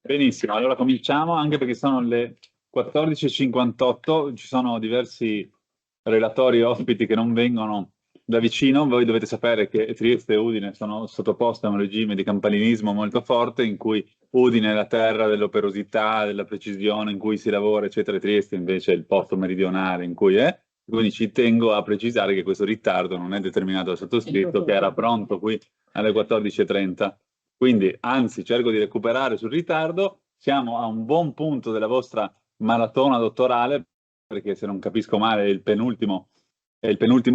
Benissimo, allora cominciamo anche perché sono le 14:58, ci sono diversi relatori e ospiti che non vengono da vicino. Voi dovete sapere che Trieste e Udine sono sottoposte a un regime di campanilismo molto forte, in cui Udine è la terra dell'operosità, della precisione, in cui si lavora, eccetera, e Trieste invece è il posto meridionale in cui è. Quindi ci tengo a precisare che questo ritardo non è determinato dal sottoscritto, che era pronto qui alle 14:30. Quindi, anzi, cerco di recuperare sul ritardo. Siamo a un buon punto della vostra maratona dottorale, perché se non capisco male è il penultimo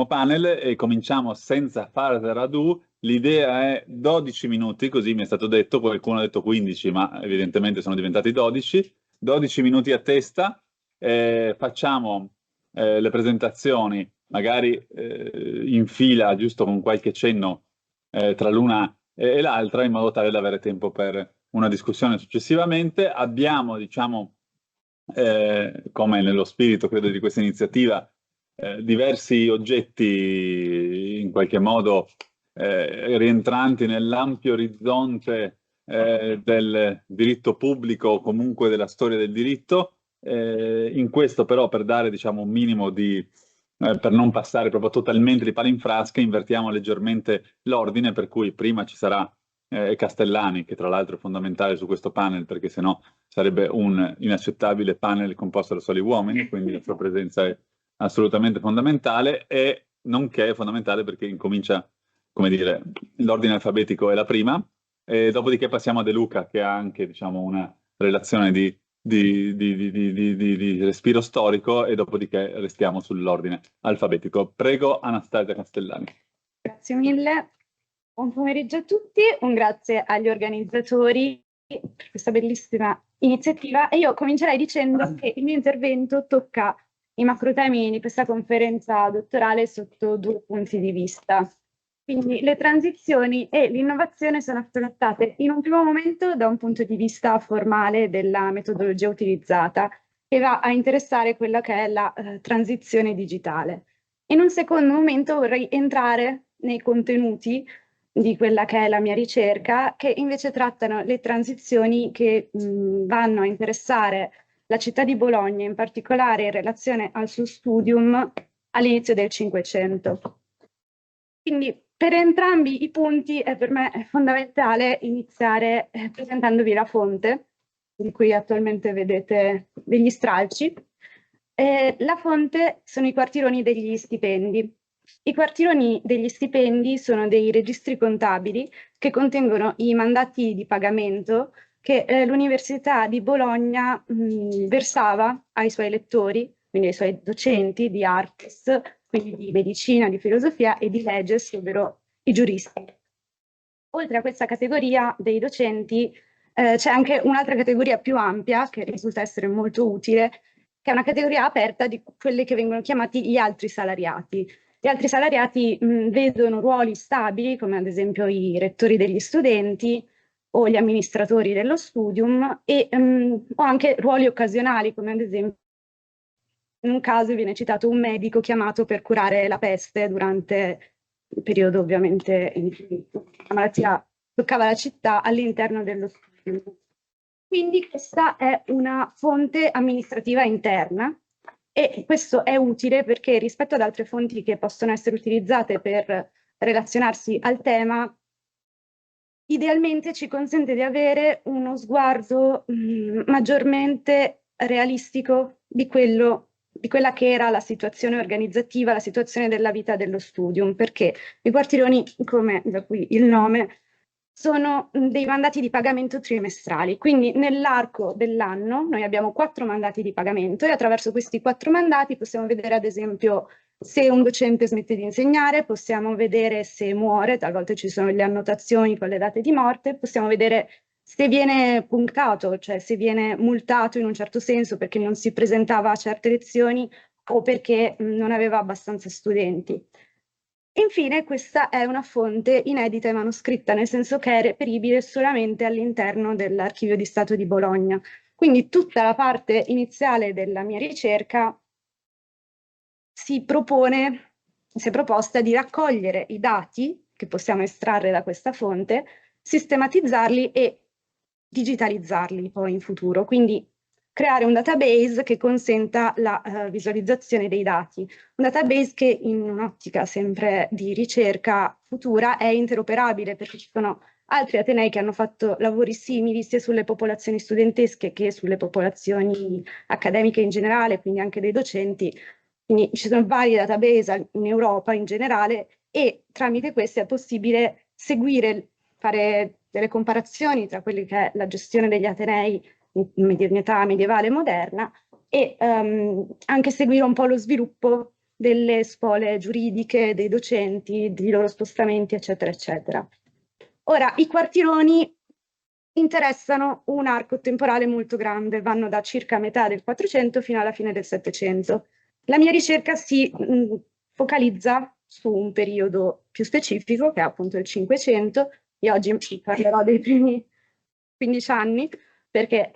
panel e cominciamo senza further ado. L'idea è 12 minuti, così mi è stato detto, qualcuno ha detto 15, ma evidentemente sono diventati 12. 12 minuti a testa, facciamo le presentazioni, magari in fila, giusto con qualche cenno tra l'una e l'altra, in modo tale da avere tempo per una discussione successivamente. Abbiamo, diciamo, come nello spirito, credo, di questa iniziativa, diversi oggetti in qualche modo rientranti nell'ampio orizzonte del diritto pubblico o comunque della storia del diritto. In questo però, per dare, diciamo, un minimo di per non passare proprio totalmente di palo in frasca, invertiamo leggermente l'ordine, per cui prima ci sarà Castellani, che tra l'altro è fondamentale su questo panel, perché sennò sarebbe un inaccettabile panel composto da soli uomini, quindi la sua presenza è assolutamente fondamentale, e nonché è fondamentale perché incomincia, come dire, l'ordine alfabetico è la prima, e dopodiché passiamo a De Luca, che ha anche, diciamo, una relazione di respiro storico, e dopodiché restiamo sull'ordine alfabetico. Prego, Anastasia Castellani. Grazie mille, buon pomeriggio a tutti, un grazie agli organizzatori per questa bellissima iniziativa, e io comincerei dicendo che il mio intervento tocca i macrotemi di questa conferenza dottorale sotto due punti di vista. Quindi le transizioni e l'innovazione sono affrontate in un primo momento da un punto di vista formale della metodologia utilizzata, che va a interessare quella che è la transizione digitale. In un secondo momento vorrei entrare nei contenuti di quella che è la mia ricerca, che invece trattano le transizioni che vanno a interessare la città di Bologna, in particolare in relazione al suo studium all'inizio del Cinquecento. Quindi per entrambi i punti per me è fondamentale iniziare presentandovi la fonte, di cui attualmente vedete degli stralci. La fonte sono i quartieroni degli stipendi. I quartieroni degli stipendi sono dei registri contabili che contengono i mandati di pagamento che l'Università di Bologna versava ai suoi lettori, quindi ai suoi docenti di artes, quindi di medicina, di filosofia e di leges, ovvero i giuristi. Oltre a questa categoria dei docenti c'è anche un'altra categoria più ampia che risulta essere molto utile, che è una categoria aperta di quelli che vengono chiamati gli altri salariati. Gli altri salariati vedono ruoli stabili, come ad esempio i rettori degli studenti o gli amministratori dello studium, o anche ruoli occasionali, come ad esempio in un caso viene citato un medico chiamato per curare la peste durante il periodo ovviamente in cui la malattia toccava la città all'interno dello studio. Quindi questa è una fonte amministrativa interna, e questo è utile perché rispetto ad altre fonti che possono essere utilizzate per relazionarsi al tema, idealmente ci consente di avere uno sguardo maggiormente realistico di quella che era la situazione organizzativa, la situazione della vita dello studium, perché i quartieroni, come da qui il nome, sono dei mandati di pagamento trimestrali. Quindi nell'arco dell'anno noi abbiamo 4 mandati di pagamento, e attraverso questi 4 mandati possiamo vedere ad esempio se un docente smette di insegnare, possiamo vedere se muore, talvolta ci sono le annotazioni con le date di morte, possiamo vedere se viene puntato, cioè se viene multato in un certo senso perché non si presentava a certe lezioni o perché non aveva abbastanza studenti. Infine, questa è una fonte inedita e manoscritta, nel senso che è reperibile solamente all'interno dell'Archivio di Stato di Bologna. Quindi tutta la parte iniziale della mia ricerca si è proposta di raccogliere i dati che possiamo estrarre da questa fonte, sistematizzarli e digitalizzarli poi in futuro, quindi creare un database che consenta la visualizzazione dei dati, un database che in un'ottica sempre di ricerca futura è interoperabile, perché ci sono altri atenei che hanno fatto lavori simili sia sulle popolazioni studentesche che sulle popolazioni accademiche in generale, quindi anche dei docenti. Quindi ci sono vari database in Europa in generale e tramite questi è possibile seguire, fare delle comparazioni tra quelli che è la gestione degli atenei in età medievale e moderna e anche seguire un po' lo sviluppo delle scuole giuridiche, dei docenti, dei loro spostamenti, eccetera, eccetera. Ora, i quartieroni interessano un arco temporale molto grande, vanno da circa metà del 400 fino alla fine del 700. La mia ricerca si focalizza su un periodo più specifico, che è appunto il 500. Io oggi parlerò dei primi 15 anni, perché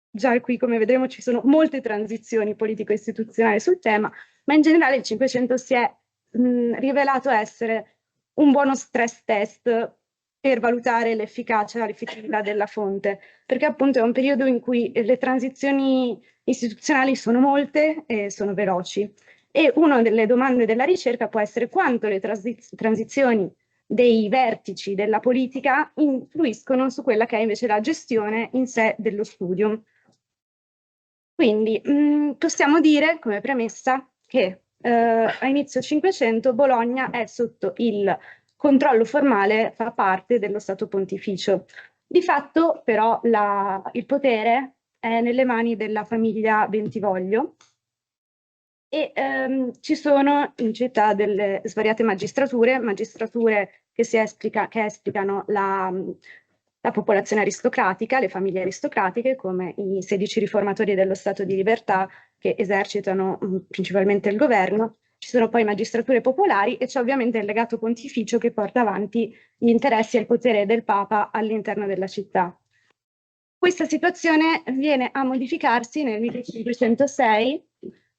già qui, come vedremo, ci sono molte transizioni politico-istituzionali sul tema, ma in generale il 500 si è rivelato essere un buono stress test per valutare l'efficacia e l'effettività della fonte, perché appunto è un periodo in cui le transizioni istituzionali sono molte e sono veloci. E una delle domande della ricerca può essere quanto le transizioni dei vertici della politica influiscono su quella che è invece la gestione in sé dello studium. Quindi possiamo dire, come premessa, che a inizio 500 Bologna è sotto il controllo formale, fa parte dello Stato Pontificio. Di fatto, però, il potere è nelle mani della famiglia Bentivoglio e ci sono in città delle svariate magistrature che esplicano la popolazione aristocratica, le famiglie aristocratiche, come i 16 riformatori dello Stato di Libertà, che esercitano principalmente il governo. Ci sono poi magistrature popolari e c'è ovviamente il legato pontificio che porta avanti gli interessi e il potere del Papa all'interno della città. Questa situazione viene a modificarsi nel 1506,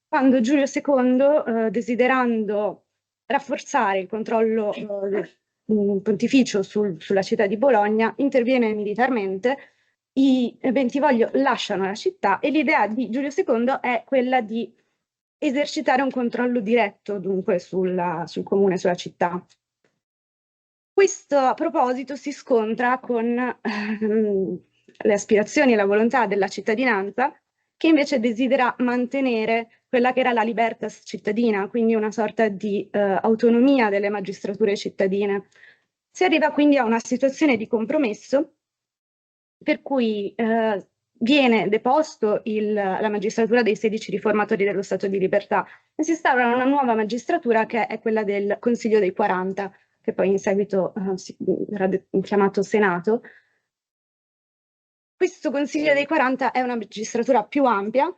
quando Giulio II, desiderando rafforzare il controllo pontificio sulla città di Bologna, interviene militarmente. I Bentivoglio lasciano la città e l'idea di Giulio II è quella di esercitare un controllo diretto dunque sul comune, sulla città. Questo a proposito si scontra con le aspirazioni e la volontà della cittadinanza, che invece desidera mantenere quella che era la libertas cittadina, quindi una sorta di autonomia delle magistrature cittadine. Si arriva quindi a una situazione di compromesso per cui viene deposto la magistratura dei 16 riformatori dello Stato di Libertà e si instaura una nuova magistratura che è quella del Consiglio dei 40, che poi in seguito verrà chiamato Senato. Questo Consiglio dei 40 è una magistratura più ampia,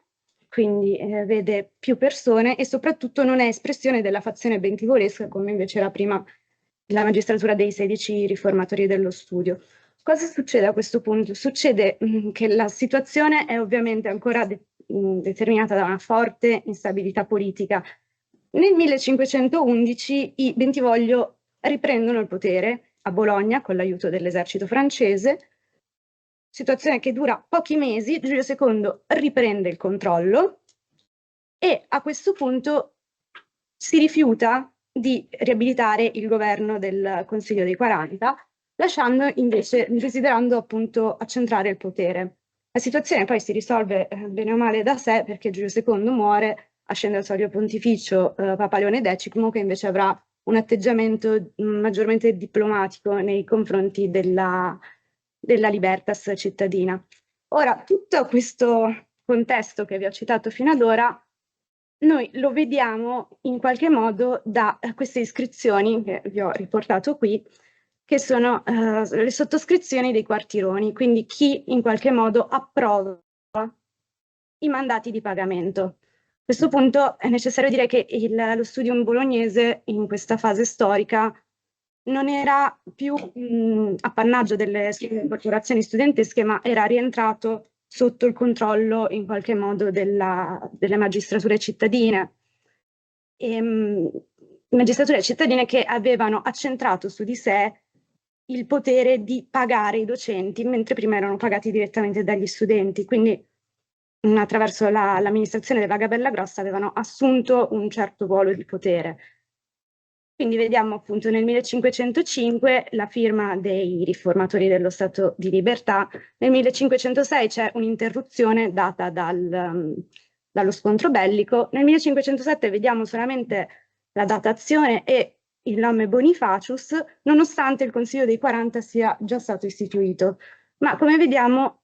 quindi vede più persone e soprattutto non è espressione della fazione bentivolesca come invece era prima la magistratura dei 16 riformatori dello studio. Cosa succede a questo punto? Succede che la situazione è ovviamente ancora determinata da una forte instabilità politica. Nel 1511 i Bentivoglio riprendono il potere a Bologna con l'aiuto dell'esercito francese, situazione che dura pochi mesi. Giulio II riprende il controllo e a questo punto si rifiuta di riabilitare il governo del Consiglio dei 40, lasciando invece, desiderando appunto accentrare il potere. La situazione poi si risolve bene o male da sé perché Giulio II muore, ascende al soglio pontificio Papa Leone X, che invece avrà un atteggiamento maggiormente diplomatico nei confronti della libertas cittadina. Ora, tutto questo contesto che vi ho citato fino ad ora, noi lo vediamo in qualche modo da queste iscrizioni che vi ho riportato qui, che sono le sottoscrizioni dei quartieroni, quindi chi in qualche modo approva i mandati di pagamento. A questo punto è necessario dire che lo studium bolognese in questa fase storica non era più appannaggio delle corporazioni studentesche, ma era rientrato sotto il controllo in qualche modo delle magistrature cittadine. Magistrature cittadine che avevano accentrato su di sé il potere di pagare i docenti, mentre prima erano pagati direttamente dagli studenti. Quindi attraverso l'amministrazione della Gabella Grossa avevano assunto un certo ruolo di potere. Quindi vediamo appunto nel 1505 la firma dei riformatori dello Stato di Libertà, nel 1506 c'è un'interruzione data dallo scontro bellico, nel 1507 vediamo solamente la datazione e il nome Bonifacius, nonostante il Consiglio dei 40 sia già stato istituito. Ma come vediamo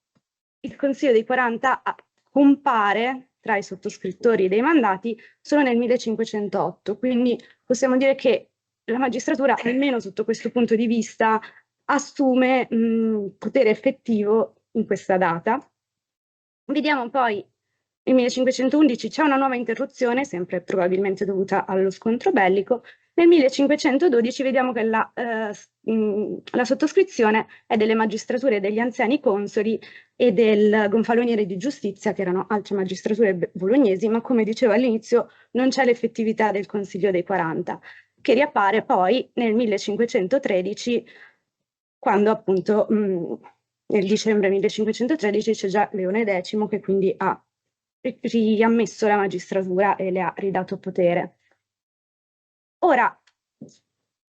il Consiglio dei 40 compare tra i sottoscrittori dei mandati solo nel 1508, quindi possiamo dire che la magistratura, almeno sotto questo punto di vista, assume potere effettivo in questa data. Vediamo poi nel 1511 c'è una nuova interruzione, sempre probabilmente dovuta allo scontro bellico. Nel 1512 vediamo che la sottoscrizione è delle magistrature degli anziani consoli e del gonfaloniere di giustizia, che erano altre magistrature bolognesi, ma come dicevo all'inizio non c'è l'effettività del Consiglio dei 40, che riappare poi nel 1513, quando appunto nel dicembre 1513 c'è già Leone X che quindi ha riammesso la magistratura e le ha ridato potere. Ora,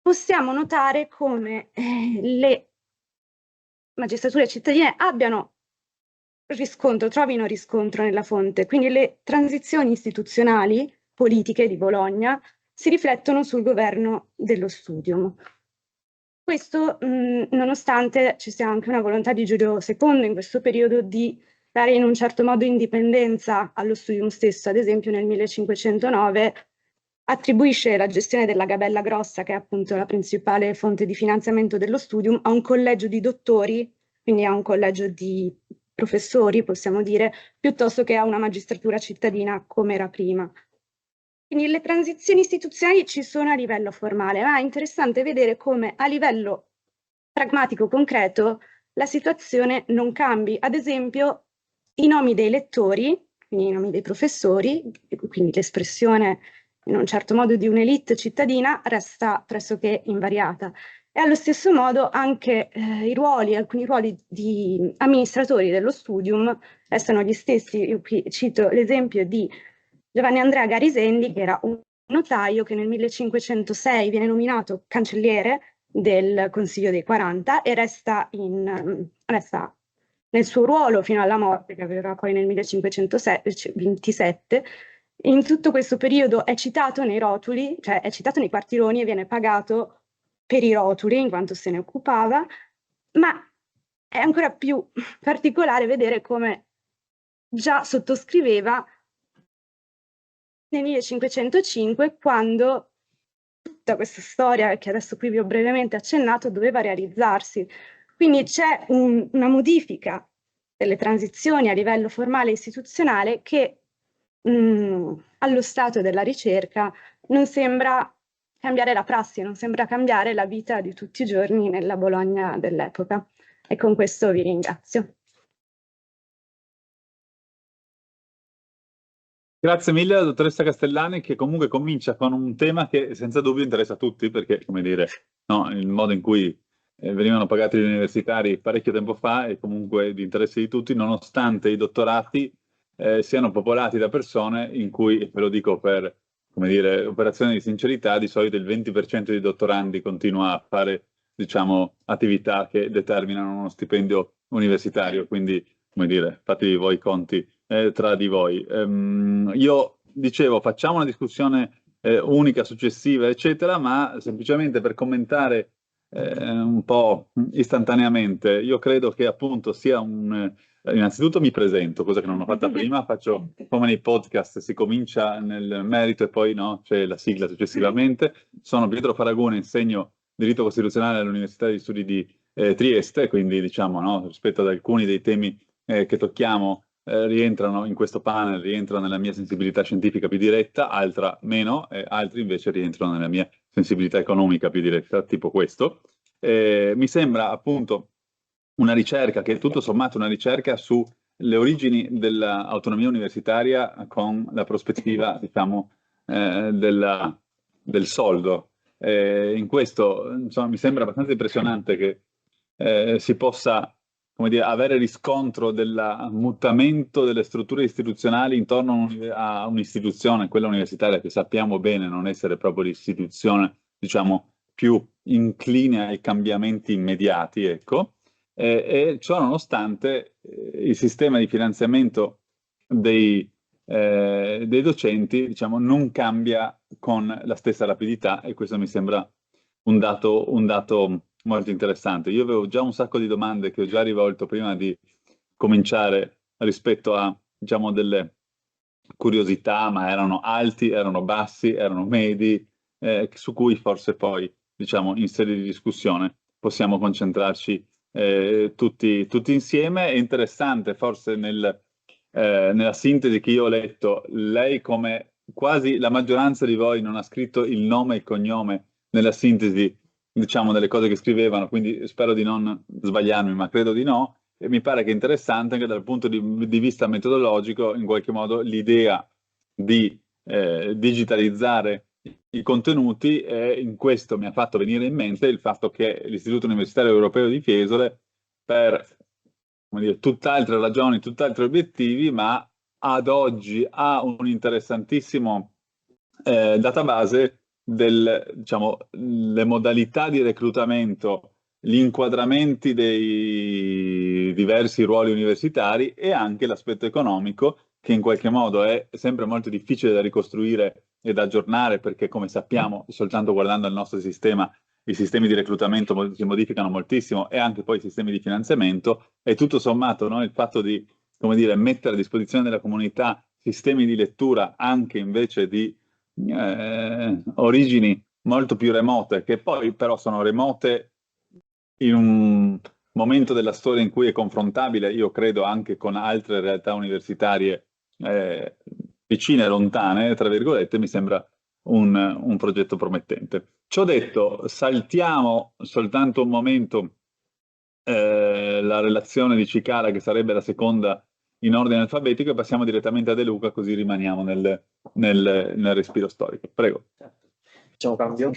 possiamo notare come le magistrature cittadine trovino riscontro nella fonte, quindi le transizioni istituzionali, politiche di Bologna si riflettono sul governo dello studium. Questo nonostante ci sia anche una volontà di Giulio II in questo periodo di dare in un certo modo indipendenza allo studium stesso. Ad esempio nel 1509 attribuisce la gestione della Gabella Grossa, che è appunto la principale fonte di finanziamento dello studium, a un collegio di dottori, quindi a un collegio di professori, possiamo dire, piuttosto che a una magistratura cittadina come era prima. Quindi le transizioni istituzionali ci sono a livello formale, ma è interessante vedere come a livello pragmatico concreto la situazione non cambi. Ad esempio, i nomi dei lettori, quindi i nomi dei professori, quindi l'espressione in un certo modo di un'elite cittadina, resta pressoché invariata. E allo stesso modo anche alcuni ruoli di amministratori dello studium restano gli stessi. Io qui cito l'esempio di Giovanni Andrea Garisendi, che era un notaio che nel 1506 viene nominato cancelliere del Consiglio dei 40 e resta nel suo ruolo fino alla morte, che avverrà poi nel 1527. In tutto questo periodo è citato nei rotuli, cioè è citato nei quartironi e viene pagato per i rotuli in quanto se ne occupava, ma è ancora più particolare vedere come già sottoscriveva nel 1505, quando tutta questa storia, che adesso qui vi ho brevemente accennato, doveva realizzarsi. Quindi c'è una modifica delle transizioni a livello formale e istituzionale che allo stato della ricerca non sembra cambiare la prassi, non sembra cambiare la vita di tutti i giorni nella Bologna dell'epoca. E con questo vi ringrazio. Grazie mille alla dottoressa Castellani, che comunque comincia con un tema che senza dubbio interessa a tutti, perché, come dire, no, il modo in cui venivano pagati gli universitari parecchio tempo fa è comunque di interesse di tutti, nonostante i dottorati siano popolati da persone in cui, ve lo dico per, come dire, operazione di sincerità, di solito il 20% dei dottorandi continua a fare, diciamo, attività che determinano uno stipendio universitario, quindi, come dire, fatevi voi i conti tra di voi. Io dicevo, facciamo una discussione unica, successiva, eccetera, ma semplicemente per commentare un po' istantaneamente, io credo che appunto sia innanzitutto mi presento, cosa che non ho fatta prima, faccio come nei podcast, si comincia nel merito e poi no, c'è la sigla successivamente. Sono Pietro Faragone, insegno diritto costituzionale all'Università di Studi di Trieste, quindi diciamo, no, rispetto ad alcuni dei temi che tocchiamo rientrano in questo panel, rientrano nella mia sensibilità scientifica più diretta, altra meno, altri invece rientrano nella mia sensibilità economica più diretta, tipo questo. Mi sembra appunto una ricerca che è tutto sommato una ricerca sulle origini dell'autonomia universitaria con la prospettiva, diciamo, del soldo. In questo, insomma, mi sembra abbastanza impressionante che si possa, come dire, avere riscontro del mutamento delle strutture istituzionali intorno a un'istituzione, quella universitaria, che sappiamo bene non essere proprio l'istituzione, diciamo, più incline ai cambiamenti immediati, ecco. E ciò nonostante il sistema di finanziamento dei docenti, diciamo, non cambia con la stessa rapidità, e questo mi sembra un dato molto interessante. Io avevo già un sacco di domande che ho già rivolto prima di cominciare rispetto a, diciamo, delle curiosità, ma erano alti, erano bassi, erano medi, su cui forse poi, diciamo, in sede di discussione possiamo concentrarci tutti insieme. È interessante, forse nella sintesi che io ho letto, lei, come quasi la maggioranza di voi, non ha scritto il nome e il cognome nella sintesi, diciamo, delle cose che scrivevano, quindi spero di non sbagliarmi, ma credo di no. E mi pare che è interessante anche dal punto di vista metodologico, in qualche modo, l'idea di digitalizzare i contenuti, e in questo mi ha fatto venire in mente il fatto che l'Istituto Universitario Europeo di Fiesole, per, come dire, tutt'altre ragioni, tutt'altri obiettivi, ma ad oggi ha un interessantissimo database diciamo, le modalità di reclutamento, gli inquadramenti dei diversi ruoli universitari, e anche l'aspetto economico, che in qualche modo è sempre molto difficile da ricostruire e da aggiornare, perché, come sappiamo, soltanto guardando il nostro sistema, i sistemi di reclutamento si modificano moltissimo, e anche poi i sistemi di finanziamento, e tutto sommato, no, il fatto di, come dire, mettere a disposizione della comunità sistemi di lettura anche invece di origini molto più remote, che poi però sono remote in un momento della storia in cui è confrontabile, io credo, anche con altre realtà universitarie vicine e lontane, tra virgolette, mi sembra un progetto promettente. Ciò detto, saltiamo soltanto un momento la relazione di Cicala, che sarebbe la seconda in ordine alfabetico, e passiamo direttamente a De Luca, così rimaniamo nel respiro storico. Prego. Facciamo cambio.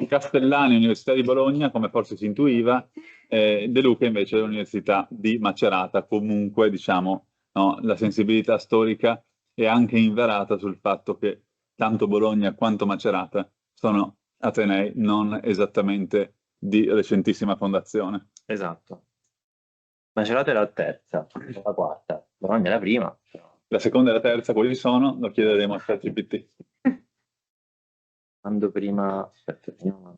Castellani, Università di Bologna, come forse si intuiva, De Luca invece l'Università di Macerata. Comunque, diciamo, no, la sensibilità storica è anche inverata sul fatto che tanto Bologna quanto Macerata sono atenei non esattamente di recentissima fondazione. Esatto. Macerata è la terza, la quarta. Bologna è la prima. La seconda e la terza quali sono? Lo chiederemo a ChatGPT. Quando prima... Aspetta, prima...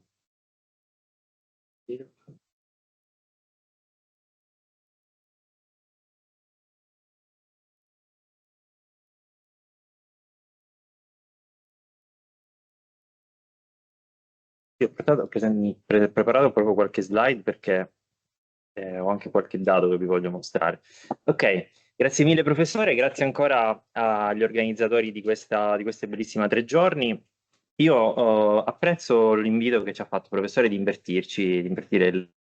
Io ho preparato proprio qualche slide, perché ho anche qualche dato che vi voglio mostrare. Ok, grazie mille professore, grazie ancora agli organizzatori di queste bellissime 3 giorni. Io apprezzo l'invito che ci ha fatto il professore di invertire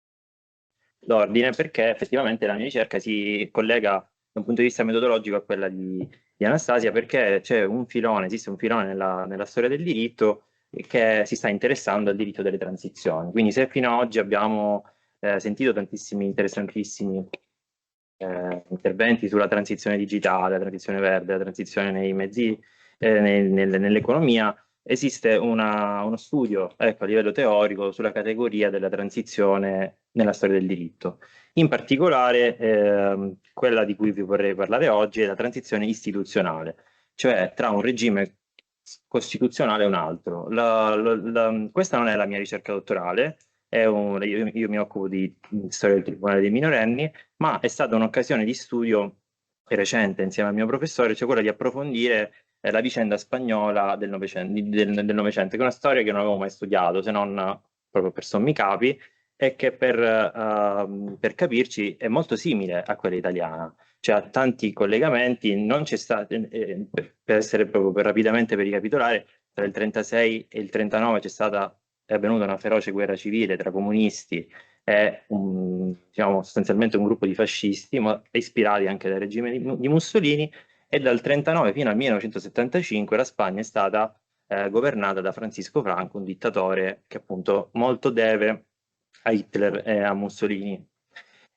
l'ordine, perché effettivamente la mia ricerca si collega da un punto di vista metodologico a quella di Anastasia, perché esiste un filone nella storia del diritto che si sta interessando al diritto delle transizioni. Quindi, se fino ad oggi abbiamo sentito tantissimi interessantissimi interventi sulla transizione digitale, la transizione verde, la transizione nei mezzi, nell'economia, esiste uno studio, ecco, a livello teorico, sulla categoria della transizione nella storia del diritto. In particolare, quella di cui vi vorrei parlare oggi è la transizione istituzionale, cioè tra un regime costituzionale e un altro. Questa non è la mia ricerca dottorale, io mi occupo di storia del Tribunale dei minorenni, ma è stata un'occasione di studio recente insieme al mio professore, cioè quella di approfondire la vicenda spagnola del Novecento, che è una storia che non avevo mai studiato, se non proprio per sommi capi, e che per capirci è molto simile a quella italiana, cioè ha tanti collegamenti. Non c'è stato, per essere proprio rapidamente per ricapitolare, tra il 36 e il 39 è avvenuta una feroce guerra civile tra comunisti e diciamo, sostanzialmente un gruppo di fascisti, ma ispirati anche dal regime di Mussolini, e dal 39 fino al 1975 la Spagna è stata governata da Francisco Franco, un dittatore che appunto molto deve a Hitler e a Mussolini.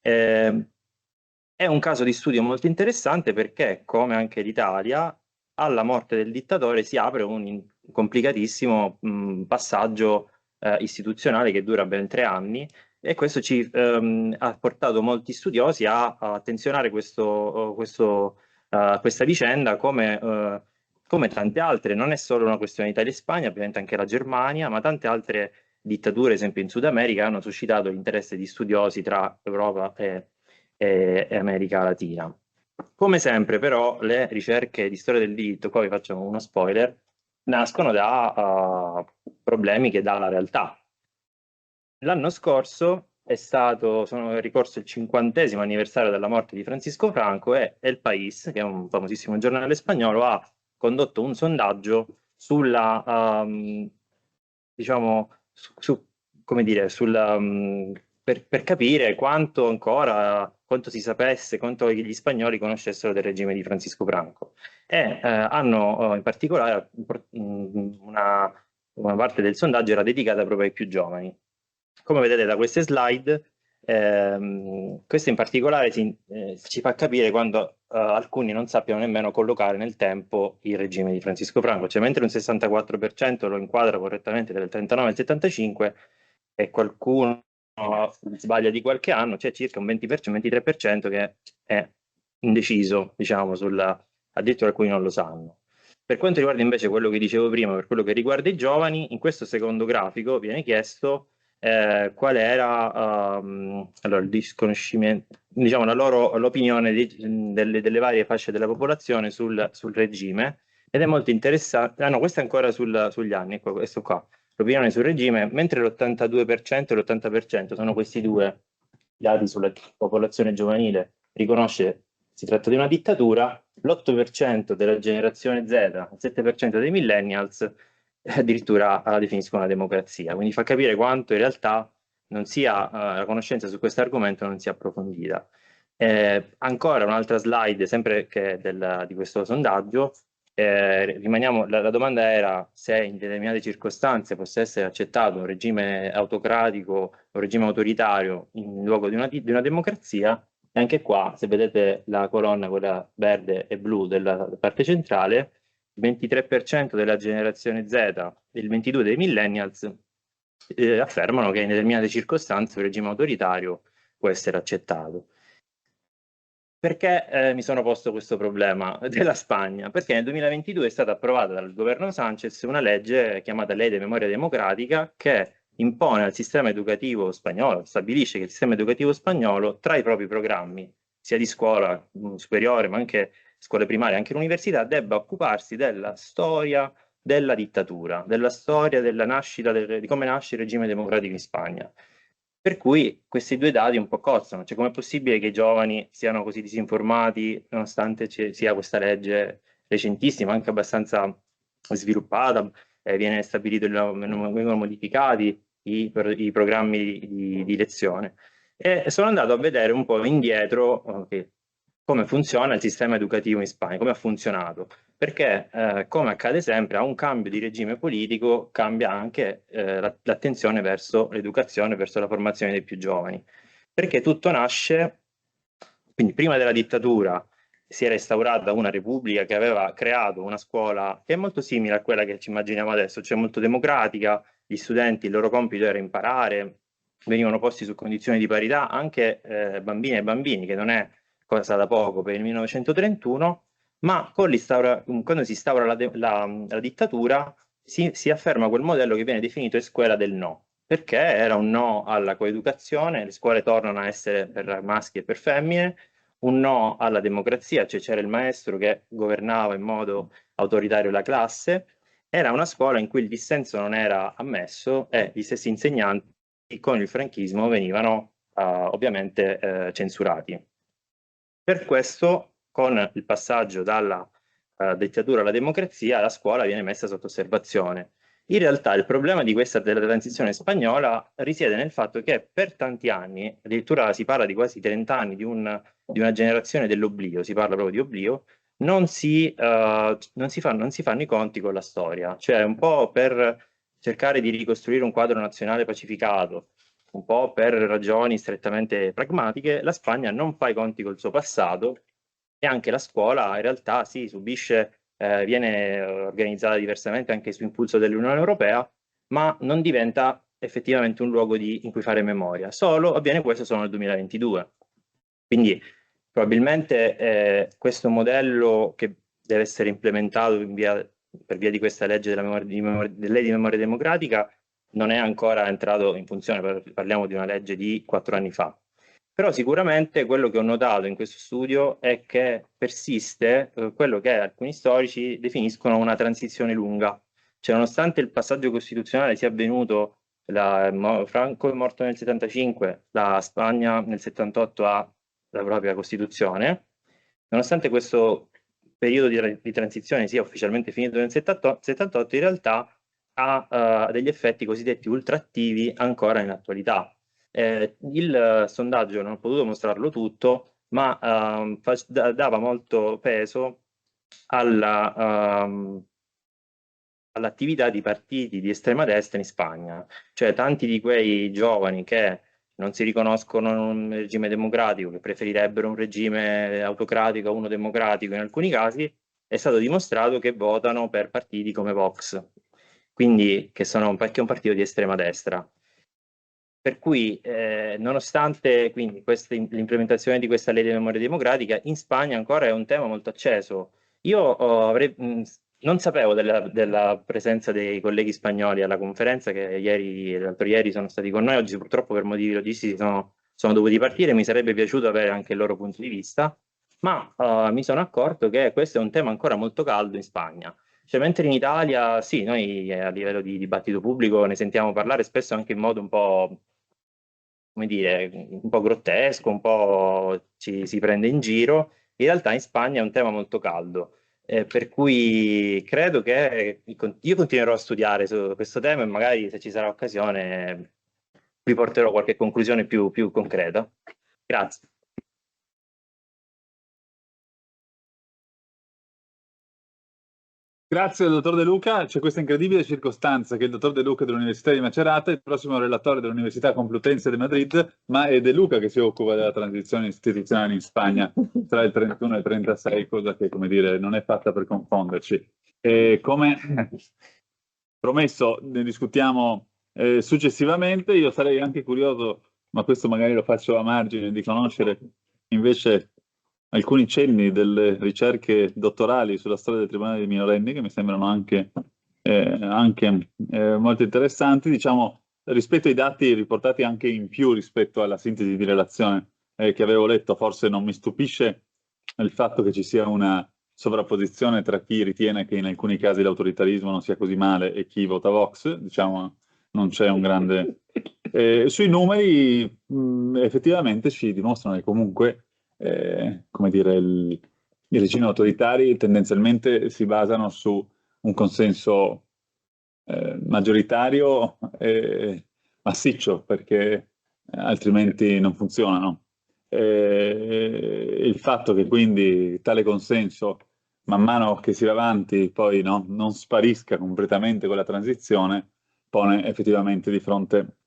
È un caso di studio molto interessante perché, come anche l'Italia, alla morte del dittatore si apre un complicatissimo passaggio istituzionale che dura ben 3 anni, e questo ha portato molti studiosi a attenzionare questa vicenda come tante altre. Non è solo una questione Italia e Spagna, ovviamente anche la Germania, ma tante altre dittature, ad esempio in Sud America, hanno suscitato l'interesse di studiosi tra Europa e America Latina. Come sempre, però, le ricerche di storia del diritto, qua vi faccio uno spoiler, nascono da problemi che dà la realtà. L'anno scorso sono ricorso il 50° anniversario della morte di Francisco Franco, e El País, che è un famosissimo giornale spagnolo, ha condotto un sondaggio sulla, diciamo, come dire, per capire quanto si sapesse, quanto gli spagnoli conoscessero del regime di Francisco Franco. E hanno in particolare una parte del sondaggio era dedicata proprio ai più giovani. Come vedete da queste slide, questo in particolare ci fa capire quando alcuni non sappiano nemmeno collocare nel tempo il regime di Francisco Franco, cioè mentre un 64% lo inquadra correttamente tra il 39 e il 75 e qualcuno sbaglia di qualche anno, c'è circa un 20%, un 23% che è indeciso, diciamo, addirittura alcuni non lo sanno. Per quanto riguarda invece quello che dicevo prima, per quello che riguarda i giovani, in questo secondo grafico viene chiesto qual era allora, il disconoscimento, diciamo, l'opinione delle varie fasce della popolazione sul regime, ed è molto interessante. No, questo è ancora sugli anni, questo qua, l'opinione sul regime, mentre l'82% e l'80% sono questi due dati sulla popolazione giovanile, riconosce si tratta di una dittatura, l'8% della generazione Z, il 7% dei millennials addirittura la definiscono una democrazia, quindi fa capire quanto in realtà non sia, la conoscenza su questo argomento non sia approfondita. Ancora un'altra slide, sempre di questo sondaggio, la domanda era se in determinate circostanze possa essere accettato un regime autocratico, un regime autoritario in luogo di una democrazia, e anche qua, se vedete la colonna, quella verde e blu della parte centrale, il 23% della generazione Z e il 22% dei millennials affermano che in determinate circostanze un regime autoritario può essere accettato. Perché mi sono posto questo problema della Spagna? Perché nel 2022 è stata approvata dal governo Sánchez una legge chiamata Ley de Memoria Democratica, che impone al sistema educativo spagnolo, stabilisce che il sistema educativo spagnolo, tra i propri programmi, sia di scuola superiore, ma anche scuole primarie, anche l'università, debba occuparsi della storia della dittatura, della storia della nascita, di come nasce il regime democratico in Spagna. Per cui questi due dati un po' cozzano, cioè com'è possibile che i giovani siano così disinformati nonostante ci sia questa legge recentissima, anche abbastanza sviluppata, viene stabilito, vengono modificati i programmi di lezione. E sono andato a vedere un po' indietro come funziona il sistema educativo in Spagna, come ha funzionato, perché come accade sempre a un cambio di regime politico cambia anche l'attenzione verso l'educazione, verso la formazione dei più giovani, perché tutto nasce, quindi prima della dittatura si era instaurata una repubblica che aveva creato una scuola che è molto simile a quella che ci immaginiamo adesso, cioè molto democratica, gli studenti, il loro compito era imparare, venivano posti su condizioni di parità anche bambine e bambini, che non è cosa da poco per il 1931, ma quando si instaura la dittatura si afferma quel modello che viene definito scuola del no, perché era un no alla coeducazione, le scuole tornano a essere per maschi e per femmine, un no alla democrazia, cioè c'era il maestro che governava in modo autoritario la classe, era una scuola in cui il dissenso non era ammesso e gli stessi insegnanti con il franchismo venivano ovviamente censurati. Per questo, con il passaggio dalla dittatura alla democrazia, la scuola viene messa sotto osservazione. In realtà il problema della transizione spagnola risiede nel fatto che per tanti anni, addirittura si parla di quasi 30 anni di una generazione dell'oblio, si parla proprio di oblio, non si fanno i conti con la storia, cioè un po' per cercare di ricostruire un quadro nazionale pacificato, un po' per ragioni strettamente pragmatiche, la Spagna non fa i conti col suo passato e anche la scuola in realtà sì, subisce, viene organizzata diversamente anche su impulso dell'Unione Europea, ma non diventa effettivamente un luogo in cui fare memoria. Solo avviene questo solo nel 2022. Quindi probabilmente questo modello che deve essere implementato per via di questa legge di memoria democratica non è ancora entrato in funzione, parliamo di una legge di 4 anni fa. Però sicuramente quello che ho notato in questo studio è che persiste quello che alcuni storici definiscono una transizione lunga. Cioè, nonostante il passaggio costituzionale sia avvenuto, Franco è morto nel 75, la Spagna nel 78 ha la propria Costituzione, nonostante questo periodo di transizione sia ufficialmente finito nel 78, in realtà ha degli effetti cosiddetti ultrattivi ancora in attualità. Il sondaggio non ho potuto mostrarlo tutto, ma dava molto peso all'attività di partiti di estrema destra in Spagna, cioè tanti di quei giovani che non si riconoscono in un regime democratico, che preferirebbero un regime autocratico a uno democratico in alcuni casi, è stato dimostrato che votano per partiti come Vox, quindi perché è un partito di estrema destra. Per cui, nonostante quindi l'implementazione di questa legge di memoria democratica, in Spagna ancora è un tema molto acceso. Io non sapevo della presenza dei colleghi spagnoli alla conferenza che l'altro ieri sono stati con noi, oggi purtroppo per motivi logistici sono dovuti partire, mi sarebbe piaciuto avere anche il loro punto di vista, ma mi sono accorto che questo è un tema ancora molto caldo in Spagna. Cioè, mentre in Italia, sì, noi a livello di dibattito pubblico ne sentiamo parlare spesso anche in modo un po', come dire, un po' grottesco, un po' si prende in giro. In realtà in Spagna è un tema molto caldo, per cui credo che io continuerò a studiare su questo tema e magari se ci sarà occasione vi porterò qualche conclusione più concreta. Grazie. Grazie al dottor De Luca. C'è questa incredibile circostanza che il dottor De Luca è dell'Università di Macerata, il prossimo relatore dell'Università Complutense di Madrid, ma è De Luca che si occupa della transizione istituzionale in Spagna tra il 31 e il 36, cosa che, come dire, non è fatta per confonderci. E come promesso, ne discutiamo successivamente. Io sarei anche curioso, ma questo magari lo faccio a margine, di conoscere invece alcuni cenni delle ricerche dottorali sulla storia del Tribunale dei minorenni, che mi sembrano anche molto interessanti, diciamo, rispetto ai dati riportati anche in più rispetto alla sintesi di relazione che avevo letto. Forse non mi stupisce il fatto che ci sia una sovrapposizione tra chi ritiene che in alcuni casi l'autoritarismo non sia così male e chi vota Vox, diciamo, non c'è un grande... sui numeri effettivamente ci dimostrano che comunque come dire, i regimi autoritari tendenzialmente si basano su un consenso maggioritario e massiccio, perché altrimenti non funzionano. Il fatto che quindi tale consenso, man mano che si va avanti, poi non sparisca completamente con la transizione, pone effettivamente di fronte,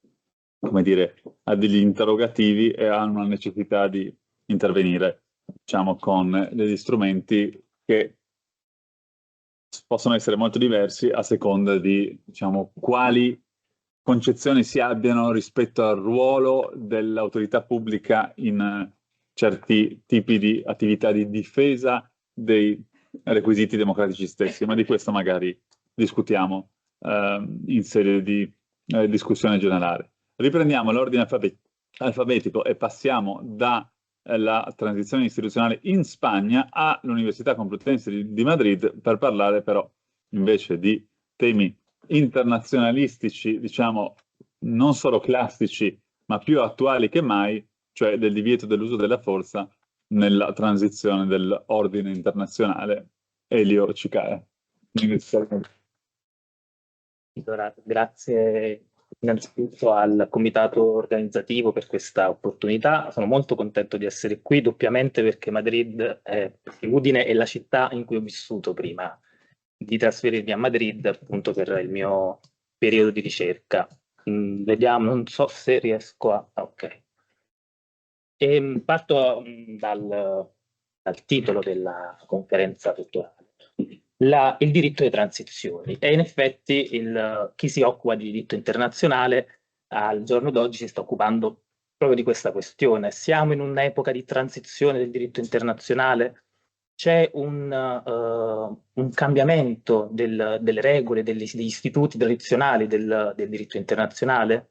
come dire, a degli interrogativi e a una necessità di intervenire, diciamo, con degli strumenti che possono essere molto diversi a seconda di, diciamo, quali concezioni si abbiano rispetto al ruolo dell'autorità pubblica in certi tipi di attività di difesa dei requisiti democratici stessi, ma di questo magari discutiamo in sede di discussione generale. Riprendiamo l'ordine alfabetico e passiamo dalla transizione istituzionale in Spagna all'Università Complutense di Madrid per parlare però invece di temi internazionalistici, diciamo, non solo classici, ma più attuali che mai, cioè del divieto dell'uso della forza nella transizione dell'ordine internazionale. Elio Ciccara. Allora, grazie innanzitutto al comitato organizzativo per questa opportunità. Sono molto contento di essere qui, doppiamente perché perché Udine è la città in cui ho vissuto prima di trasferirmi a Madrid, appunto per il mio periodo di ricerca. Vediamo, non so se riesco a... Ok. Parto dal titolo della conferenza dottorale. Il diritto alle transizioni. E in effetti chi si occupa di diritto internazionale al giorno d'oggi si sta occupando proprio di questa questione. Siamo in un'epoca di transizione del diritto internazionale, c'è un cambiamento delle regole, degli istituti tradizionali del diritto internazionale.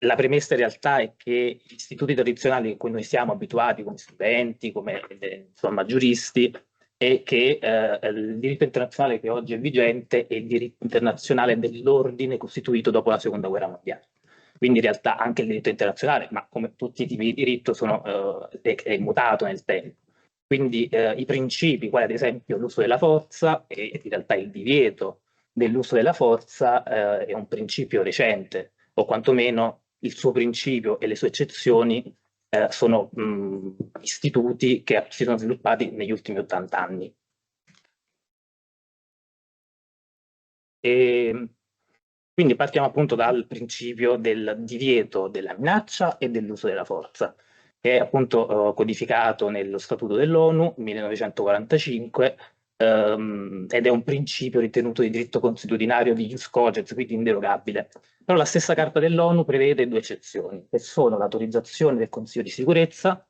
La premessa in realtà è che gli istituti tradizionali a cui noi siamo abituati come studenti, come insomma, giuristi, è che il diritto internazionale che oggi è vigente è il diritto internazionale dell'ordine costituito dopo la Seconda Guerra Mondiale. Quindi in realtà anche il diritto internazionale, ma come tutti i tipi di diritto, è mutato nel tempo. Quindi i principi, quali ad esempio l'uso della forza e in realtà il divieto dell'uso della forza è un principio recente, o quantomeno il suo principio e le sue eccezioni sono istituti che si sono sviluppati negli ultimi 80 anni. Quindi partiamo appunto dal principio del divieto della minaccia e dell'uso della forza, che è appunto codificato nello Statuto dell'ONU 1945 ed è un principio ritenuto di diritto consuetudinario di ius cogens, quindi inderogabile. Però la stessa Carta dell'ONU prevede due eccezioni, che sono l'autorizzazione del Consiglio di sicurezza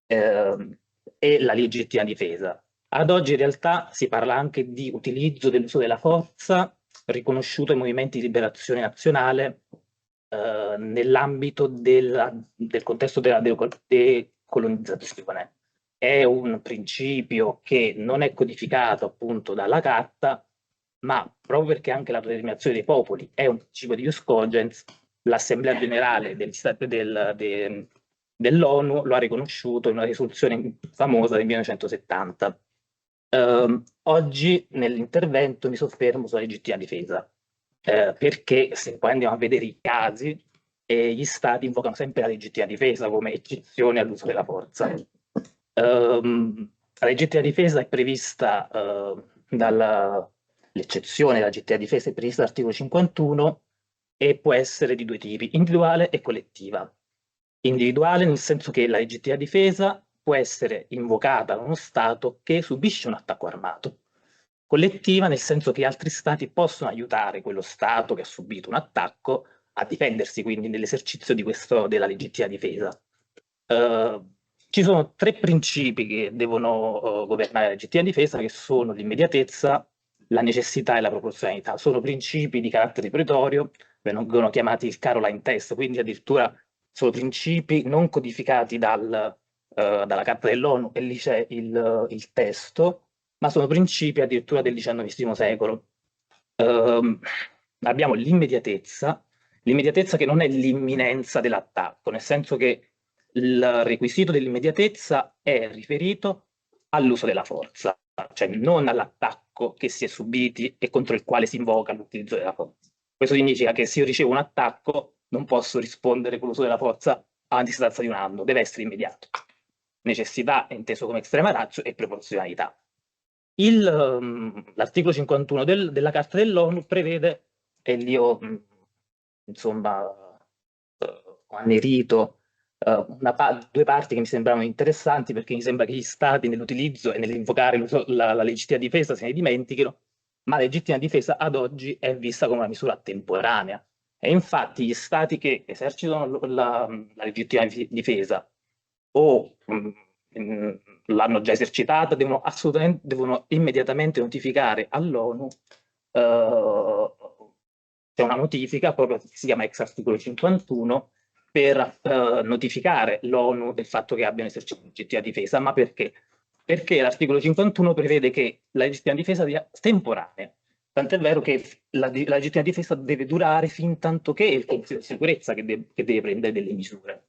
e la legittima difesa. Ad oggi in realtà si parla anche di utilizzo dell'uso della forza riconosciuto ai movimenti di liberazione nazionale nell'ambito del contesto della decolonizzazione. È un principio che non è codificato appunto dalla Carta, ma proprio perché anche l'autodeterminazione dei popoli è un principio di ius cogens, l'Assemblea Generale dell'ONU lo ha riconosciuto in una risoluzione famosa del 1970. Oggi nell'intervento mi soffermo sulla legittima difesa, perché se poi andiamo a vedere i casi, gli stati invocano sempre la legittima difesa come eccezione all'uso della forza. La legittima difesa è prevista l'eccezione della legittima difesa è prevista dall'articolo 51 e può essere di due tipi, individuale e collettiva. Individuale nel senso che la legittima difesa può essere invocata da uno Stato che subisce un attacco armato. Collettiva nel senso che altri Stati possono aiutare quello Stato che ha subito un attacco a difendersi quindi nell'esercizio della legittima difesa. Ci sono tre principi che devono governare la legittima difesa, che sono l'immediatezza, la necessità e la proporzionalità. Sono principi di carattere pretorio, vengono chiamati il Caroline Test, quindi addirittura sono principi non codificati dalla Carta dell'ONU, e lì c'è il testo, ma sono principi addirittura del XIX secolo. Abbiamo l'immediatezza che non è l'imminenza dell'attacco, nel senso che il requisito dell'immediatezza è riferito all'uso della forza, cioè non all'attacco che si è subiti e contro il quale si invoca l'utilizzo della forza. Questo significa che se io ricevo un attacco non posso rispondere con l'uso della forza a distanza di un anno, deve essere immediato. Necessità è inteso come estrema ratio e proporzionalità. L'articolo 51 della Carta dell'ONU prevede, e lì ho annerito due parti che mi sembravano interessanti, perché mi sembra che gli Stati nell'utilizzo e nell'invocare la legittima difesa se ne dimentichino, ma la legittima difesa ad oggi è vista come una misura temporanea. E infatti gli Stati che esercitano la legittima difesa o l'hanno già esercitata devono immediatamente notificare all'ONU, c'è una notifica proprio che si chiama ex articolo 51 per notificare l'ONU del fatto che abbiano esercitato legittima difesa. Ma perché? Perché l'articolo 51 prevede che la legittima difesa sia temporanea. Tant'è vero che la legittima difesa deve durare fin tanto che è il Consiglio di sicurezza che deve prendere delle misure.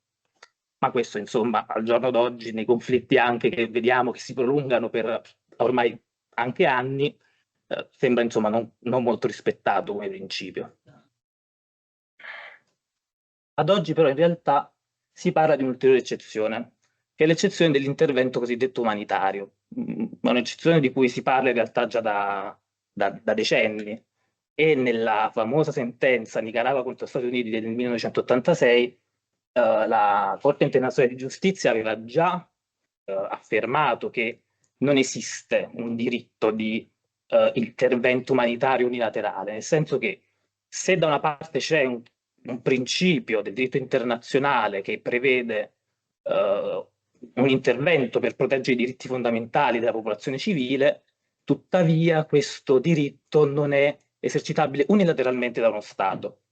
Ma questo, insomma, al giorno d'oggi, nei conflitti anche che vediamo che si prolungano per ormai anche anni, sembra insomma non molto rispettato come principio. Ad oggi però in realtà si parla di un'ulteriore eccezione, che è l'eccezione dell'intervento cosiddetto umanitario, ma un'eccezione di cui si parla in realtà già da decenni. E nella famosa sentenza Nicaragua contro gli Stati Uniti del 1986, la Corte internazionale di giustizia aveva già affermato che non esiste un diritto di intervento umanitario unilaterale, nel senso che se da una parte c'è un principio del diritto internazionale che prevede un intervento per proteggere i diritti fondamentali della popolazione civile, tuttavia questo diritto non è esercitabile unilateralmente da uno Stato.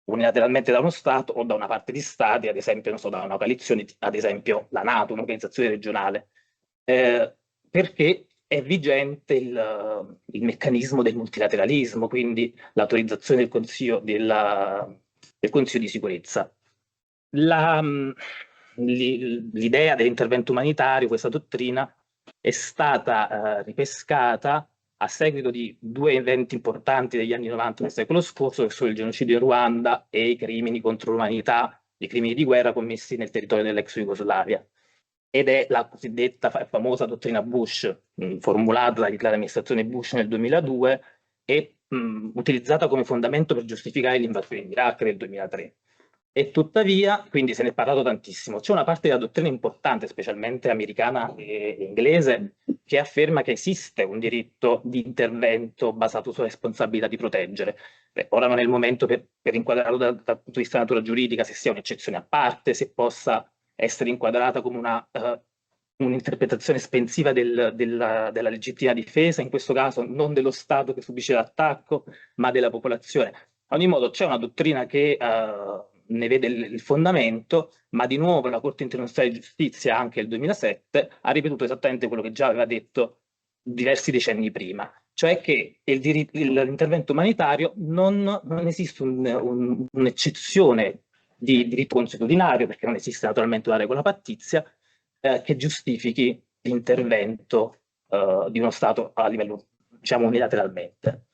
Unilateralmente da uno Stato o da una parte di Stati, ad esempio, non so, da una coalizione, ad esempio la NATO, un'organizzazione regionale, perché è vigente il meccanismo del multilateralismo, quindi l'autorizzazione del Consiglio, del Consiglio di sicurezza. L'idea dell'intervento umanitario, questa dottrina, è stata ripescata a seguito di due eventi importanti degli anni 90 del secolo scorso, che sono il genocidio in Ruanda e i crimini contro l'umanità, i crimini di guerra commessi nel territorio dell'ex Jugoslavia. Ed è la cosiddetta famosa dottrina Bush, formulata dall'amministrazione Bush nel 2002 e utilizzata come fondamento per giustificare l'invasione in Iraq nel 2003. E tuttavia, quindi se ne è parlato tantissimo, c'è una parte della dottrina importante, specialmente americana e inglese, che afferma che esiste un diritto di intervento basato sulla responsabilità di proteggere. Beh, ora non è il momento per inquadrarlo dal punto di vista della natura giuridica, se sia un'eccezione a parte, se possa essere inquadrata come un'interpretazione spensiva della legittima difesa, in questo caso non dello Stato che subisce l'attacco, ma della popolazione. Ad ogni modo c'è una dottrina che ne vede il fondamento, ma di nuovo la Corte internazionale di giustizia, anche nel 2007, ha ripetuto esattamente quello che già aveva detto diversi decenni prima, cioè che l'intervento umanitario non esiste un'eccezione di diritto consuetudinario, perché non esiste naturalmente una regola pattizia, che giustifichi l'intervento di uno Stato a livello, diciamo, unilateralmente.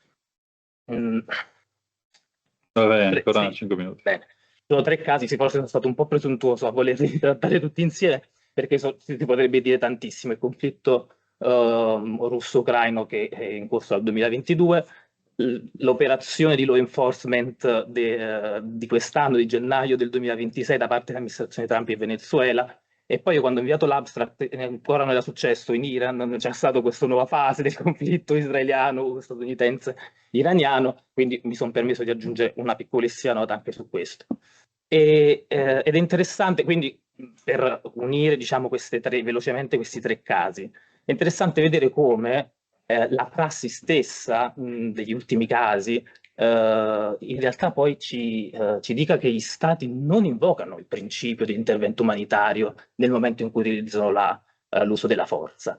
Vabbè, ancora Sì, 5 minuti. bene. Sono tre casi, sì, forse sono stato un po' presuntuoso a volerli trattare tutti insieme, perché si potrebbe dire tantissimo. Il conflitto russo-ucraino che è in corso dal 2022, l'operazione di law enforcement di quest'anno, di gennaio del 2026, da parte dell'amministrazione Trump in Venezuela, e poi quando ho inviato l'abstract, ancora non era successo in Iran, c'è stata questa nuova fase del conflitto israeliano-statunitense iraniano, quindi mi sono permesso di aggiungere una piccolissima nota anche su questo. Ed è interessante, quindi, per unire, diciamo, velocemente questi tre casi, è interessante vedere come la prassi stessa degli ultimi casi in realtà poi ci dica che gli Stati non invocano il principio di intervento umanitario nel momento in cui utilizzano l'uso della forza.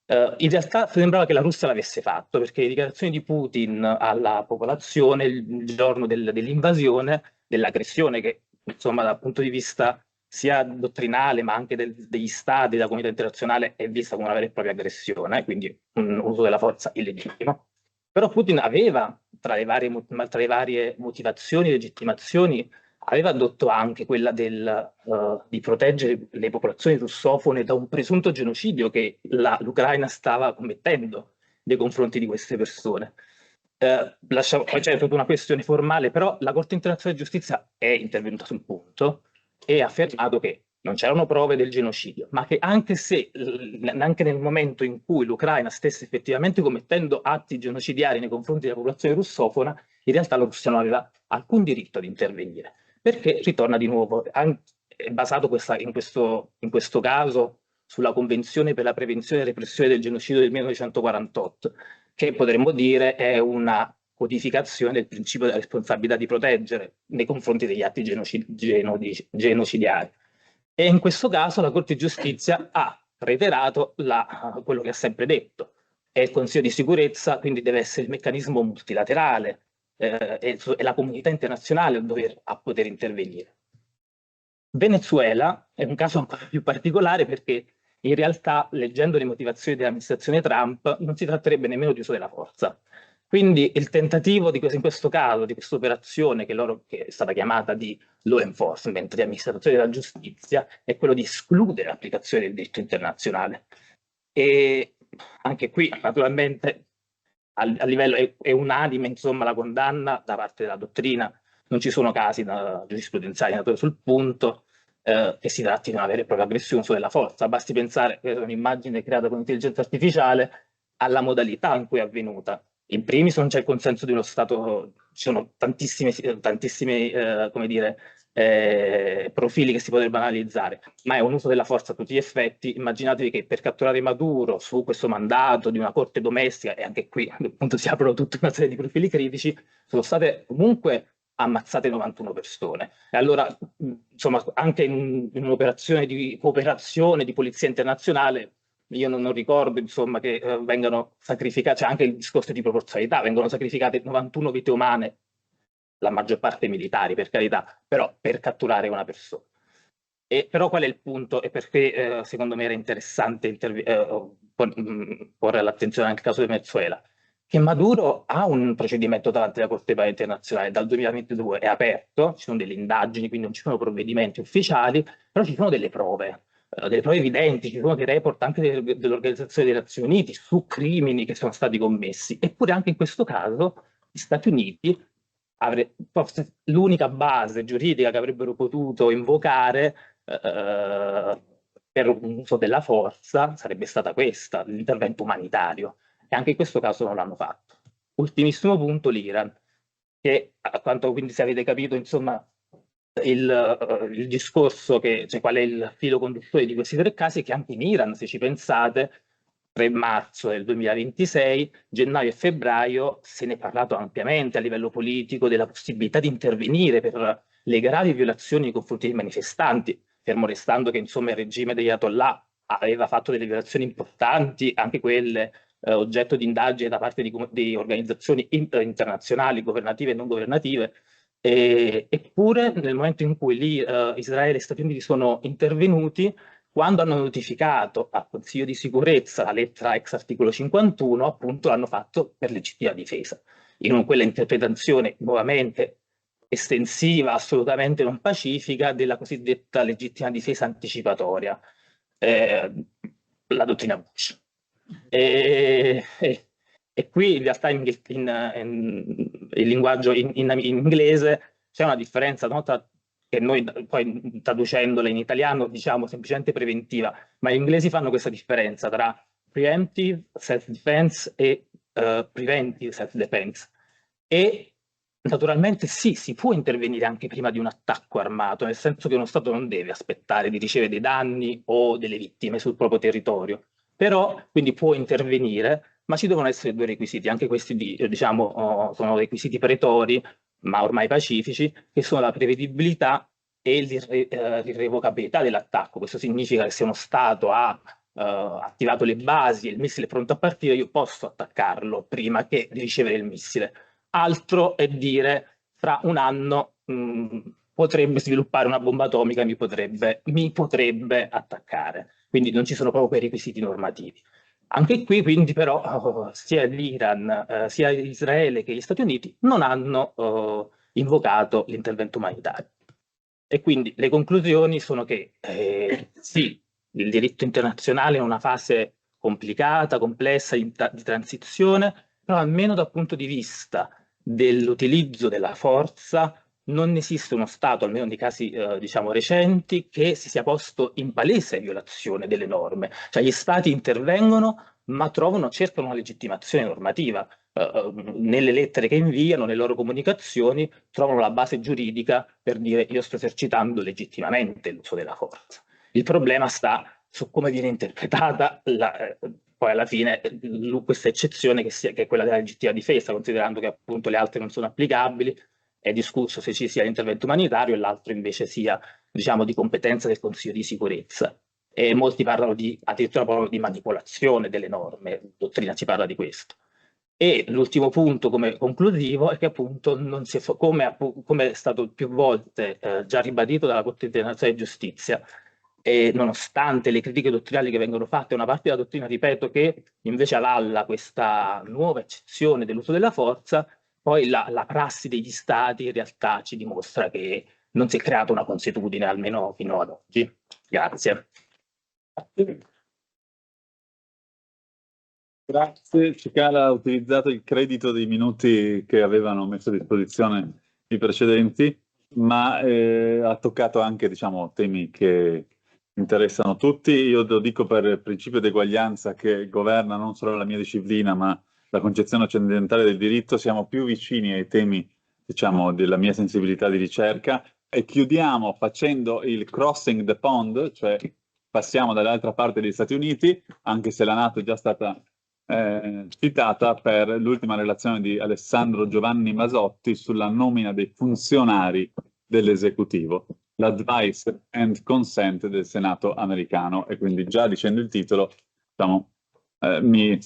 In realtà sembrava che la Russia l'avesse fatto, perché le dichiarazioni di Putin alla popolazione il giorno dell'invasione, dell'aggressione, che insomma dal punto di vista sia dottrinale ma anche degli stati, della comunità internazionale, è vista come una vera e propria aggressione, quindi un uso della forza illegittimo. Però Putin aveva, tra le varie motivazioni e legittimazioni, aveva addotto anche quella di proteggere le popolazioni russofone da un presunto genocidio che l'Ucraina stava commettendo nei confronti di queste persone. Poi c'è tutta una questione formale, però la Corte internazionale di giustizia è intervenuta sul punto e ha affermato che non c'erano prove del genocidio, ma che anche nel momento in cui l'Ucraina stesse effettivamente commettendo atti genocidiari nei confronti della popolazione russofona, in realtà la Russia non aveva alcun diritto ad intervenire, perché ritorna di nuovo, è basato in questo caso sulla Convenzione per la prevenzione e repressione del genocidio del 1948, che potremmo dire è una codificazione del principio della responsabilità di proteggere nei confronti degli atti genocidiari. E in questo caso la Corte di Giustizia ha reiterato quello che ha sempre detto. È il Consiglio di sicurezza, quindi deve essere il meccanismo multilaterale, è la comunità internazionale a poter intervenire. Venezuela è un caso ancora più particolare perché in realtà, leggendo le motivazioni dell'amministrazione Trump, non si tratterebbe nemmeno di uso della forza. Quindi il tentativo in questo caso, di questa operazione che è stata chiamata di law enforcement, di amministrazione della giustizia, è quello di escludere l'applicazione del diritto internazionale. E anche qui, naturalmente, a livello è unanime, insomma, la condanna da parte della dottrina. Non ci sono casi giurisprudenziali sul punto che si tratti di una vera e propria aggressione uso della forza. Basti pensare che è un'immagine creata con intelligenza artificiale alla modalità in cui è avvenuta. In primis non c'è il consenso di uno Stato, ci sono tantissimi come dire, profili che si potrebbero analizzare, ma è un uso della forza a tutti gli effetti. Immaginatevi che per catturare Maduro su questo mandato di una corte domestica, e anche qui appunto si aprono tutta una serie di profili critici, sono state comunque ammazzate 91 persone. E allora, insomma, anche in un'operazione di cooperazione di polizia internazionale, io non ricordo, insomma, che vengano sacrificate, c'è anche il discorso di proporzionalità, vengono sacrificate 91 vite umane, la maggior parte militari, per carità, però per catturare una persona. Però qual è il punto? E perché secondo me era interessante porre l'attenzione anche al caso di Venezuela, che Maduro ha un procedimento davanti alla Corte Penale Internazionale dal 2022, è aperto, ci sono delle indagini, quindi non ci sono provvedimenti ufficiali, però ci sono delle prove evidenti, ci sono dei report anche dell'Organizzazione delle Nazioni Unite su crimini che sono stati commessi. Eppure anche in questo caso gli Stati Uniti, forse l'unica base giuridica che avrebbero potuto invocare per un uso della forza sarebbe stata questa, l'intervento umanitario. E anche in questo caso non l'hanno fatto. Ultimissimo punto, l'Iran, che a quanto quindi se avete capito, insomma, il discorso cioè qual è il filo conduttore di questi tre casi, è che anche in Iran, se ci pensate, 3 marzo del 2026, gennaio e febbraio, se ne è parlato ampiamente a livello politico della possibilità di intervenire per le gravi violazioni nei confronti dei manifestanti, fermo restando che insomma il regime degli Ayatollah aveva fatto delle violazioni importanti, anche quelle oggetto di indagine da parte di organizzazioni internazionali, governative e non governative. Eppure nel momento in cui lì Israele e Stati Uniti sono intervenuti, quando hanno notificato al Consiglio di sicurezza la lettera ex articolo 51, appunto l'hanno fatto per legittima difesa, in quella interpretazione nuovamente estensiva, assolutamente non pacifica, della cosiddetta legittima difesa anticipatoria, la dottrina Bush. E qui in realtà il linguaggio in inglese c'è una differenza, no, che noi poi traducendola in italiano diciamo semplicemente preventiva, ma gli inglesi fanno questa differenza tra preemptive self-defense e preventive self-defense. E naturalmente sì, si può intervenire anche prima di un attacco armato, nel senso che uno Stato non deve aspettare di ricevere dei danni o delle vittime sul proprio territorio. Però quindi può intervenire, ma ci devono essere 2 requisiti, anche questi diciamo sono requisiti pretori, ma ormai pacifici, che sono la prevedibilità e l'irrevocabilità dell'attacco. Questo significa che se uno Stato ha attivato le basi e il missile è pronto a partire, io posso attaccarlo prima che di ricevere il missile. Altro è dire fra un anno potrebbe sviluppare una bomba atomica e mi potrebbe attaccare. Quindi non ci sono proprio quei requisiti normativi. Anche qui, quindi, però, sia l'Iran, sia Israele che gli Stati Uniti non hanno invocato l'intervento umanitario. E quindi le conclusioni sono che sì, il diritto internazionale è una fase complicata, complessa di transizione, però almeno dal punto di vista dell'utilizzo della forza non esiste uno Stato, almeno nei casi diciamo recenti, che si sia posto in palese violazione delle norme. Cioè gli Stati intervengono ma cercano una legittimazione normativa. Nelle lettere che inviano, nelle loro comunicazioni, trovano la base giuridica per dire io sto esercitando legittimamente l'uso della forza. Il problema sta su come viene interpretata poi alla fine questa eccezione che è quella della legittima difesa, considerando che appunto le altre non sono applicabili. È discusso se ci sia l'intervento umanitario e l'altro invece sia, diciamo, di competenza del Consiglio di sicurezza. E molti parlano addirittura proprio di manipolazione delle norme, in dottrina si parla di questo. E l'ultimo punto come conclusivo è che appunto come è stato più volte già ribadito dalla Corte internazionale di giustizia, e nonostante le critiche dottrinali che vengono fatte, una parte della dottrina, ripeto, che invece avalla questa nuova eccezione dell'uso della forza, poi la prassi degli stati in realtà ci dimostra che non si è creata una consuetudine, almeno fino ad oggi. Grazie. Grazie, Cicala ha utilizzato il credito dei minuti che avevano messo a disposizione i precedenti, ma ha toccato anche, diciamo, temi che interessano tutti. Io lo dico per principio di eguaglianza che governa non solo la mia disciplina, ma la concezione occidentale del diritto. Siamo più vicini ai temi, diciamo, della mia sensibilità di ricerca e chiudiamo facendo il crossing the pond, cioè passiamo dall'altra parte degli Stati Uniti, anche se la NATO è già stata citata per l'ultima relazione di Alessandro Giovanni Masotti sulla nomina dei funzionari dell'esecutivo, l'advice and consent del Senato americano. E quindi già dicendo il titolo, diciamo, mi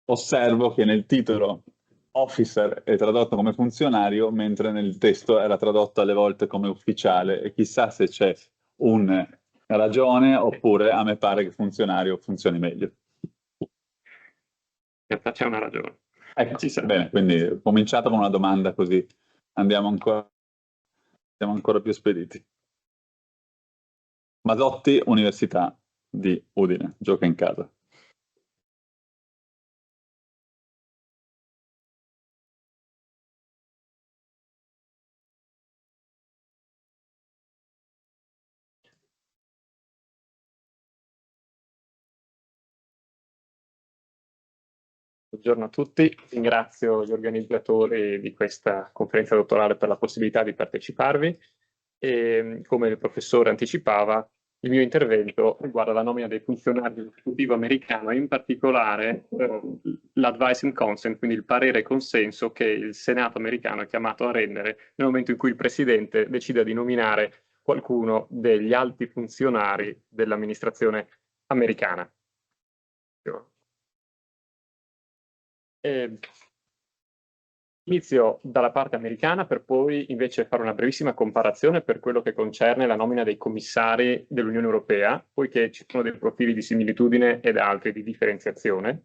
osservo che nel titolo officer è tradotto come funzionario, mentre nel testo era tradotto alle volte come ufficiale, e chissà se c'è una ragione, oppure a me pare che funzionario funzioni meglio. In realtà c'è una ragione. Ecco, bene, quindi ho cominciato con una domanda, così siamo ancora più spediti. Masotti, Università di Udine, gioca in casa. Buongiorno a tutti, ringrazio gli organizzatori di questa conferenza dottorale per la possibilità di parteciparvi e, come il professore anticipava, il mio intervento riguarda la nomina dei funzionari dell'esecutivo americano e in particolare l'advice and consent, quindi il parere e consenso che il Senato americano è chiamato a rendere nel momento in cui il Presidente decida di nominare qualcuno degli alti funzionari dell'amministrazione americana. Inizio dalla parte americana per poi invece fare una brevissima comparazione per quello che concerne la nomina dei commissari dell'Unione Europea, poiché ci sono dei profili di similitudine ed altri di differenziazione.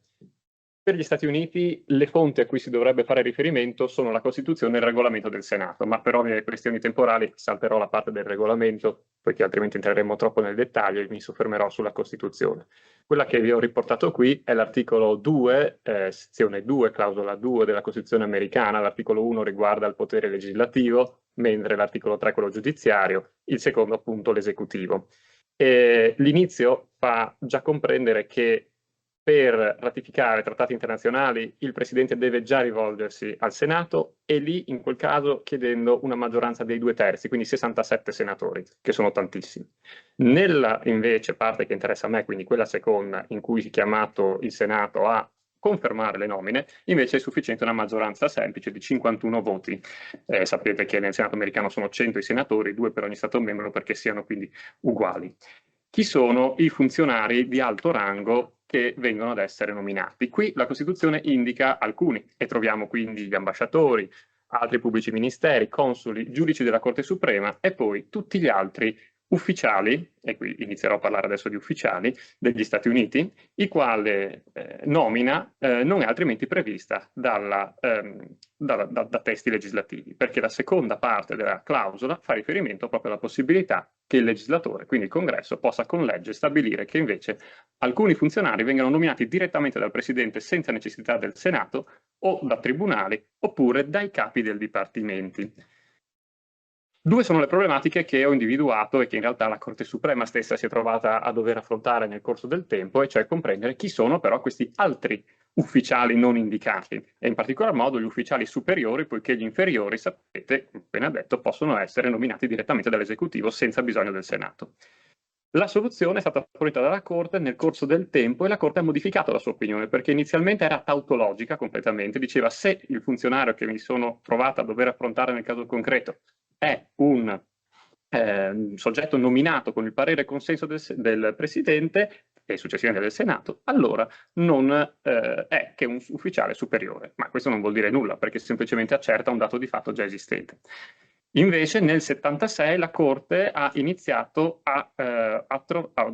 Per gli Stati Uniti le fonti a cui si dovrebbe fare riferimento sono la Costituzione e il regolamento del Senato, ma per ovvie questioni temporali salterò la parte del regolamento, poiché altrimenti entreremo troppo nel dettaglio e mi soffermerò sulla Costituzione. Quella che vi ho riportato qui è l'articolo 2, sezione 2, clausola 2 della Costituzione americana. L'articolo 1 riguarda il potere legislativo, mentre l'articolo 3 è quello giudiziario, il secondo appunto l'esecutivo. L'inizio fa già comprendere che per ratificare trattati internazionali il Presidente deve già rivolgersi al Senato e lì in quel caso chiedendo una maggioranza dei 2/3, quindi 67 senatori, che sono tantissimi. Nella invece parte che interessa a me, quindi quella seconda in cui si è chiamato il Senato a confermare le nomine, invece è sufficiente una maggioranza semplice di 51 voti. Sapete che nel Senato americano sono 100 i senatori, 2 per ogni Stato membro perché siano quindi uguali. Chi sono i funzionari di alto rango che vengono ad essere nominati? Qui la Costituzione indica alcuni e troviamo quindi gli ambasciatori, altri pubblici ministeri, consuli, giudici della Corte Suprema e poi tutti gli altri ufficiali, e qui inizierò a parlare adesso di ufficiali, degli Stati Uniti, i quali nomina non è altrimenti prevista da testi legislativi, perché la seconda parte della clausola fa riferimento proprio alla possibilità che il legislatore, quindi il Congresso, possa con legge stabilire che invece alcuni funzionari vengano nominati direttamente dal Presidente senza necessità del Senato o da tribunali oppure dai capi dei dipartimenti. Due sono le problematiche che ho individuato e che in realtà la Corte Suprema stessa si è trovata a dover affrontare nel corso del tempo, e cioè comprendere chi sono però questi altri ufficiali non indicati, e in particolar modo gli ufficiali superiori, poiché gli inferiori, sapete, come appena detto, possono essere nominati direttamente dall'esecutivo senza bisogno del Senato. La soluzione è stata fornita dalla Corte nel corso del tempo e la Corte ha modificato la sua opinione, perché inizialmente era tautologica completamente, diceva se il funzionario che mi sono trovata a dover affrontare nel caso concreto è un soggetto nominato con il parere e consenso del Presidente e successivamente del Senato, allora non è che un ufficiale superiore, ma questo non vuol dire nulla perché semplicemente accerta un dato di fatto già esistente. Invece nel 76 la Corte ha iniziato a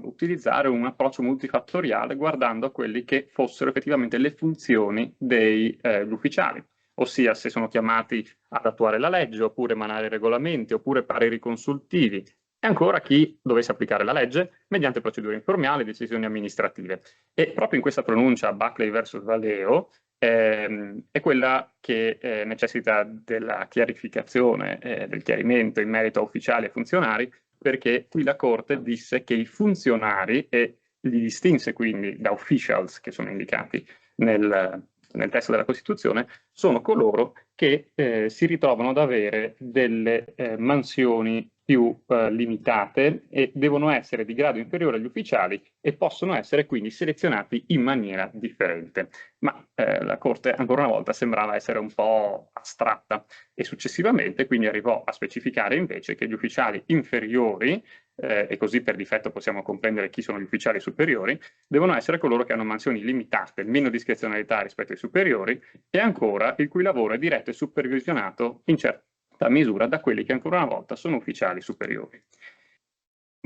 utilizzare un approccio multifattoriale guardando a quelli che fossero effettivamente le funzioni degli ufficiali, ossia se sono chiamati ad attuare la legge, oppure emanare regolamenti, oppure pareri consultivi, e ancora chi dovesse applicare la legge mediante procedure informali, decisioni amministrative. E proprio in questa pronuncia Buckley versus Valeo è quella che necessita della chiarificazione, del chiarimento in merito a ufficiali e funzionari, perché qui la Corte disse che i funzionari, e li distinse quindi da officials che sono indicati nel testo della Costituzione, sono coloro che si ritrovano ad avere delle mansioni più limitate e devono essere di grado inferiore agli ufficiali e possono essere quindi selezionati in maniera differente. Ma la Corte ancora una volta sembrava essere un po' astratta e successivamente quindi arrivò a specificare invece che gli ufficiali inferiori, e così per difetto possiamo comprendere chi sono gli ufficiali superiori, devono essere coloro che hanno mansioni limitate, meno discrezionalità rispetto ai superiori, e ancora il cui lavoro è diretto e supervisionato in certa misura da quelli che ancora una volta sono ufficiali superiori.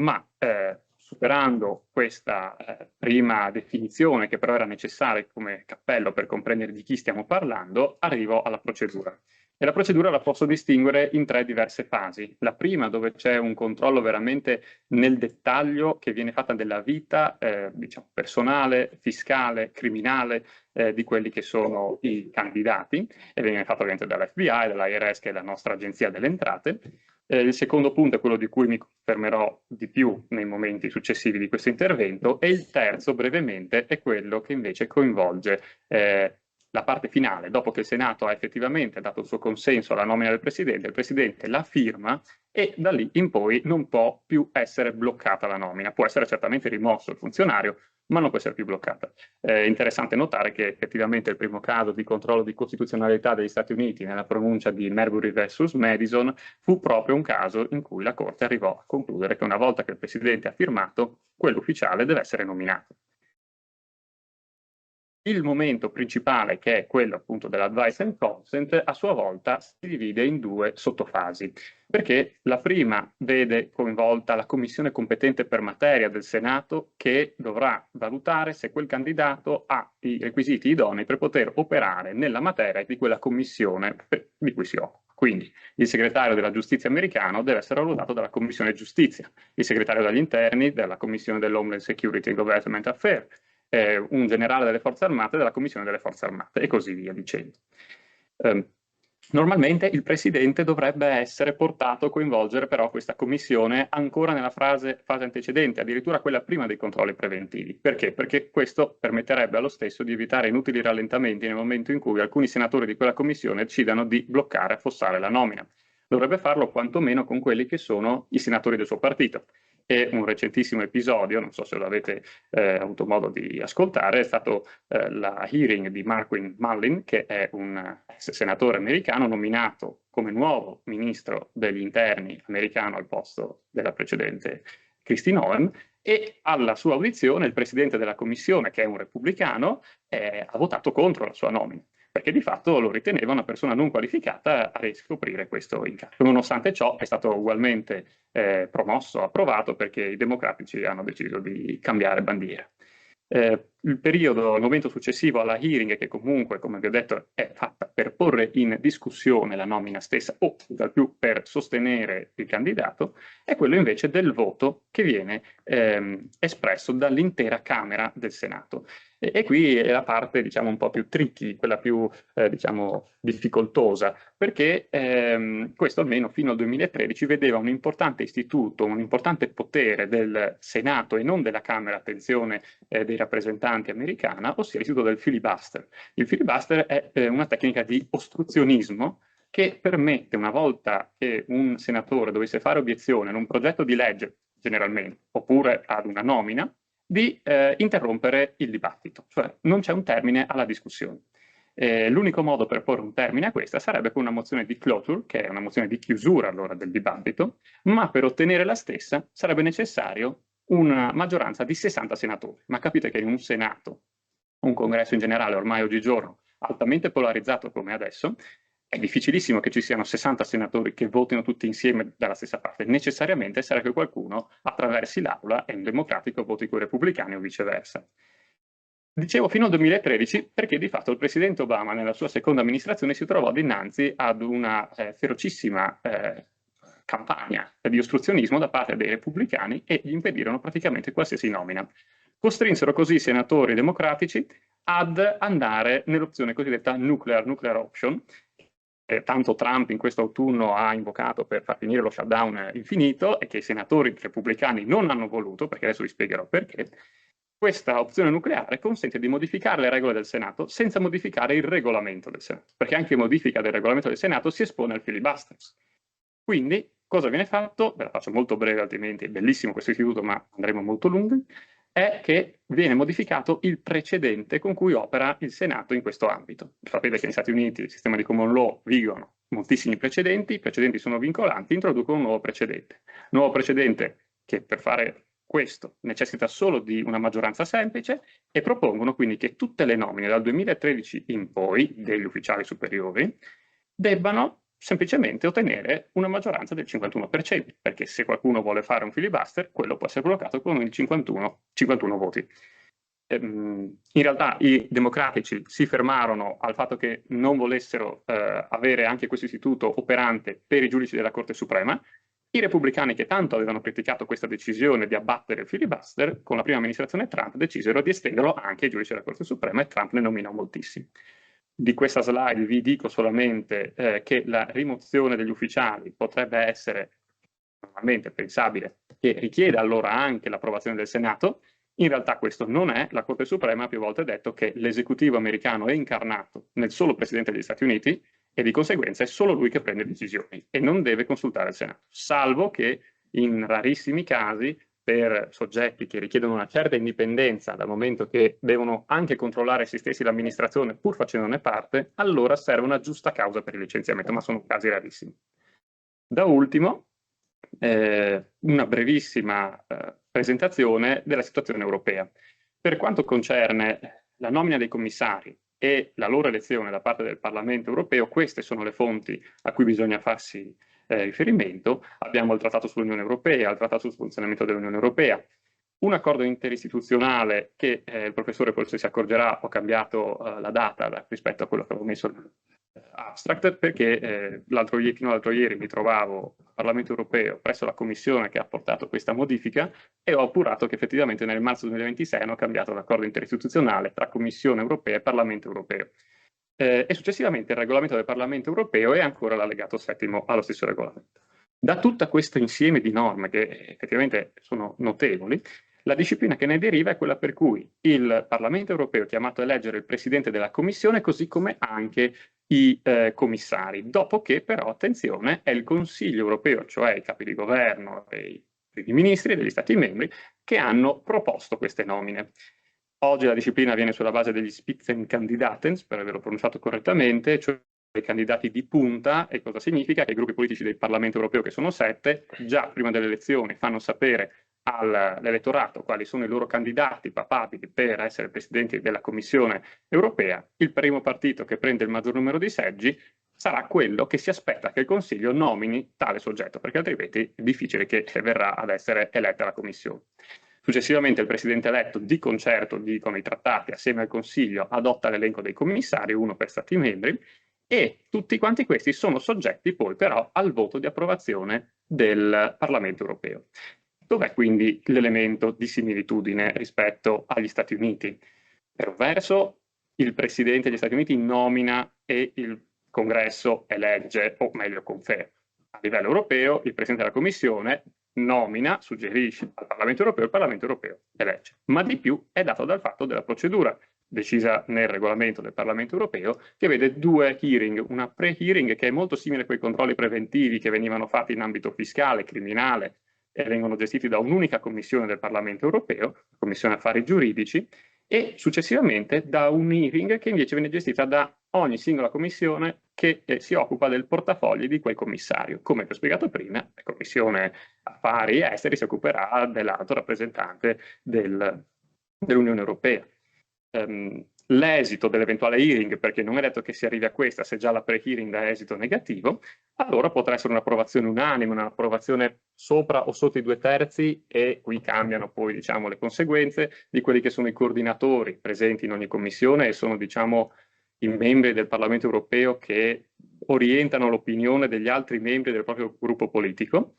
Ma superando questa prima definizione, che però era necessaria come cappello per comprendere di chi stiamo parlando, arrivo alla procedura. E la procedura la posso distinguere in 3 diverse fasi. La prima, dove c'è un controllo veramente nel dettaglio che viene fatta della vita diciamo, personale, fiscale, criminale di quelli che sono i candidati, e viene fatto ovviamente dall'FBI, dall'IRS, che è la nostra agenzia delle entrate. Il secondo punto è quello di cui mi fermerò di più nei momenti successivi di questo intervento, e il terzo, brevemente, è quello che invece coinvolge la parte finale. Dopo che il Senato ha effettivamente dato il suo consenso alla nomina del Presidente, il Presidente la firma e da lì in poi non può più essere bloccata la nomina. Può essere certamente rimosso il funzionario, ma non può essere più bloccata. È interessante notare che effettivamente il primo caso di controllo di costituzionalità degli Stati Uniti nella pronuncia di Marbury versus Madison fu proprio un caso in cui la Corte arrivò a concludere che una volta che il Presidente ha firmato, quell'ufficiale deve essere nominato. Il momento principale, che è quello appunto dell'advice and consent, a sua volta si divide in 2 sottofasi, perché la prima vede coinvolta la commissione competente per materia del Senato, che dovrà valutare se quel candidato ha i requisiti idonei per poter operare nella materia di quella commissione di cui si occupa. Quindi il segretario della giustizia americano deve essere valutato dalla Commissione Giustizia, il segretario degli interni dalla Commissione dell'Homeland Security and Government Affairs, un generale delle forze armate della Commissione delle forze armate e così via dicendo. Normalmente il Presidente dovrebbe essere portato a coinvolgere però questa commissione ancora nella fase antecedente, addirittura quella prima dei controlli preventivi. Perché? Perché questo permetterebbe allo stesso di evitare inutili rallentamenti nel momento in cui alcuni senatori di quella commissione decidano di bloccare, affossare la nomina. Dovrebbe farlo quantomeno con quelli che sono i senatori del suo partito. E un recentissimo episodio, non so se lo avete avuto modo di ascoltare, è stato la hearing di Markwin Mullin, che è un senatore americano nominato come nuovo ministro degli interni americano al posto della precedente Kristi Noem, e alla sua audizione il presidente della commissione, che è un repubblicano, ha votato contro la sua nomina, perché di fatto lo riteneva una persona non qualificata a riscoprire questo incarico. Nonostante ciò è stato ugualmente promosso, approvato, perché i democratici hanno deciso di cambiare bandiera. Il momento successivo alla hearing, che comunque, come vi ho detto, è fatta per porre in discussione la nomina stessa o dal più per sostenere il candidato, è quello invece del voto che viene espresso dall'intera Camera del Senato. E qui è la parte, diciamo, un po' più tricky, quella più, diciamo, difficoltosa, perché questo almeno fino al 2013 vedeva un importante istituto, un importante potere del Senato e non della Camera, attenzione, dei rappresentanti americana, ossia l'istituto del filibuster. Il filibuster è una tecnica di ostruzionismo che permette, una volta che un senatore dovesse fare obiezione ad un progetto di legge, generalmente, oppure ad una nomina, di interrompere il dibattito, cioè non c'è un termine alla discussione. L'unico modo per porre un termine a questa sarebbe con una mozione di closure, che è una mozione di chiusura allora del dibattito, ma per ottenere la stessa sarebbe necessario una maggioranza di 60 senatori. Ma capite che in un Senato, un congresso in generale, ormai oggigiorno altamente polarizzato come adesso, È difficilissimo che ci siano 60 senatori che votino tutti insieme dalla stessa parte. Necessariamente sarà che qualcuno attraversi l'Aula e un democratico voti con i repubblicani o viceversa. Dicevo fino al 2013 perché di fatto il presidente Obama nella sua seconda amministrazione si trovò dinanzi ad una ferocissima campagna di ostruzionismo da parte dei repubblicani e gli impedirono praticamente qualsiasi nomina. Costrinsero così i senatori democratici ad andare nell'opzione cosiddetta nuclear option, che tanto Trump in questo autunno ha invocato per far finire lo shutdown infinito e che i senatori repubblicani non hanno voluto, perché adesso vi spiegherò perché. Questa opzione nucleare consente di modificare le regole del Senato senza modificare il regolamento del Senato, perché anche modifica del regolamento del Senato si espone al filibuster. Quindi, cosa viene fatto? Ve la faccio molto breve, altrimenti è bellissimo questo istituto, ma andremo molto lunghi, è che viene modificato il precedente con cui opera il Senato in questo ambito. Sapete che negli Stati Uniti il sistema di common law vigono moltissimi precedenti, i precedenti sono vincolanti, introducono un nuovo precedente. Nuovo precedente che per fare questo necessita solo di una maggioranza semplice e propongono quindi che tutte le nomine dal 2013 in poi degli ufficiali superiori debbano semplicemente ottenere una maggioranza del 51%, perché se qualcuno vuole fare un filibuster, quello può essere bloccato con il 51 voti. In realtà i democratici si fermarono al fatto che non volessero avere anche questo istituto operante per i giudici della Corte Suprema. I repubblicani, che tanto avevano criticato questa decisione di abbattere il filibuster, con la prima amministrazione Trump decisero di estenderlo anche ai giudici della Corte Suprema e Trump ne nominò moltissimi. Di questa slide vi dico solamente che la rimozione degli ufficiali potrebbe essere normalmente pensabile che richieda allora anche l'approvazione del Senato. In realtà questo non è, la Corte Suprema ha più volte detto che l'esecutivo americano è incarnato nel solo Presidente degli Stati Uniti e di conseguenza è solo lui che prende decisioni e non deve consultare il Senato, salvo che in rarissimi casi per soggetti che richiedono una certa indipendenza dal momento che devono anche controllare se stessi l'amministrazione pur facendone parte, allora serve una giusta causa per il licenziamento, ma sono casi rarissimi. Da ultimo, una brevissima presentazione della situazione europea. Per quanto concerne la nomina dei commissari e la loro elezione da parte del Parlamento europeo, queste sono le fonti a cui bisogna farsi riferimento. Abbiamo il Trattato sull'Unione Europea, il Trattato sul funzionamento dell'Unione Europea, un accordo interistituzionale che il professore forse si accorgerà, ho cambiato la data rispetto a quello che avevo messo abstract, perché fino all'altro ieri mi trovavo al Parlamento europeo presso la commissione che ha portato questa modifica e ho appurato che effettivamente nel marzo 2026 hanno cambiato l'accordo interistituzionale tra Commissione europea e Parlamento europeo. E successivamente il regolamento del Parlamento europeo è ancora l'allegato settimo allo stesso regolamento. Da tutto questo insieme di norme, che effettivamente sono notevoli, la disciplina che ne deriva è quella per cui il Parlamento europeo è chiamato a eleggere il Presidente della Commissione, così come anche i commissari, dopo che però, attenzione, è il Consiglio europeo, cioè i capi di governo e i primi ministri degli Stati membri, che hanno proposto queste nomine. Oggi la disciplina viene sulla base degli Spitzenkandidaten, spero di averlo pronunciato correttamente, cioè i candidati di punta. E cosa significa? Che i gruppi politici del Parlamento europeo, che sono 7, già prima delle elezioni fanno sapere all'elettorato quali sono i loro candidati papabili per essere presidenti della Commissione europea. Il primo partito che prende il maggior numero di seggi sarà quello che si aspetta che il Consiglio nomini tale soggetto, perché altrimenti è difficile che verrà ad essere eletta la Commissione. Successivamente il Presidente eletto, di concerto, dicono i trattati, assieme al Consiglio, adotta l'elenco dei commissari, uno per Stati membri, e tutti quanti questi sono soggetti poi però al voto di approvazione del Parlamento europeo. Dov'è quindi l'elemento di similitudine rispetto agli Stati Uniti? Per un verso, il Presidente degli Stati Uniti nomina e il Congresso elegge, o meglio conferma. A livello europeo, il Presidente della Commissione nomina, suggerisce al Parlamento europeo, il Parlamento europeo elegge. Ma di più è dato dal fatto della procedura decisa nel regolamento del Parlamento europeo, che vede 2 hearing, una pre-hearing che è molto simile a quei controlli preventivi che venivano fatti in ambito fiscale, criminale, e vengono gestiti da un'unica commissione del Parlamento europeo, Commissione Affari Giuridici, e successivamente da un hearing che invece viene gestita da ogni singola commissione che si occupa del portafogli di quel commissario. Come vi ho spiegato prima, la Commissione Affari Esteri si occuperà dell'alto rappresentante dell'Unione Europea. l'esito dell'eventuale hearing, perché non è detto che si arrivi a questa se già la pre-hearing dà esito negativo, allora potrà essere un'approvazione unanime, un'approvazione sopra o sotto i 2/3, e qui cambiano poi, diciamo, le conseguenze di quelli che sono i coordinatori presenti in ogni commissione, e sono, diciamo, i membri del Parlamento europeo che orientano l'opinione degli altri membri del proprio gruppo politico,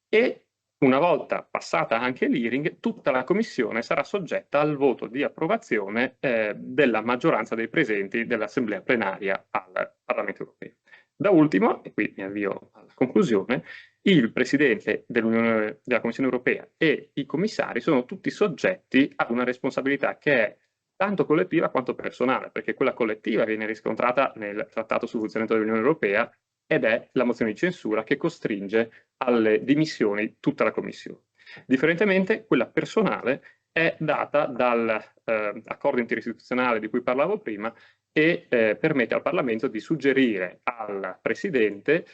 e una volta passata anche l'hearing, tutta la commissione sarà soggetta al voto di approvazione della maggioranza dei presenti dell'assemblea plenaria al Parlamento europeo. Da ultimo, e qui mi avvio alla conclusione, il Presidente della Commissione europea e i commissari sono tutti soggetti ad una responsabilità che è tanto collettiva quanto personale, perché quella collettiva viene riscontrata nel Trattato sul funzionamento dell'Unione Europea, ed è la mozione di censura che costringe alle dimissioni tutta la Commissione. Differentemente, quella personale è data dall'accordo interistituzionale di cui parlavo prima, e permette al Parlamento di suggerire al Presidente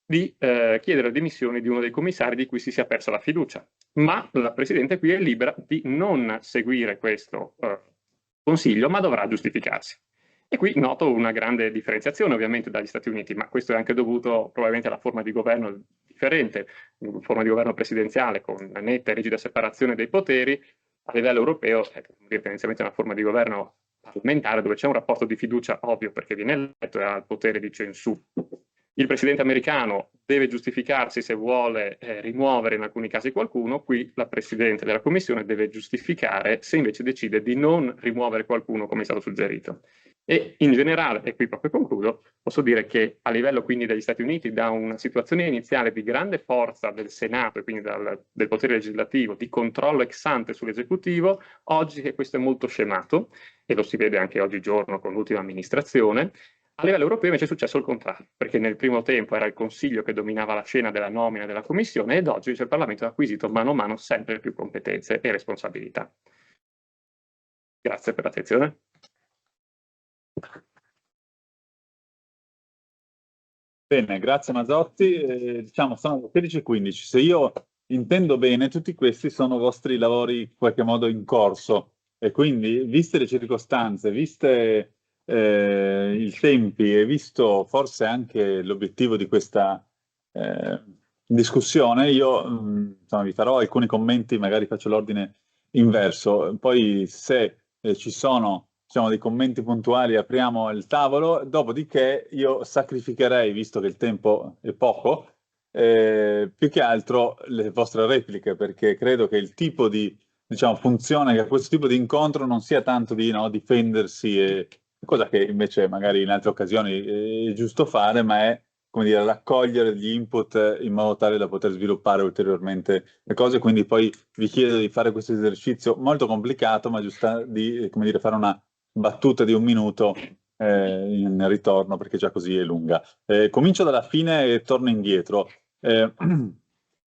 di chiedere le dimissioni di uno dei commissari di cui si sia persa la fiducia. Ma la Presidente qui è libera di non seguire questo consiglio, ma dovrà giustificarsi. E qui noto una grande differenziazione ovviamente dagli Stati Uniti, ma questo è anche dovuto probabilmente alla forma di governo differente, una forma di governo presidenziale con netta e rigida separazione dei poteri. A livello europeo è tendenzialmente una forma di governo parlamentare dove c'è un rapporto di fiducia ovvio perché viene eletto e ha il potere di censura. Il presidente americano deve giustificarsi se vuole rimuovere in alcuni casi qualcuno, qui la Presidente della Commissione deve giustificare se invece decide di non rimuovere qualcuno come è stato suggerito. E in generale, e qui proprio concludo, posso dire che a livello quindi degli Stati Uniti, da una situazione iniziale di grande forza del Senato e quindi del potere legislativo, di controllo ex ante sull'esecutivo, oggi che questo è molto scemato, e lo si vede anche oggigiorno con l'ultima amministrazione. A livello europeo invece è successo il contrario, perché nel primo tempo era il Consiglio che dominava la scena della nomina della Commissione, ed oggi il Parlamento ha acquisito mano a mano sempre più competenze e responsabilità. Grazie per l'attenzione. Bene, grazie Mazzotti. Diciamo, sono le 16:15. Se io intendo bene, tutti questi sono vostri lavori in qualche modo in corso, e quindi, viste le circostanze, viste i tempi e visto forse anche l'obiettivo di questa discussione, io insomma, vi farò alcuni commenti, magari faccio l'ordine inverso. Poi se ci sono, diciamo, dei commenti puntuali, apriamo il tavolo, dopodiché io sacrificherei, visto che il tempo è poco, più che altro le vostre repliche, perché credo che il tipo di, diciamo, funzione che questo tipo di incontro non sia tanto di difendersi, cosa che invece magari in altre occasioni è giusto fare, ma è, come dire, raccogliere gli input in modo tale da poter sviluppare ulteriormente le cose. Quindi poi vi chiedo di fare questo esercizio molto complicato, ma giusto di, come dire, fare una battuta di 1 minuto in ritorno, perché già così è lunga. Comincio dalla fine e torno indietro.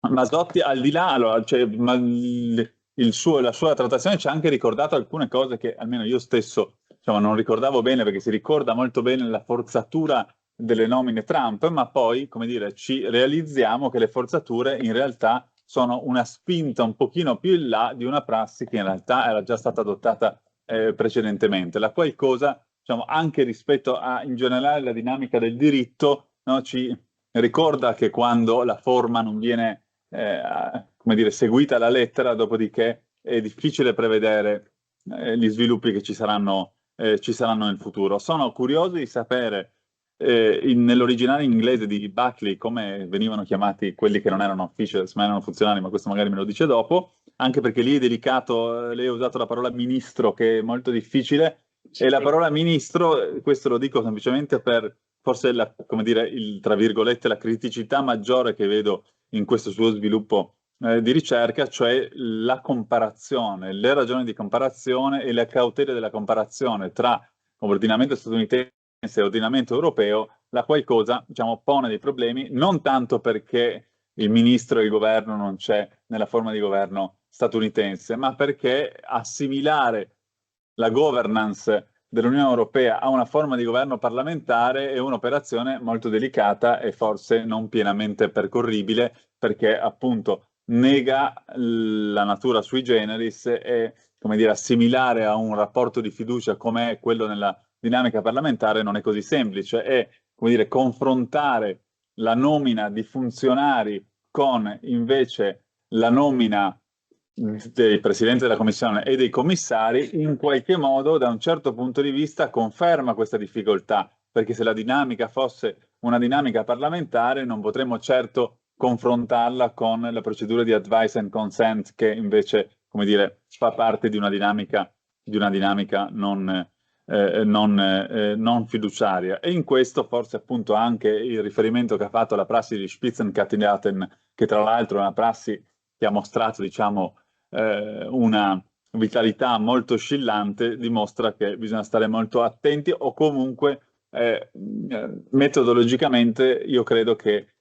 Mazzotti, al di là, allora, cioè, la sua trattazione ci ha anche ricordato alcune cose che almeno io stesso, diciamo, non ricordavo bene, perché si ricorda molto bene la forzatura delle nomine Trump, ma poi, come dire, ci realizziamo che le forzature in realtà sono una spinta un pochino più in là di una prassi che in realtà era già stata adottata precedentemente, la qual cosa, diciamo, anche rispetto a in generale la dinamica del diritto, no, ci ricorda che quando la forma non viene come dire, seguita alla lettera, dopodiché è difficile prevedere gli sviluppi che ci saranno nel futuro. Sono curioso di sapere nell'originale inglese di Buckley come venivano chiamati quelli che non erano officials ma erano funzionari, ma questo magari me lo dice dopo, anche perché lì è delicato. Lei ha usato la parola ministro, che è molto difficile, e la parola ministro, questo lo dico semplicemente per forse come dire, tra virgolette, la criticità maggiore che vedo in questo suo sviluppo di ricerca, cioè la comparazione, le ragioni di comparazione e le cautele della comparazione tra ordinamento statunitense e ordinamento europeo, la qual cosa, diciamo, pone dei problemi, non tanto perché il ministro e il governo non c'è nella forma di governo statunitense, ma perché assimilare la governance dell'Unione Europea a una forma di governo parlamentare è un'operazione molto delicata e forse non pienamente percorribile, perché appunto nega la natura sui generis e, come dire, assimilare a un rapporto di fiducia come è quello nella dinamica parlamentare non è così semplice, è, come dire, confrontare la nomina di funzionari con invece la nomina dei presidenti della commissione e dei commissari, in qualche modo da un certo punto di vista conferma questa difficoltà, perché se la dinamica fosse una dinamica parlamentare non potremmo certo confrontarla con la procedura di advice and consent che invece, come dire, fa parte di una dinamica non fiduciaria. E in questo forse appunto anche il riferimento che ha fatto alla prassi di Spitzenkandidaten, che tra l'altro è una prassi che ha mostrato, diciamo, una vitalità molto oscillante, dimostra che bisogna stare molto attenti o comunque metodologicamente io credo che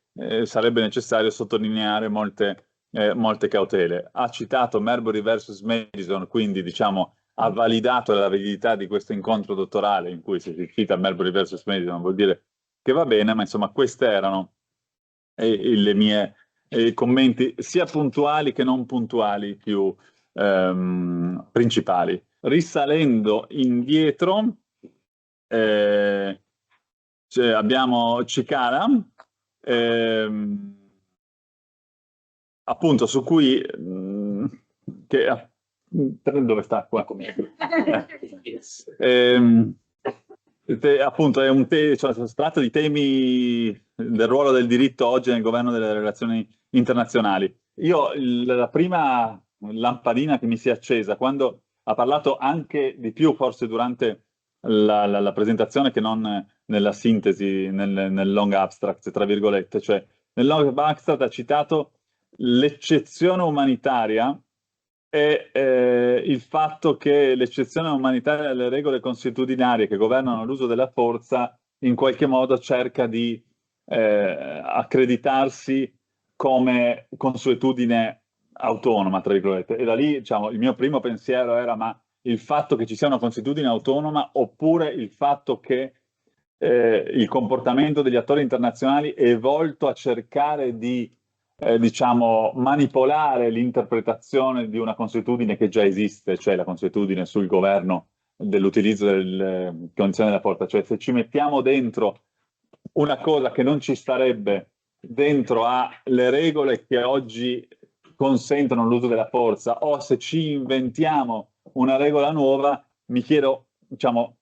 sarebbe necessario sottolineare molte cautele. Ha citato Marbury versus Madison, quindi diciamo ha validato la validità di questo incontro dottorale in cui si cita Marbury versus Madison, vuol dire che va bene, ma insomma queste erano le mie commenti sia puntuali che non puntuali più principali. Risalendo indietro abbiamo Cikara, appunto su cui dove sta qua? Appunto è cioè, si tratta di temi del ruolo del diritto oggi nel governo delle relazioni internazionali. Io la prima lampadina che mi si è accesa quando ha parlato anche di più forse durante la presentazione che non nella sintesi, nel long abstract, tra virgolette, cioè nel long abstract ha citato l'eccezione umanitaria e il fatto che l'eccezione umanitaria alle regole consuetudinarie che governano l'uso della forza in qualche modo cerca di accreditarsi come consuetudine autonoma, tra virgolette. E da lì, diciamo, il mio primo pensiero era ma il fatto che ci sia una consuetudine autonoma oppure il fatto che il comportamento degli attori internazionali è volto a cercare di diciamo, manipolare l'interpretazione di una consuetudine che già esiste, cioè la consuetudine sul governo dell'utilizzo delle condizioni della forza. Cioè se ci mettiamo dentro una cosa che non ci starebbe dentro alle regole che oggi consentono l'uso della forza o se ci inventiamo una regola nuova, mi chiedo, diciamo,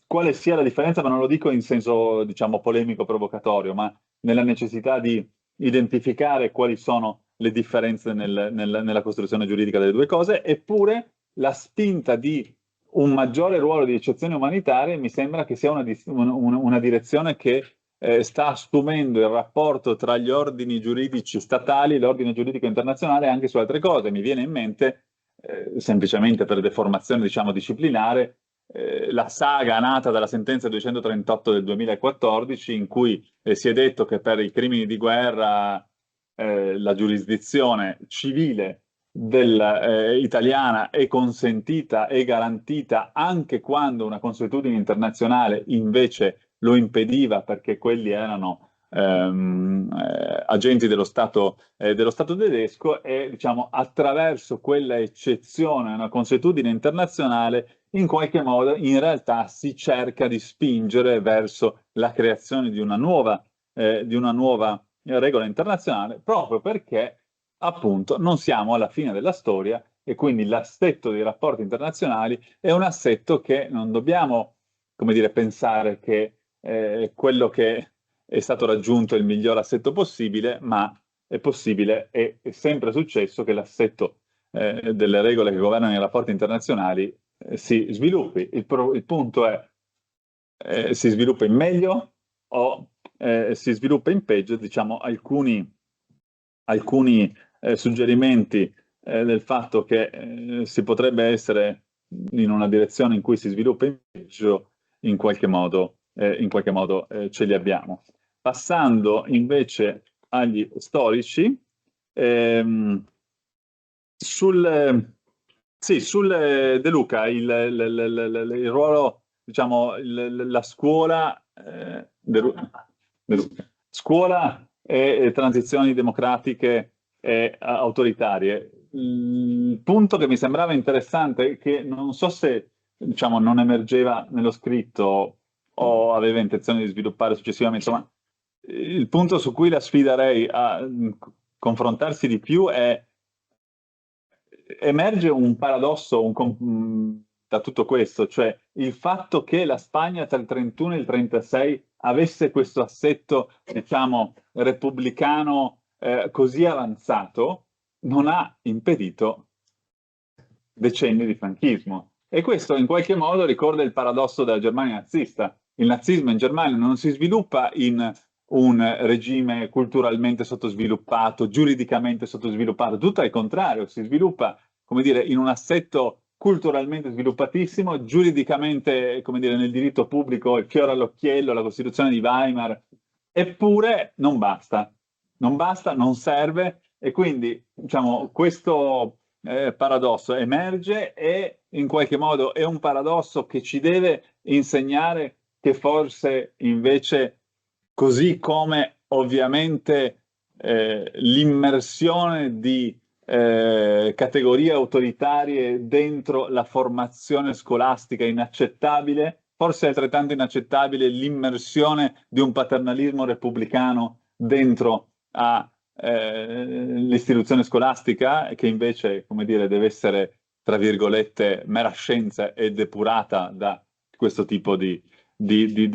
quale sia la differenza, ma non lo dico in senso, diciamo, polemico, provocatorio, ma nella necessità di identificare quali sono le differenze nella costruzione giuridica delle due cose, eppure la spinta di un maggiore ruolo di eccezioni umanitarie mi sembra che sia una direzione che sta assumendo il rapporto tra gli ordini giuridici statali e l'ordine giuridico internazionale anche su altre cose. Mi viene in mente, semplicemente per deformazione diciamo disciplinare, la saga nata dalla sentenza 238 del 2014 in cui si è detto che per i crimini di guerra la giurisdizione civile italiana è consentita e garantita anche quando una consuetudine internazionale invece lo impediva perché quelli erano agenti dello Stato tedesco e diciamo attraverso quella eccezione a una consuetudine internazionale in qualche modo in realtà si cerca di spingere verso la creazione di una nuova regola internazionale proprio perché appunto non siamo alla fine della storia e quindi l'assetto dei rapporti internazionali è un assetto che non dobbiamo, come dire, pensare che quello che è stato raggiunto è il miglior assetto possibile, ma è possibile, è sempre successo che l'assetto delle regole che governano i rapporti internazionali si sviluppi. Il punto è si sviluppa in meglio o si sviluppa in peggio, diciamo alcuni suggerimenti del fatto che si potrebbe essere in una direzione in cui si sviluppa in peggio, in qualche modo ce li abbiamo. Passando invece agli storici, sul De Luca, il ruolo, diciamo, la scuola, De Luca. Scuola e transizioni democratiche autoritarie. Il punto che mi sembrava interessante, che non so se diciamo, non emergeva nello scritto o aveva intenzione di sviluppare successivamente, ma il punto su cui la sfiderei a confrontarsi di più è emerge un paradosso da tutto questo, cioè il fatto che la Spagna tra il 31 e il 36 avesse questo assetto, diciamo, repubblicano così avanzato, non ha impedito decenni di franchismo. E questo in qualche modo ricorda il paradosso della Germania nazista. Il nazismo in Germania non si sviluppa in un regime culturalmente sottosviluppato, giuridicamente sottosviluppato, tutto al contrario, si sviluppa, come dire, in un assetto culturalmente sviluppatissimo, giuridicamente, come dire, nel diritto pubblico, il fiore all'occhiello, la Costituzione di Weimar, eppure non basta, non serve, e quindi, diciamo, questo paradosso emerge e in qualche modo è un paradosso che ci deve insegnare che forse invece, così come ovviamente l'immersione di categorie autoritarie dentro la formazione scolastica è inaccettabile, forse è altrettanto inaccettabile l'immersione di un paternalismo repubblicano dentro a l'istituzione scolastica, che invece, come dire, deve essere, tra virgolette, mera scienza e depurata da questo tipo di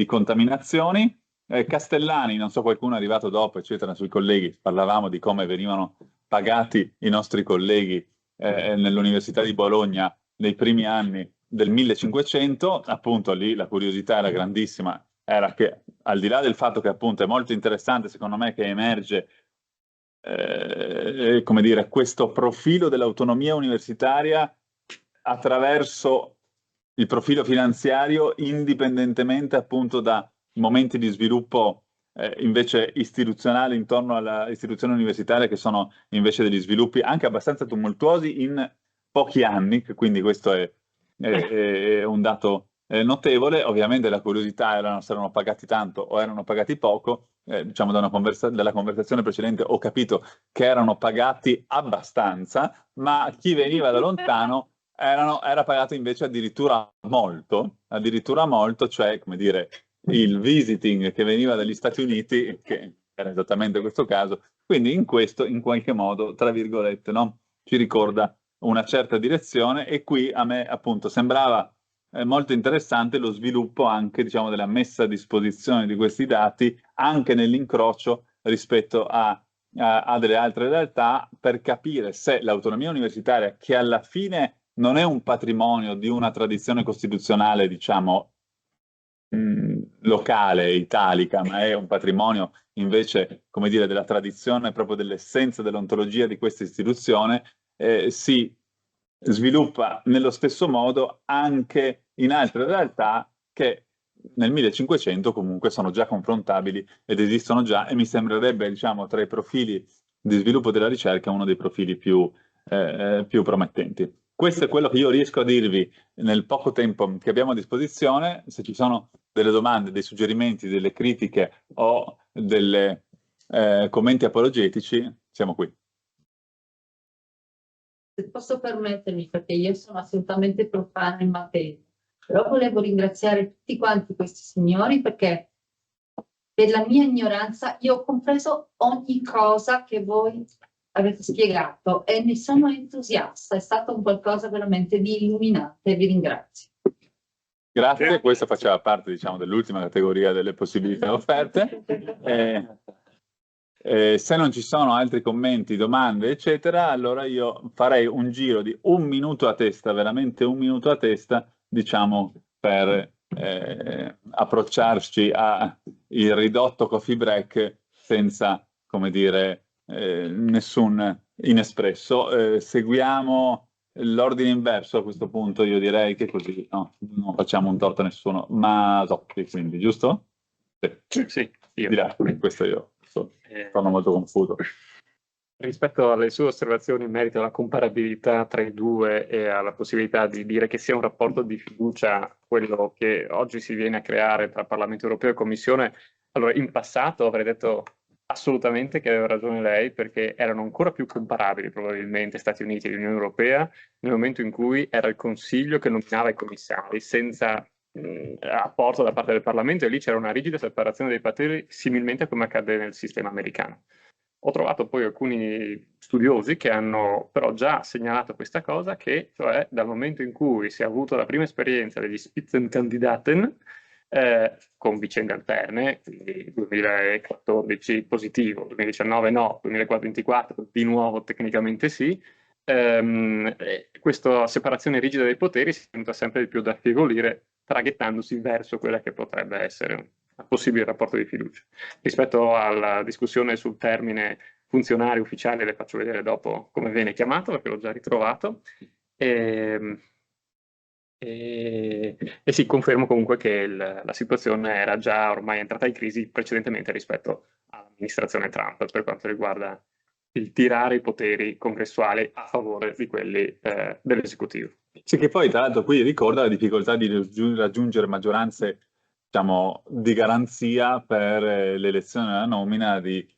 contaminazioni. Castellani, non so, qualcuno è arrivato dopo, eccetera, sui colleghi, parlavamo di come venivano pagati i nostri colleghi nell'Università di Bologna nei primi anni del 1500, appunto lì la curiosità era grandissima, era che al di là del fatto che appunto è molto interessante, secondo me, che emerge come dire, questo profilo dell'autonomia universitaria attraverso il profilo finanziario, indipendentemente appunto da momenti di sviluppo invece istituzionali intorno all'istituzione universitaria, che sono invece degli sviluppi anche abbastanza tumultuosi in pochi anni, quindi questo è un dato notevole. Ovviamente la curiosità era se erano pagati tanto o erano pagati poco. Diciamo dalla conversazione precedente ho capito che erano pagati abbastanza, ma chi veniva da lontano era pagato invece addirittura molto, cioè, come dire, il visiting che veniva dagli Stati Uniti, che era esattamente questo caso, quindi in questo, in qualche modo, tra virgolette, no? Ci ricorda una certa direzione, e qui a me appunto sembrava molto interessante lo sviluppo anche, diciamo, della messa a disposizione di questi dati anche nell'incrocio rispetto a delle altre realtà, per capire se l'autonomia universitaria, che alla fine non è un patrimonio di una tradizione costituzionale, diciamo, locale, italica, ma è un patrimonio invece, come dire, della tradizione, proprio dell'essenza dell'ontologia di questa istituzione, si sviluppa nello stesso modo anche in altre realtà che nel 1500 comunque sono già confrontabili ed esistono già, e mi sembrerebbe, diciamo, tra i profili di sviluppo della ricerca uno dei profili più promettenti. Questo è quello che io riesco a dirvi nel poco tempo che abbiamo a disposizione. Se ci sono delle domande, dei suggerimenti, delle critiche o dei commenti apologetici, siamo qui. Se posso permettermi, perché io sono assolutamente profana in materia, però volevo ringraziare tutti quanti questi signori, perché per la mia ignoranza io ho compreso ogni cosa che voi avete spiegato e ne sono entusiasta, è stato un qualcosa veramente di illuminante, vi ringrazio. Grazie, questa faceva parte, diciamo, dell'ultima categoria delle possibilità offerte. Se non ci sono altri commenti, domande, eccetera, allora io farei un giro di 1 minuto a testa, veramente 1 minuto a testa, diciamo, per approcciarci al ridotto coffee break senza, come dire, nessun inespresso. Seguiamo l'ordine inverso a questo punto, io direi che così no, non facciamo un torto a nessuno. Mazzotti, quindi, giusto? Sì, io. Di là, questo io sono molto confuso. Rispetto alle sue osservazioni in merito alla comparabilità tra i due e alla possibilità di dire che sia un rapporto di fiducia quello che oggi si viene a creare tra Parlamento europeo e Commissione, allora in passato avrei detto Assolutamente che aveva ragione lei, perché erano ancora più comparabili probabilmente Stati Uniti e Unione Europea nel momento in cui era il Consiglio che nominava i commissari senza apporto da parte del Parlamento, e lì c'era una rigida separazione dei poteri similmente a come accade nel sistema americano. Ho trovato poi alcuni studiosi che hanno però già segnalato questa cosa, che cioè dal momento in cui si è avuto la prima esperienza degli Spitzenkandidaten, con vicende alterne, quindi 2014 positivo, 2019 no, 2024 di nuovo tecnicamente sì, questa separazione rigida dei poteri si è venuta sempre di più ad affievolire, traghettandosi verso quella che potrebbe essere un possibile rapporto di fiducia. Rispetto alla discussione sul termine funzionario ufficiale, le faccio vedere dopo come viene chiamato, perché l'ho già ritrovato. E sì, confermo comunque che la situazione era già ormai entrata in crisi precedentemente rispetto all'amministrazione Trump per quanto riguarda il tirare i poteri congressuali a favore di quelli dell'esecutivo. Sì, che poi tra l'altro qui ricorda la difficoltà di raggiungere maggioranze, diciamo, di garanzia per l'elezione e la nomina di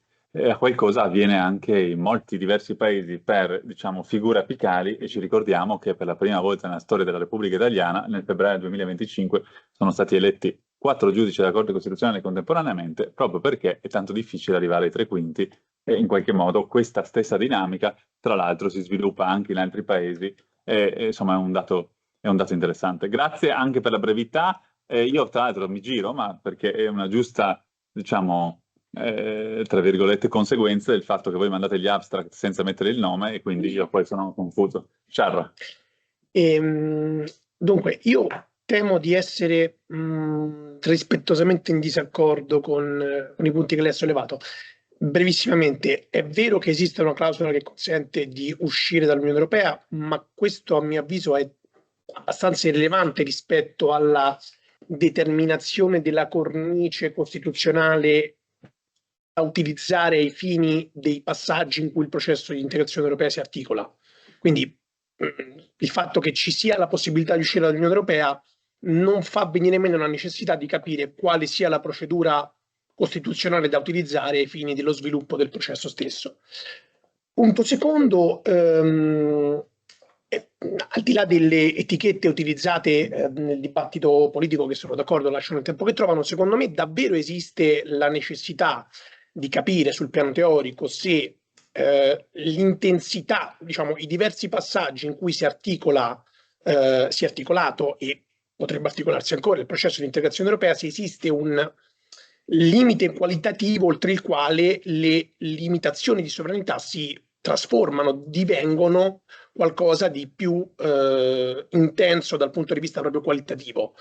qualcosa avviene anche in molti diversi paesi per, diciamo, figure apicali, e ci ricordiamo che per la prima volta nella storia della Repubblica Italiana, nel febbraio 2025, sono stati eletti 4 giudici della Corte Costituzionale contemporaneamente, proprio perché è tanto difficile arrivare ai 3/5, e in qualche modo questa stessa dinamica, tra l'altro, si sviluppa anche in altri paesi, e insomma è un dato interessante. Grazie anche per la brevità. Io tra l'altro mi giro, ma perché è una giusta, diciamo, tra virgolette, conseguenza del fatto che voi mandate gli abstract senza mettere il nome, e quindi io poi sono confuso. Sciarra. Dunque, io temo di essere rispettosamente in disaccordo con i punti che lei ha sollevato. Brevissimamente, è vero che esiste una clausola che consente di uscire dall'Unione Europea, ma questo a mio avviso è abbastanza irrilevante rispetto alla determinazione della cornice costituzionale da utilizzare ai fini dei passaggi in cui il processo di integrazione europea si articola. Quindi il fatto che ci sia la possibilità di uscire dall'Unione Europea non fa venire meno la necessità di capire quale sia la procedura costituzionale da utilizzare ai fini dello sviluppo del processo stesso. Punto secondo, al di là delle etichette utilizzate nel dibattito politico, che sono d'accordo, lasciano il tempo che trovano, secondo me davvero esiste la necessità di capire sul piano teorico se l'intensità, diciamo, i diversi passaggi in cui si è articolato e potrebbe articolarsi ancora il processo di integrazione europea, se esiste un limite qualitativo oltre il quale le limitazioni di sovranità si trasformano, divengono qualcosa di più intenso dal punto di vista proprio qualitativo.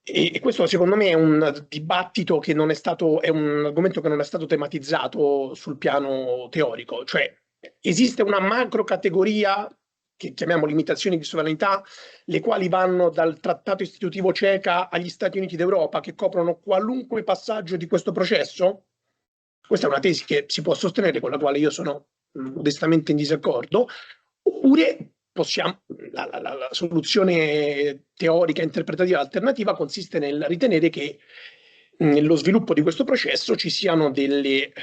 E questo secondo me è un dibattito che non è stato, è un argomento che non è stato tematizzato sul piano teorico, cioè esiste una macro categoria che chiamiamo limitazioni di sovranità, le quali vanno dal trattato istitutivo CECA agli Stati Uniti d'Europa, che coprono qualunque passaggio di questo processo. Questa è una tesi che si può sostenere, con la quale io sono modestamente in disaccordo, oppure la soluzione teorica interpretativa alternativa consiste nel ritenere che nello sviluppo di questo processo ci siano delle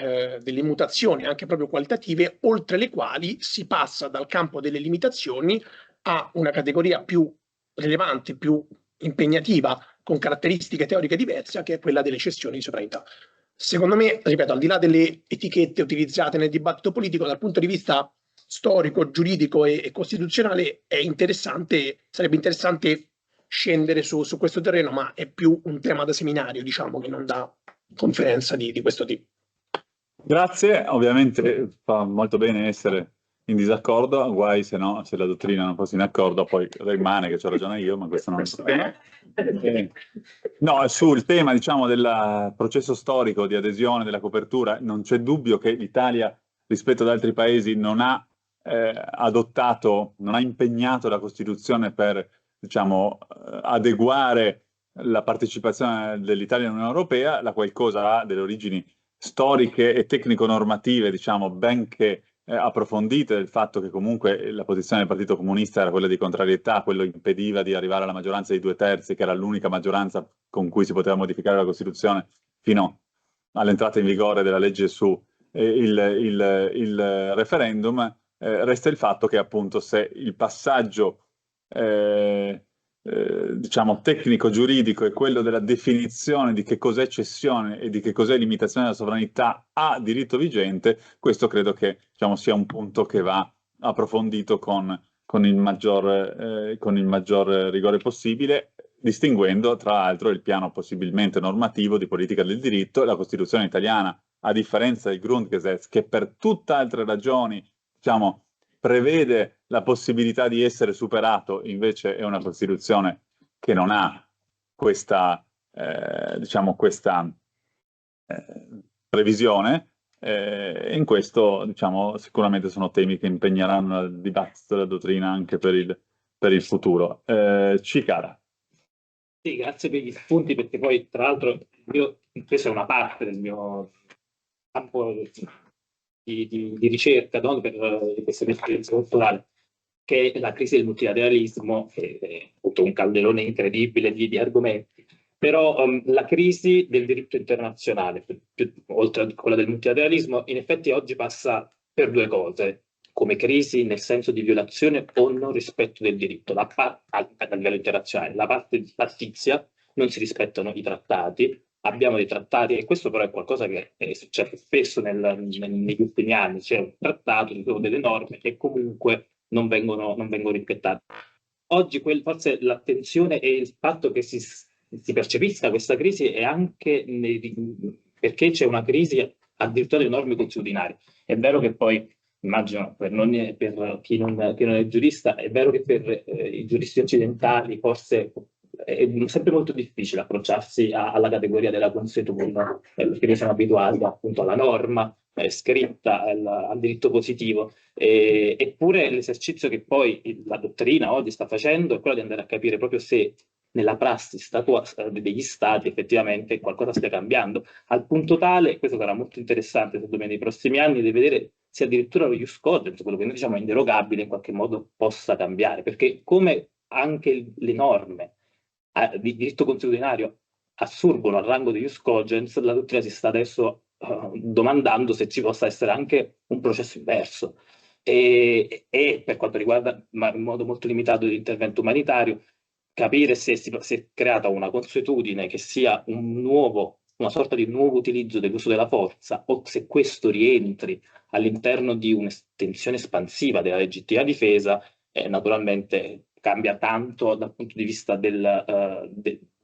mutazioni anche proprio qualitative, oltre le quali si passa dal campo delle limitazioni a una categoria più rilevante, più impegnativa, con caratteristiche teoriche diverse, che è quella delle cessioni di sovranità. Secondo me, ripeto, al di là delle etichette utilizzate nel dibattito politico, dal punto di vista storico, giuridico e costituzionale sarebbe interessante scendere su questo terreno, ma è più un tema da seminario, diciamo, che non da conferenza di questo tipo. Grazie, ovviamente fa molto bene essere in disaccordo, guai se no, se la dottrina non fosse in accordo, poi rimane che c'ho ragione io, ma questo non è il tema. No, sul tema, diciamo, del processo storico di adesione, della copertura, non c'è dubbio che l'Italia, rispetto ad altri paesi, non ha adottato, non ha impegnato la Costituzione per, diciamo, adeguare la partecipazione dell'Italia all'Unione Europea, la qual cosa ha delle origini storiche e tecnico-normative, diciamo, benché approfondite, del fatto che comunque la posizione del Partito Comunista era quella di contrarietà, quello impediva di arrivare alla maggioranza di 2/3, che era l'unica maggioranza con cui si poteva modificare la Costituzione fino all'entrata in vigore della legge su il referendum, resta il fatto che appunto se il passaggio diciamo tecnico-giuridico è quello della definizione di che cos'è cessione e di che cos'è limitazione della sovranità a diritto vigente, questo credo che diciamo, sia un punto che va approfondito con il maggior rigore possibile, distinguendo tra l'altro il piano possibilmente normativo di politica del diritto e la Costituzione italiana, a differenza del Grundgesetz, che per tutt'altre ragioni, diciamo, prevede la possibilità di essere superato, invece è una Costituzione che non ha questa, diciamo, questa previsione. In questo, diciamo, sicuramente sono temi che impegneranno il dibattito della dottrina anche per il futuro. Cicara. Sì, grazie per gli spunti, perché poi, tra l'altro, questa è una parte del mio campo di ricerca, no? Per questa mia esperienza culturale, che è la crisi del multilateralismo, che è appunto un calderone incredibile di argomenti. Però la crisi del diritto internazionale, oltre a quella del multilateralismo, in effetti oggi passa per due cose, come crisi nel senso di violazione o non rispetto del diritto a livello internazionale. La parte pattizia, non si rispettano i trattati, abbiamo dei trattati, e questo però è qualcosa che è successo spesso negli ultimi anni, c'è un trattato, ci sono delle norme che comunque non vengono rispettate. Oggi forse l'attenzione e il fatto che si percepisca questa crisi è anche perché c'è una crisi addirittura delle norme consuetudinarie. È vero che poi, immagino, per chi non è giurista, è vero che per i giuristi occidentali forse è sempre molto difficile approcciarsi alla categoria della consuetudine, perché noi siamo abituati appunto alla norma scritta, al diritto positivo. Eppure l'esercizio che poi la dottrina oggi sta facendo è quello di andare a capire proprio se nella prassi degli stati effettivamente qualcosa stia cambiando, al punto tale, questo sarà molto interessante secondo me nei prossimi anni, di vedere se addirittura lo ius cogens, quello che noi diciamo è inderogabile, in qualche modo possa cambiare, perché come anche le norme di diritto consuetudinario assurgono al rango di ius cogens, la dottrina si sta adesso domandando se ci possa essere anche un processo inverso. E per quanto riguarda, ma in modo molto limitato, l'intervento umanitario, capire se si è creata una consuetudine che sia una sorta di nuovo utilizzo dell'uso della forza, o se questo rientri all'interno di un'estensione espansiva della legittima difesa, naturalmente cambia tanto dal punto di vista del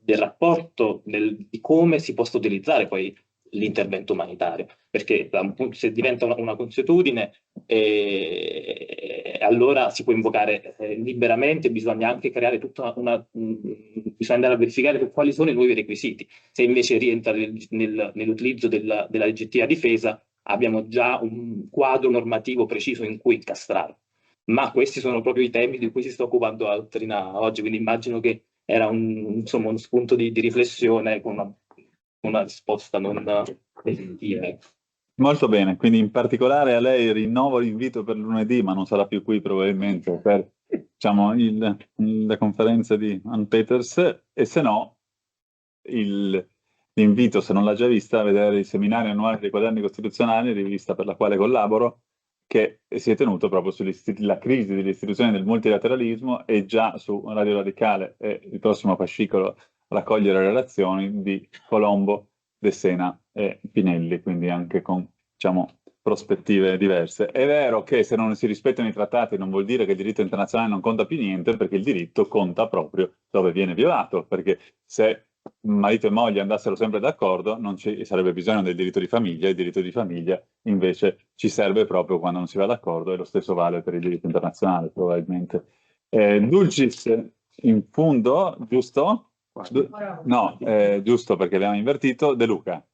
rapporto, di come si possa utilizzare poi l'intervento umanitario, perché se diventa una consuetudine, allora si può invocare liberamente, bisogna anche creare bisogna andare a verificare quali sono i nuovi requisiti. Se invece rientra nell'utilizzo della legittima difesa, abbiamo già un quadro normativo preciso in cui incastrare. Ma questi sono proprio i temi di cui si sta occupando la dottrina oggi, quindi immagino che era uno spunto di riflessione con una risposta non definitiva. Molto bene, quindi in particolare a lei rinnovo l'invito per lunedì, ma non sarà più qui probabilmente, per diciamo, la conferenza di Ann Peters, e se no l'invito, se non l'ha già vista, a vedere il seminario annuale dei quaderni costituzionali, rivista per la quale collaboro, che si è tenuto proprio sulla crisi delle istituzioni del multilateralismo, e già su Radio Radicale è il prossimo fascicolo raccogliere relazioni di Colombo, De Sena e Pinelli, quindi anche con, diciamo, prospettive diverse. È vero che se non si rispettano i trattati non vuol dire che il diritto internazionale non conta più niente, perché il diritto conta proprio dove viene violato, perché se marito e moglie andassero sempre d'accordo non ci sarebbe bisogno del diritto di famiglia, il diritto di famiglia invece ci serve proprio quando non si va d'accordo, e lo stesso vale per il diritto internazionale probabilmente. Dulcis in fondo, giusto? No, giusto perché abbiamo invertito. De Luca.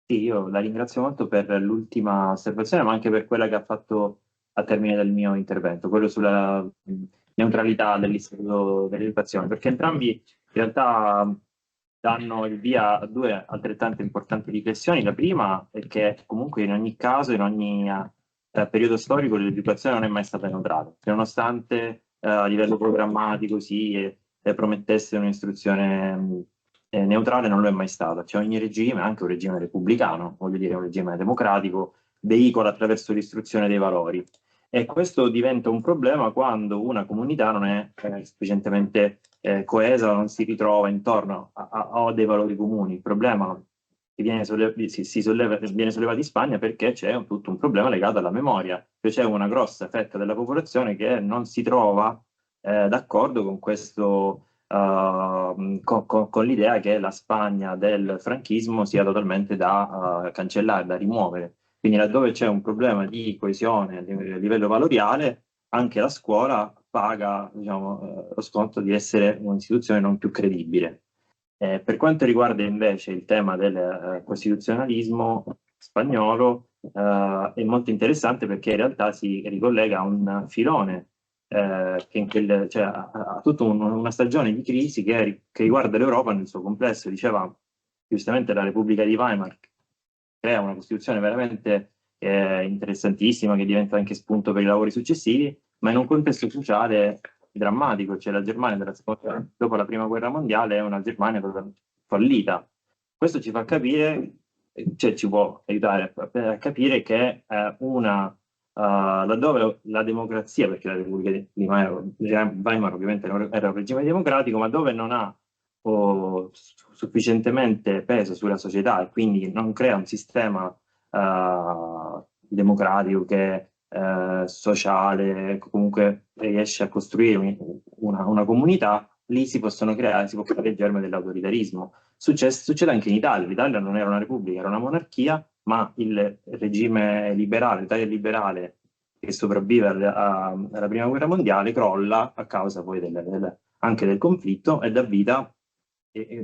Sì, io la ringrazio molto per l'ultima osservazione, ma anche per quella che ha fatto a termine del mio intervento, quello sulla neutralità dell'Istituto dell'Educazione, perché entrambi in realtà danno il via a due altrettanto importanti riflessioni. La prima è che comunque in ogni caso, in ogni periodo storico, l'educazione non è mai stata neutrale, nonostante a livello programmatico promettesse un'istruzione neutrale non lo è mai stato. Cioè ogni regime, anche un regime repubblicano, voglio dire un regime democratico, veicola attraverso l'istruzione dei valori. E questo diventa un problema quando una comunità non è sufficientemente coesa, non si ritrova intorno a dei valori comuni. Il problema che viene sollevato in Spagna perché c'è tutto un problema legato alla memoria, cioè c'è una grossa fetta della popolazione che non si trova d'accordo con questo, con l'idea che la Spagna del franchismo sia totalmente da cancellare, da rimuovere. Quindi laddove c'è un problema di coesione a livello valoriale, anche la scuola paga, diciamo, lo sconto di essere un'istituzione non più credibile. Per quanto riguarda invece il tema del costituzionalismo spagnolo, è molto interessante perché in realtà si ricollega a un filone che cioè, ha tutta una stagione di crisi che riguarda l'Europa nel suo complesso. Diceva giustamente la Repubblica di Weimar crea una Costituzione veramente interessantissima che diventa anche spunto per i lavori successivi, ma in un contesto sociale drammatico, cioè la Germania dopo la Prima Guerra Mondiale è una Germania fallita. Questo ci fa capire, cioè ci può aiutare a capire che laddove la democrazia, perché la Repubblica di Weimar ovviamente era un regime democratico, ma dove non ha sufficientemente peso sulla società e quindi non crea un sistema democratico che sociale, comunque riesce a costruire una comunità, lì si può creare il germe dell'autoritarismo. Succede anche in Italia. L'Italia non era una repubblica, era una monarchia, ma il regime liberale, l'Italia liberale che sopravvive alla Prima Guerra Mondiale crolla a causa poi anche del conflitto e dà vita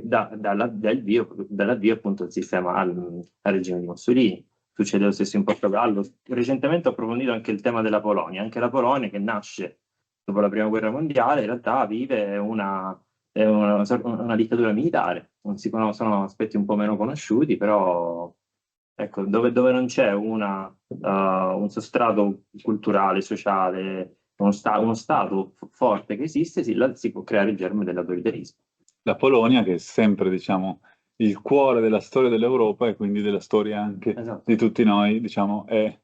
dall'avvio appunto il sistema al regime di Mussolini. Succede lo stesso in Portogallo. Recentemente ho approfondito anche il tema della Polonia. Anche la Polonia, che nasce dopo la Prima Guerra Mondiale, in realtà vive una dittatura militare. Non si conoscono aspetti un po' meno conosciuti, però ecco, dove non c'è un sostrato culturale, sociale, uno Stato forte che esiste, si può creare il germe dell'autoritarismo. La Polonia, che è sempre, diciamo, il cuore della storia dell'Europa e quindi della storia anche di tutti noi, diciamo, è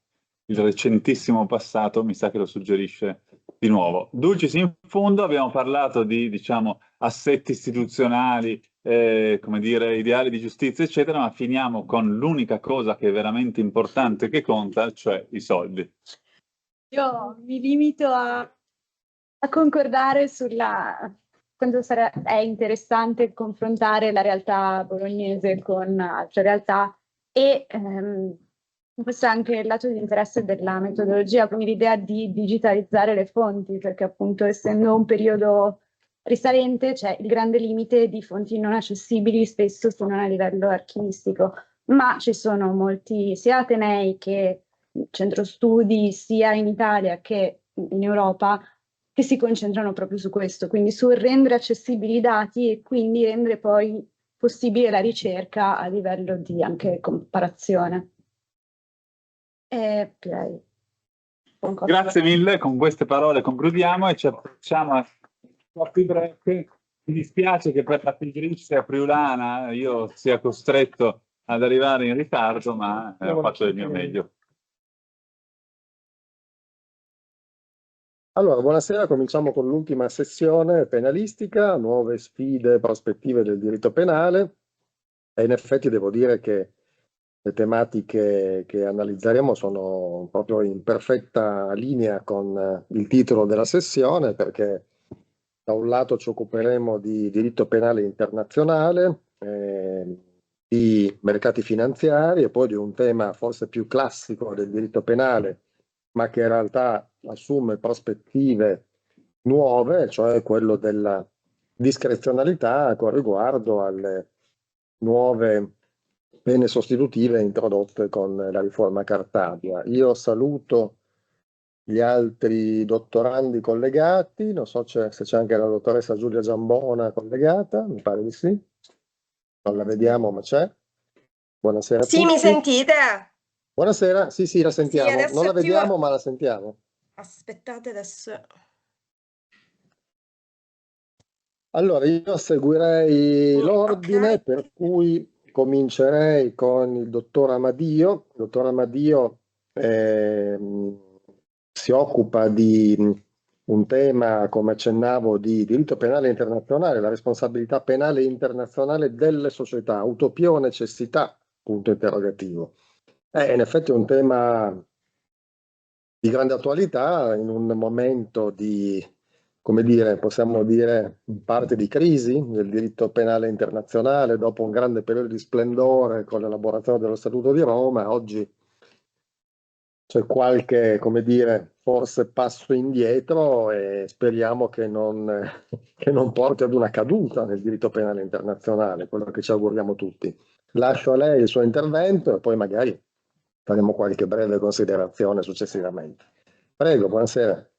il recentissimo passato, mi sa che lo suggerisce di nuovo. Dulcis in fondo abbiamo parlato di, diciamo, assetti istituzionali, come dire, ideali di giustizia, eccetera, ma finiamo con l'unica cosa che è veramente importante che conta, cioè i soldi. Io mi limito a concordare sulla quanto è interessante confrontare la realtà bolognese con altre realtà e questo è anche il lato di interesse della metodologia, quindi l'idea di digitalizzare le fonti, perché appunto essendo un periodo risalente c'è il grande limite di fonti non accessibili, spesso se non a livello archivistico, ma ci sono molti sia atenei che centro studi sia in Italia che in Europa che si concentrano proprio su questo, quindi sul rendere accessibili i dati e quindi rendere poi possibile la ricerca a livello di anche comparazione. Grazie mille, con queste parole concludiamo e ci approcciamo a coffee break. Mi dispiace che per la pigrizia friulana io sia costretto ad arrivare in ritardo, ma ho fatto del mio meglio. Allora, buonasera, cominciamo con l'ultima sessione penalistica, nuove sfide, prospettive del diritto penale e in effetti devo dire che le tematiche che analizzeremo sono proprio in perfetta linea con il titolo della sessione perché da un lato ci occuperemo di diritto penale internazionale, di mercati finanziari e poi di un tema forse più classico del diritto penale ma che in realtà assume prospettive nuove, cioè quello della discrezionalità con riguardo alle nuove pene sostitutive introdotte con la riforma Cartabia. Io saluto gli altri dottorandi collegati, non so se c'è anche la dottoressa Giulia Giambona collegata, mi pare di sì, non la vediamo ma c'è. Buonasera a tutti. Sì, mi sentite? Buonasera, sì, la sentiamo. Sì, non la vediamo, ma la sentiamo. Aspettate adesso. Allora, io seguirei l'ordine, per cui comincerei con il dottor Amadio. Il dottor Amadio si occupa di un tema, come accennavo, di diritto penale internazionale, la responsabilità penale internazionale delle società, utopia o necessità? Punto interrogativo. In effetti è un tema di grande attualità in un momento di, come dire, possiamo dire in parte di crisi del diritto penale internazionale, dopo un grande periodo di splendore con l'elaborazione dello Statuto di Roma. Oggi c'è qualche, come dire, forse passo indietro, e speriamo che non porti ad una caduta nel diritto penale internazionale, quello che ci auguriamo tutti. Lascio a lei il suo intervento e poi magari faremo qualche breve considerazione successivamente. Prego, buonasera.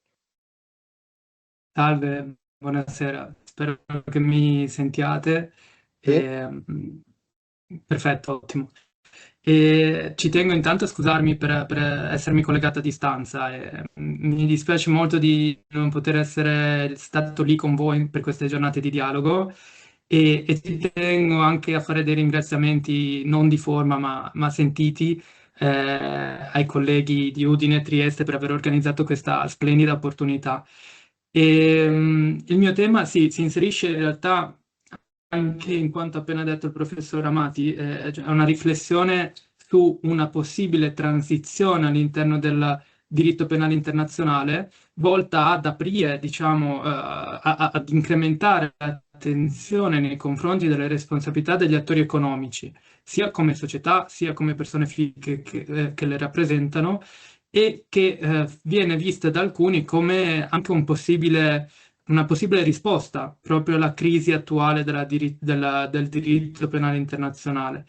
Salve, buonasera, spero che mi sentiate. Sì. Perfetto, ottimo. E ci tengo intanto a scusarmi per essermi collegato a distanza. Mi dispiace molto di non poter essere stato lì con voi per queste giornate di dialogo, e ci tengo anche a fare dei ringraziamenti non di forma ma sentiti ai colleghi di Udine e Trieste per aver organizzato questa splendida opportunità. Il mio tema si inserisce in realtà anche in quanto appena detto il professor Amati, è una riflessione su una possibile transizione all'interno del diritto penale internazionale volta ad aprire, diciamo, ad incrementare l'attenzione nei confronti delle responsabilità degli attori economici, sia come società, sia come persone fisiche che le rappresentano, e che viene vista da alcuni come anche una possibile risposta proprio alla crisi attuale del diritto penale internazionale.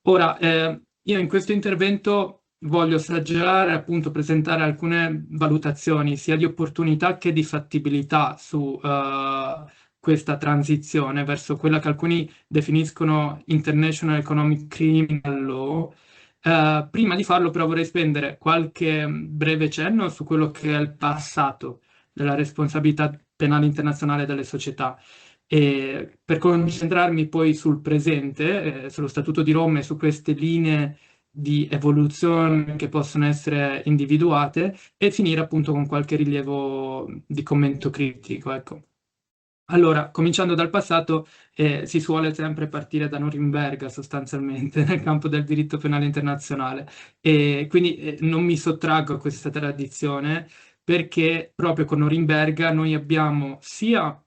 Ora, io in questo intervento voglio saggiare, appunto, presentare alcune valutazioni sia di opportunità che di fattibilità su questa transizione verso quella che alcuni definiscono International Economic Criminal Law. Prima di farlo però vorrei spendere qualche breve cenno su quello che è il passato della responsabilità penale internazionale delle società, e per concentrarmi poi sul presente, sullo Statuto di Roma e su queste linee di evoluzione che possono essere individuate, e finire appunto con qualche rilievo di commento critico, ecco. Allora, cominciando dal passato, si suole sempre partire da Norimberga sostanzialmente nel campo del diritto penale internazionale, e quindi non mi sottraggo a questa tradizione, perché proprio con Norimberga noi abbiamo sia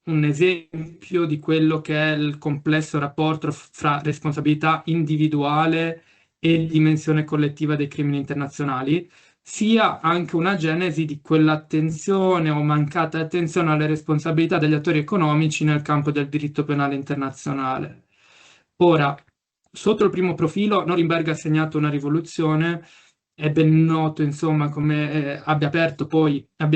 un esempio di quello che è il complesso rapporto fra responsabilità individuale e dimensione collettiva dei crimini internazionali, sia anche una genesi di quell'attenzione o mancata attenzione alle responsabilità degli attori economici nel campo del diritto penale internazionale. Ora, sotto il primo profilo, Norimberga ha segnato una rivoluzione. È ben noto, insomma, come abbia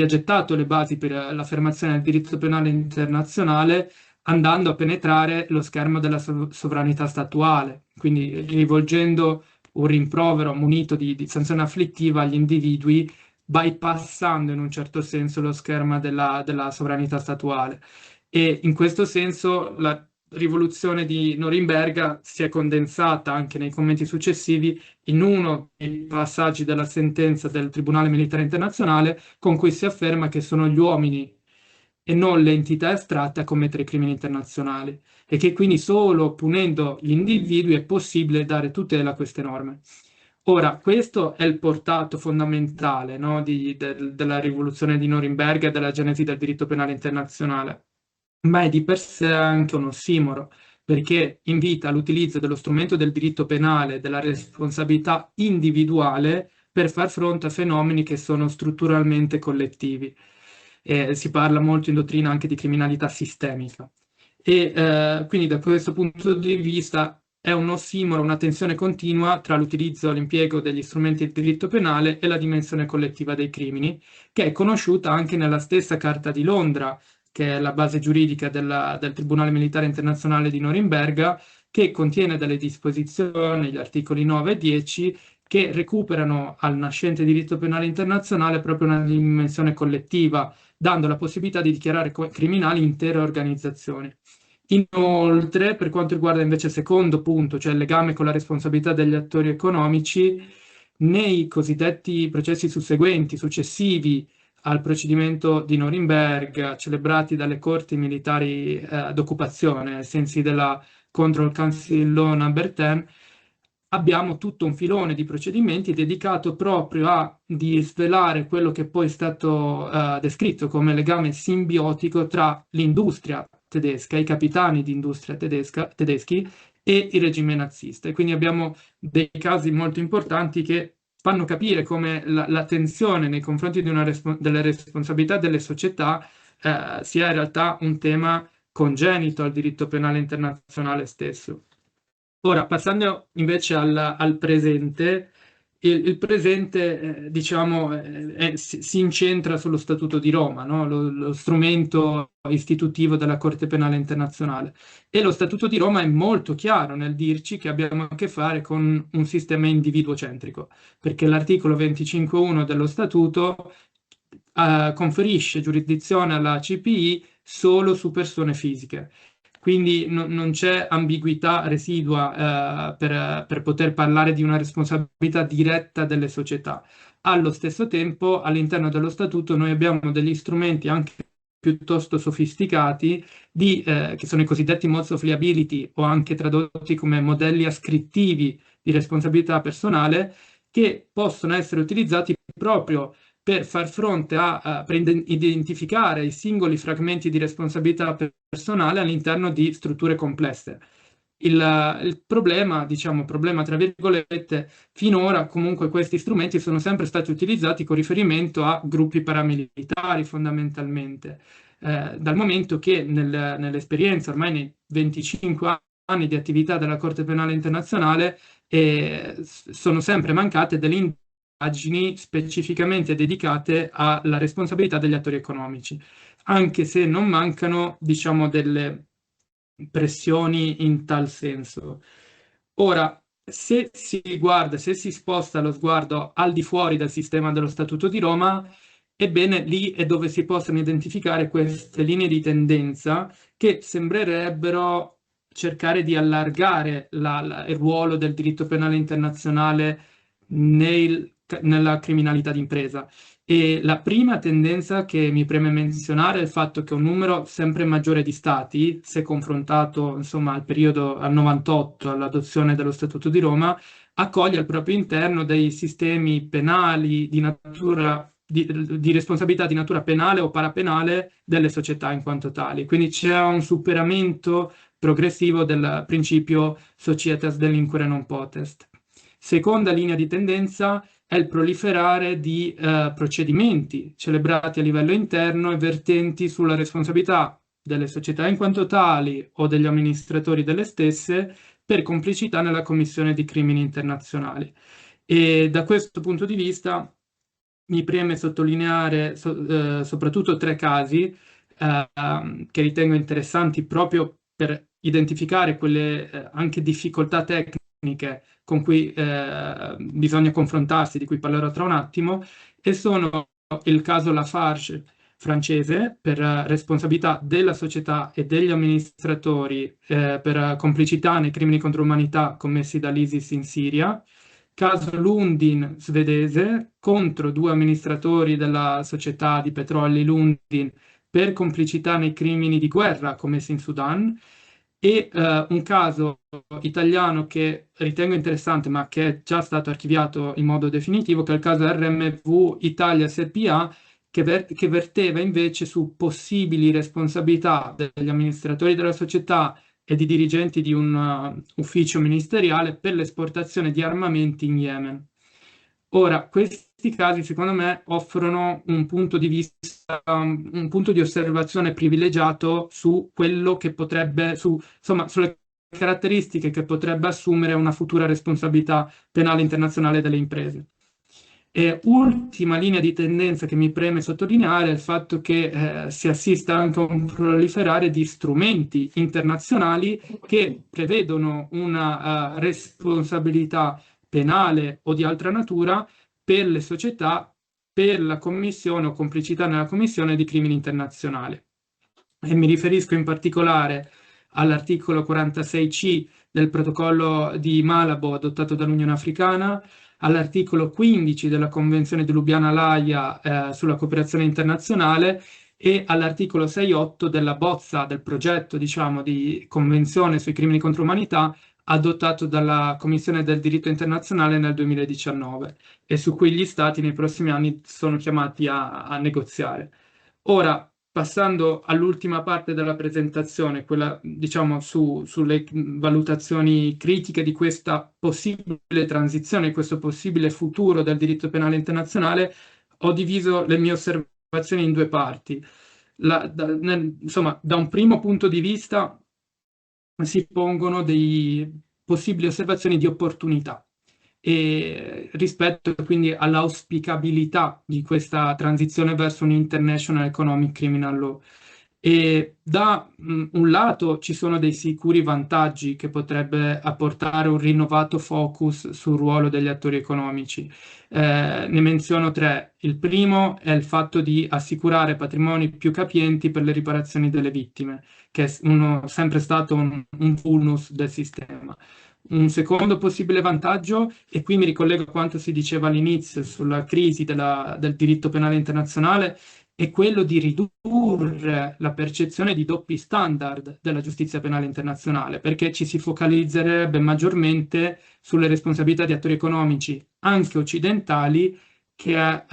gettato le basi per l'affermazione del diritto penale internazionale, andando a penetrare lo schermo della sovranità statuale, quindi rivolgendo un rimprovero munito di sanzione afflittiva agli individui, bypassando in un certo senso lo schermo della sovranità statuale. E in questo senso la rivoluzione di Norimberga si è condensata anche nei commenti successivi in uno dei passaggi della sentenza del Tribunale Militare Internazionale, con cui si afferma che sono gli uomini e non le entità astratte a commettere crimini internazionali, e che quindi solo punendo gli individui è possibile dare tutela a queste norme. Ora, questo è il portato fondamentale, no, della rivoluzione di Norimberga e della genesi del diritto penale internazionale, ma è di per sé anche un ossimoro, perché invita all'utilizzo dello strumento del diritto penale, della responsabilità individuale, per far fronte a fenomeni che sono strutturalmente collettivi. Si parla molto in dottrina anche di criminalità sistemica. Quindi da questo punto di vista è un ossimoro, una tensione continua tra l'utilizzo e l'impiego degli strumenti del diritto penale e la dimensione collettiva dei crimini, che è conosciuta anche nella stessa Carta di Londra, che è la base giuridica del Tribunale Militare Internazionale di Norimberga, che contiene delle disposizioni, gli articoli 9 e 10, che recuperano al nascente diritto penale internazionale proprio una dimensione collettiva, dando la possibilità di dichiarare criminali intere organizzazioni. Inoltre, per quanto riguarda invece il secondo punto, cioè il legame con la responsabilità degli attori economici, nei cosiddetti processi successivi al procedimento di Norimberga, celebrati dalle corti militari d'occupazione, ai sensi della Control Council Law Number 10, abbiamo tutto un filone di procedimenti dedicato proprio a svelare quello che poi è stato descritto come legame simbiotico tra l'industria tedesca, i capitani di industria tedeschi e il regime nazista. E quindi abbiamo dei casi molto importanti che fanno capire come la tensione nei confronti delle responsabilità delle società sia in realtà un tema congenito al diritto penale internazionale stesso. Ora, passando invece al presente, il presente diciamo, si incentra sullo Statuto di Roma, no? Lo strumento istitutivo della Corte Penale Internazionale. E lo Statuto di Roma è molto chiaro nel dirci che abbiamo a che fare con un sistema individuocentrico, perché l'articolo 25.1 dello Statuto conferisce giurisdizione alla CPI solo su persone fisiche. Quindi non c'è ambiguità residua per poter parlare di una responsabilità diretta delle società. Allo stesso tempo, all'interno dello Statuto, noi abbiamo degli strumenti anche piuttosto sofisticati, che sono i cosiddetti modes of liability, o anche tradotti come modelli ascrittivi di responsabilità personale, che possono essere utilizzati proprio per far fronte per identificare i singoli fragmenti di responsabilità personale all'interno di strutture complesse. Il problema, diciamo, problema tra virgolette, finora comunque questi strumenti sono sempre stati utilizzati con riferimento a gruppi paramilitari fondamentalmente, dal momento che nell'esperienza, ormai nei 25 anni di attività della Corte Penale Internazionale, sono sempre mancate delle indagini specificamente dedicate alla responsabilità degli attori economici, anche se non mancano, diciamo, delle pressioni in tal senso. Ora, se si sposta lo sguardo al di fuori del sistema dello Statuto di Roma, ebbene lì è dove si possono identificare queste linee di tendenza che sembrerebbero cercare di allargare il ruolo del diritto penale internazionale nella criminalità d'impresa. E la prima tendenza che mi preme menzionare è il fatto che un numero sempre maggiore di stati, se confrontato insomma al periodo al 98, all'adozione dello Statuto di Roma, accoglie al proprio interno dei sistemi penali di responsabilità di natura penale o parapenale delle società in quanto tali. Quindi c'è un superamento progressivo del principio societas delinquere non potest. Seconda linea di tendenza è il proliferare di procedimenti celebrati a livello interno e vertenti sulla responsabilità delle società in quanto tali o degli amministratori delle stesse per complicità nella commissione di crimini internazionali. E da questo punto di vista mi preme sottolineare soprattutto 3 casi che ritengo interessanti proprio per identificare quelle anche difficoltà tecniche con cui bisogna confrontarsi, di cui parlerò tra un attimo, e sono il caso Lafarge francese per responsabilità della società e degli amministratori per complicità nei crimini contro l'umanità commessi dall'ISIS in Siria, caso Lundin svedese contro 2 amministratori della società di petroli Lundin per complicità nei crimini di guerra commessi in Sudan, e un caso italiano che ritengo interessante ma che è già stato archiviato in modo definitivo, che è il caso RMV Italia SpA, che verteva invece su possibili responsabilità degli amministratori della società e di dirigenti di un ufficio ministeriale per l'esportazione di armamenti in Yemen. Ora, questi casi secondo me offrono un punto di vista, un punto di osservazione privilegiato su quello che potrebbe, sulle caratteristiche che potrebbe assumere una futura responsabilità penale internazionale delle imprese. E ultima linea di tendenza che mi preme sottolineare è il fatto che si assista anche a un proliferare di strumenti internazionali che prevedono una responsabilità penale o di altra natura per le società per la commissione o complicità nella commissione di crimini internazionali. E mi riferisco in particolare all'articolo 46C del protocollo di Malabo adottato dall'Unione Africana, all'articolo 15 della Convenzione di Lubiana-La sulla cooperazione internazionale e all'articolo 6.8 della bozza del progetto, diciamo, di Convenzione sui crimini contro l'umanità adottato dalla Commissione del diritto internazionale nel 2019 e su cui gli Stati nei prossimi anni sono chiamati a negoziare. Ora, passando all'ultima parte della presentazione, quella diciamo sulle valutazioni critiche di questa possibile transizione, questo possibile futuro del diritto penale internazionale, ho diviso le mie osservazioni in due parti. Insomma, da un primo punto di vista si pongono dei possibili osservazioni di opportunità e rispetto quindi all'auspicabilità di questa transizione verso un International Economic Criminal Law. E da un lato ci sono dei sicuri vantaggi che potrebbe apportare un rinnovato focus sul ruolo degli attori economici. Ne menziono tre. Il primo è il fatto di assicurare patrimoni più capienti per le riparazioni delle vittime, che è sempre stato un vulnus del sistema. Un secondo possibile vantaggio, e qui mi ricollego a quanto si diceva all'inizio sulla crisi del diritto penale internazionale, è quello di ridurre la percezione di doppi standard della giustizia penale internazionale, perché ci si focalizzerebbe maggiormente sulle responsabilità di attori economici, anche occidentali, che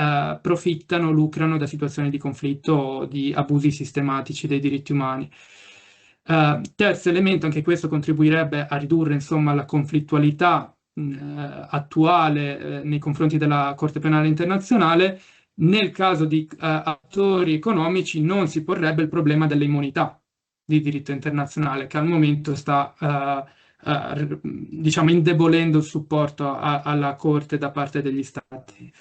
profittano, lucrano da situazioni di conflitto o di abusi sistematici dei diritti umani. Terzo elemento, anche questo contribuirebbe a ridurre insomma la conflittualità attuale nei confronti della Corte Penale Internazionale. Nel caso di attori economici non si porrebbe il problema delle immunità di diritto internazionale, che al momento sta diciamo indebolendo il supporto alla Corte da parte degli Stati.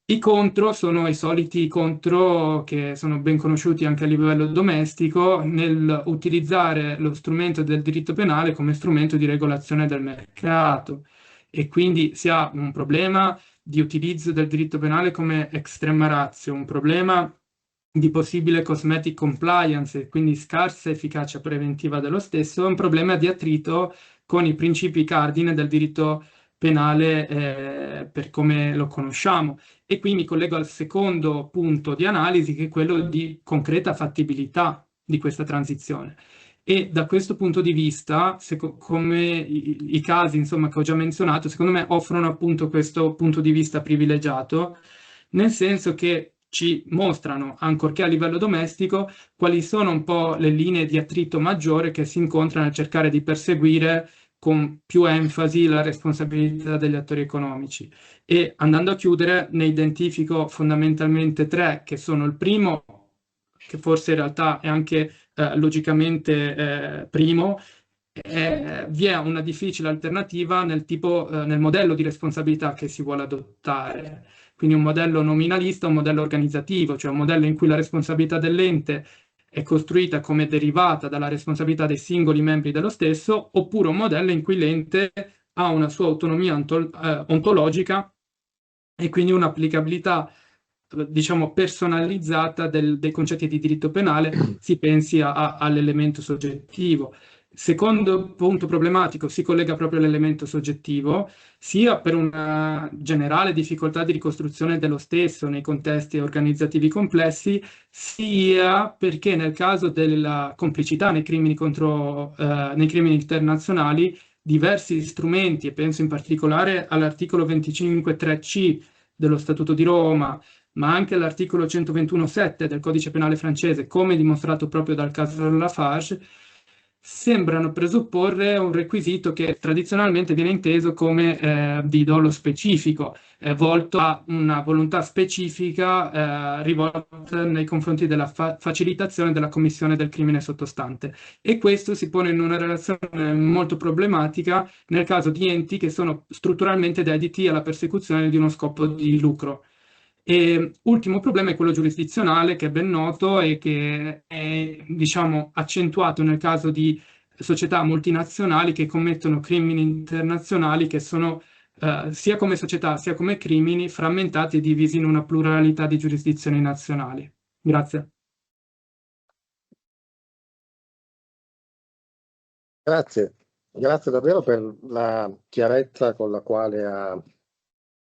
I contro sono i soliti contro che sono ben conosciuti anche a livello domestico nel utilizzare lo strumento del diritto penale come strumento di regolazione del mercato, e quindi si ha un problema di utilizzo del diritto penale come extrema ratio, un problema di possibile cosmetic compliance e quindi scarsa efficacia preventiva dello stesso, un problema di attrito con i principi cardine del diritto penale per come lo conosciamo. E qui mi collego al secondo punto di analisi, che è quello di concreta fattibilità di questa transizione. E da questo punto di vista, come i casi insomma, che ho già menzionato, secondo me offrono appunto questo punto di vista privilegiato, nel senso che ci mostrano, ancorché a livello domestico, quali sono un po' le linee di attrito maggiore che si incontrano nel cercare di perseguire con più enfasi la responsabilità degli attori economici. E andando a chiudere, ne identifico fondamentalmente tre, che sono il primo, che forse in realtà è anche logicamente primo, vi è una difficile alternativa nel modello di responsabilità che si vuole adottare. Quindi un modello nominalista, un modello organizzativo, cioè un modello in cui la responsabilità dell'ente è costruita come derivata dalla responsabilità dei singoli membri dello stesso, oppure un modello in cui l'ente ha una sua autonomia ontologica e quindi un'applicabilità diciamo personalizzata dei concetti di diritto penale, si pensi all'elemento soggettivo. Secondo punto problematico si collega proprio all'elemento soggettivo, sia per una generale difficoltà di ricostruzione dello stesso nei contesti organizzativi complessi, sia perché nel caso della complicità nei crimini internazionali, diversi strumenti, e penso in particolare all'articolo 25.3c dello Statuto di Roma, ma anche all'articolo 121.7 del Codice Penale francese, come dimostrato proprio dal caso Lafarge, sembrano presupporre un requisito che tradizionalmente viene inteso come di dolo specifico, volto a una volontà specifica rivolta nei confronti della facilitazione della commissione del crimine sottostante. E questo si pone in una relazione molto problematica nel caso di enti che sono strutturalmente dediti alla persecuzione di uno scopo di lucro. E ultimo problema è quello giurisdizionale, che è ben noto e che è diciamo accentuato nel caso di società multinazionali che commettono crimini internazionali che sono sia come società sia come crimini, frammentati e divisi in una pluralità di giurisdizioni nazionali. Grazie. Grazie davvero per la chiarezza con la quale ha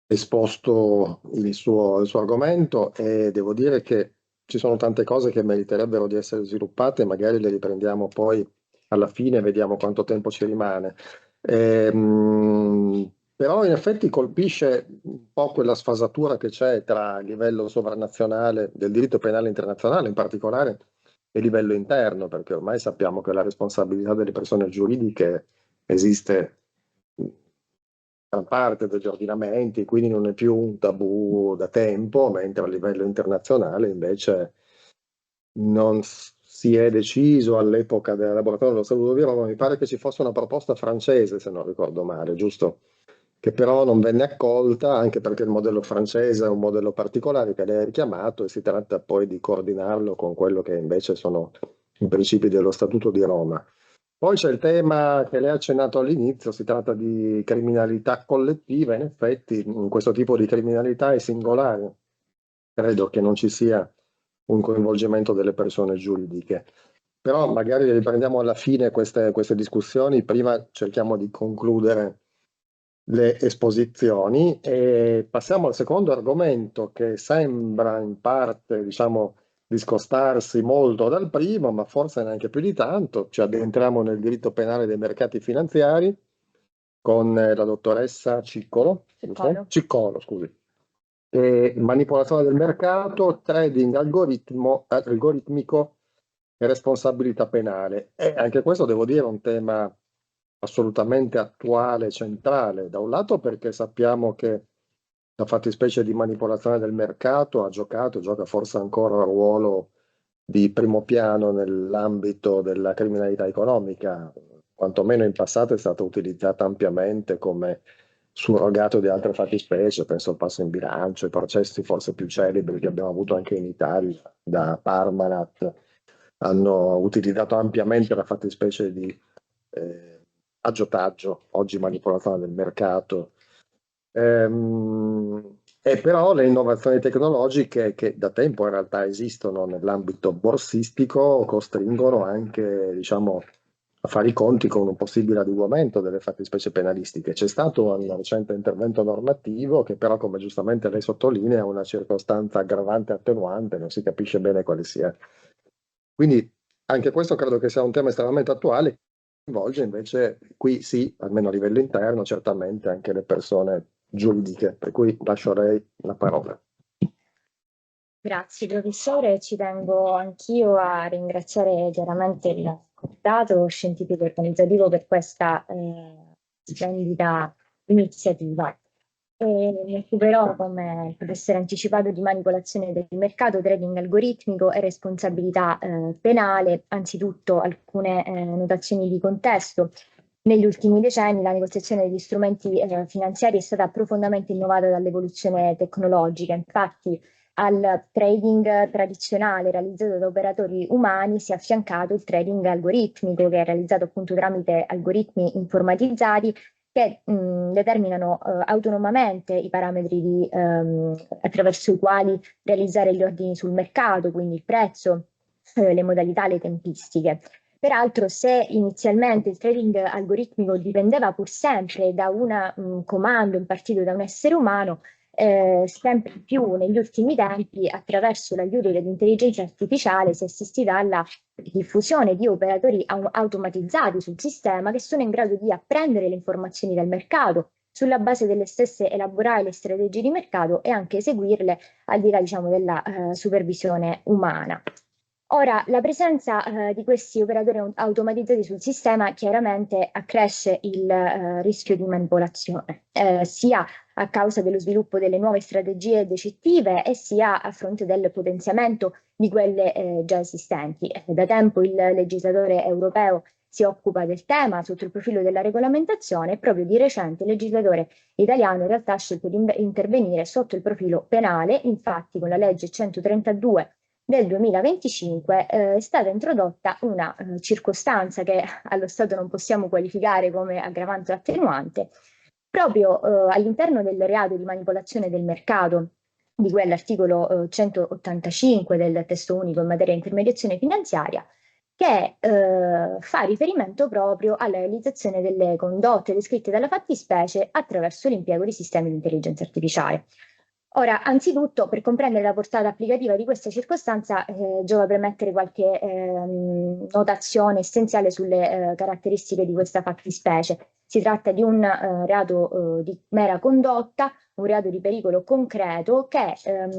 esposto il suo argomento, e devo dire che ci sono tante cose che meriterebbero di essere sviluppate, magari le riprendiamo poi alla fine e vediamo quanto tempo ci rimane. Però in effetti colpisce un po' quella sfasatura che c'è tra il livello sovranazionale del diritto penale internazionale in particolare e il livello interno, perché ormai sappiamo che la responsabilità delle persone giuridiche esiste gran parte degli ordinamenti, quindi non è più un tabù da tempo, mentre a livello internazionale invece non si è deciso all'epoca del laboratorio dello Statuto di Roma, mi pare che ci fosse una proposta francese, se non ricordo male, giusto? Che però non venne accolta, anche perché il modello francese è un modello particolare che lei ha richiamato, e si tratta poi di coordinarlo con quello che invece sono i principi dello Statuto di Roma. Poi c'è il tema che lei ha accennato all'inizio, si tratta di criminalità collettiva. In effetti in questo tipo di criminalità è singolare, credo che non ci sia un coinvolgimento delle persone giuridiche. Però magari riprendiamo alla fine queste discussioni, prima cerchiamo di concludere le esposizioni e passiamo al secondo argomento, che sembra in parte, diciamo, discostarsi molto dal primo, ma forse neanche più di tanto. Ci addentriamo nel diritto penale dei mercati finanziari con la dottoressa Ciccolo, Ciccolo, scusi. Manipolazione del mercato, trading algoritmico e responsabilità penale. E anche questo, devo dire, è un tema assolutamente attuale, centrale, da un lato perché sappiamo che la fattispecie di manipolazione del mercato gioca forse ancora un ruolo di primo piano nell'ambito della criminalità economica, quantomeno in passato è stata utilizzata ampiamente come surrogato di altre fattispecie, penso al passo in bilancio, i processi forse più celebri che abbiamo avuto anche in Italia, da Parmalat, hanno utilizzato ampiamente la fattispecie di aggiotaggio, oggi manipolazione del mercato. E però le innovazioni tecnologiche che da tempo in realtà esistono nell'ambito borsistico costringono anche, diciamo, a fare i conti con un possibile adeguamento delle fattispecie penalistiche. C'è stato un recente intervento normativo che però, come giustamente lei sottolinea, è una circostanza aggravante e attenuante, non si capisce bene quale sia. Quindi anche questo credo che sia un tema estremamente attuale, che coinvolge invece, qui sì, almeno a livello interno, certamente anche le persone giuridiche, per cui lascio a lei la parola. Grazie professore, ci tengo anch'io a ringraziare chiaramente il comitato scientifico e organizzativo per questa splendida iniziativa. Mi occuperò, come il professore ha anticipato, di manipolazione del mercato, trading algoritmico e responsabilità penale. Anzitutto alcune notazioni di contesto. Negli ultimi decenni la negoziazione degli strumenti finanziari è stata profondamente innovata dall'evoluzione tecnologica. Infatti al trading tradizionale realizzato da operatori umani si è affiancato il trading algoritmico, che è realizzato appunto tramite algoritmi informatizzati che determinano autonomamente i parametri attraverso i quali realizzare gli ordini sul mercato, quindi il prezzo, le modalità, le tempistiche. Peraltro, se inizialmente il trading algoritmico dipendeva pur sempre da un comando impartito da un essere umano, sempre più negli ultimi tempi, attraverso l'aiuto dell'intelligenza artificiale, si è assistita alla diffusione di operatori automatizzati sul sistema che sono in grado di apprendere le informazioni del mercato, sulla base delle stesse elaborare le strategie di mercato e anche eseguirle al di là, diciamo, della supervisione umana. Ora, la presenza di questi operatori automatizzati sul sistema chiaramente accresce il rischio di manipolazione, sia a causa dello sviluppo delle nuove strategie decettive e sia a fronte del potenziamento di quelle già esistenti. Da tempo il legislatore europeo si occupa del tema sotto il profilo della regolamentazione e proprio di recente il legislatore italiano in realtà ha scelto di intervenire sotto il profilo penale. Infatti con la legge 132 del 2025 è stata introdotta una circostanza che allo stato non possiamo qualificare come aggravante o attenuante, proprio all'interno del reato di manipolazione del mercato, di cui all'articolo 185 del testo unico in materia di intermediazione finanziaria, che fa riferimento proprio alla realizzazione delle condotte descritte dalla fattispecie attraverso l'impiego di sistemi di intelligenza artificiale. Ora, anzitutto, per comprendere la portata applicativa di questa circostanza, giova premettere qualche notazione essenziale sulle caratteristiche di questa fattispecie. Si tratta di un reato di mera condotta, un reato di pericolo concreto che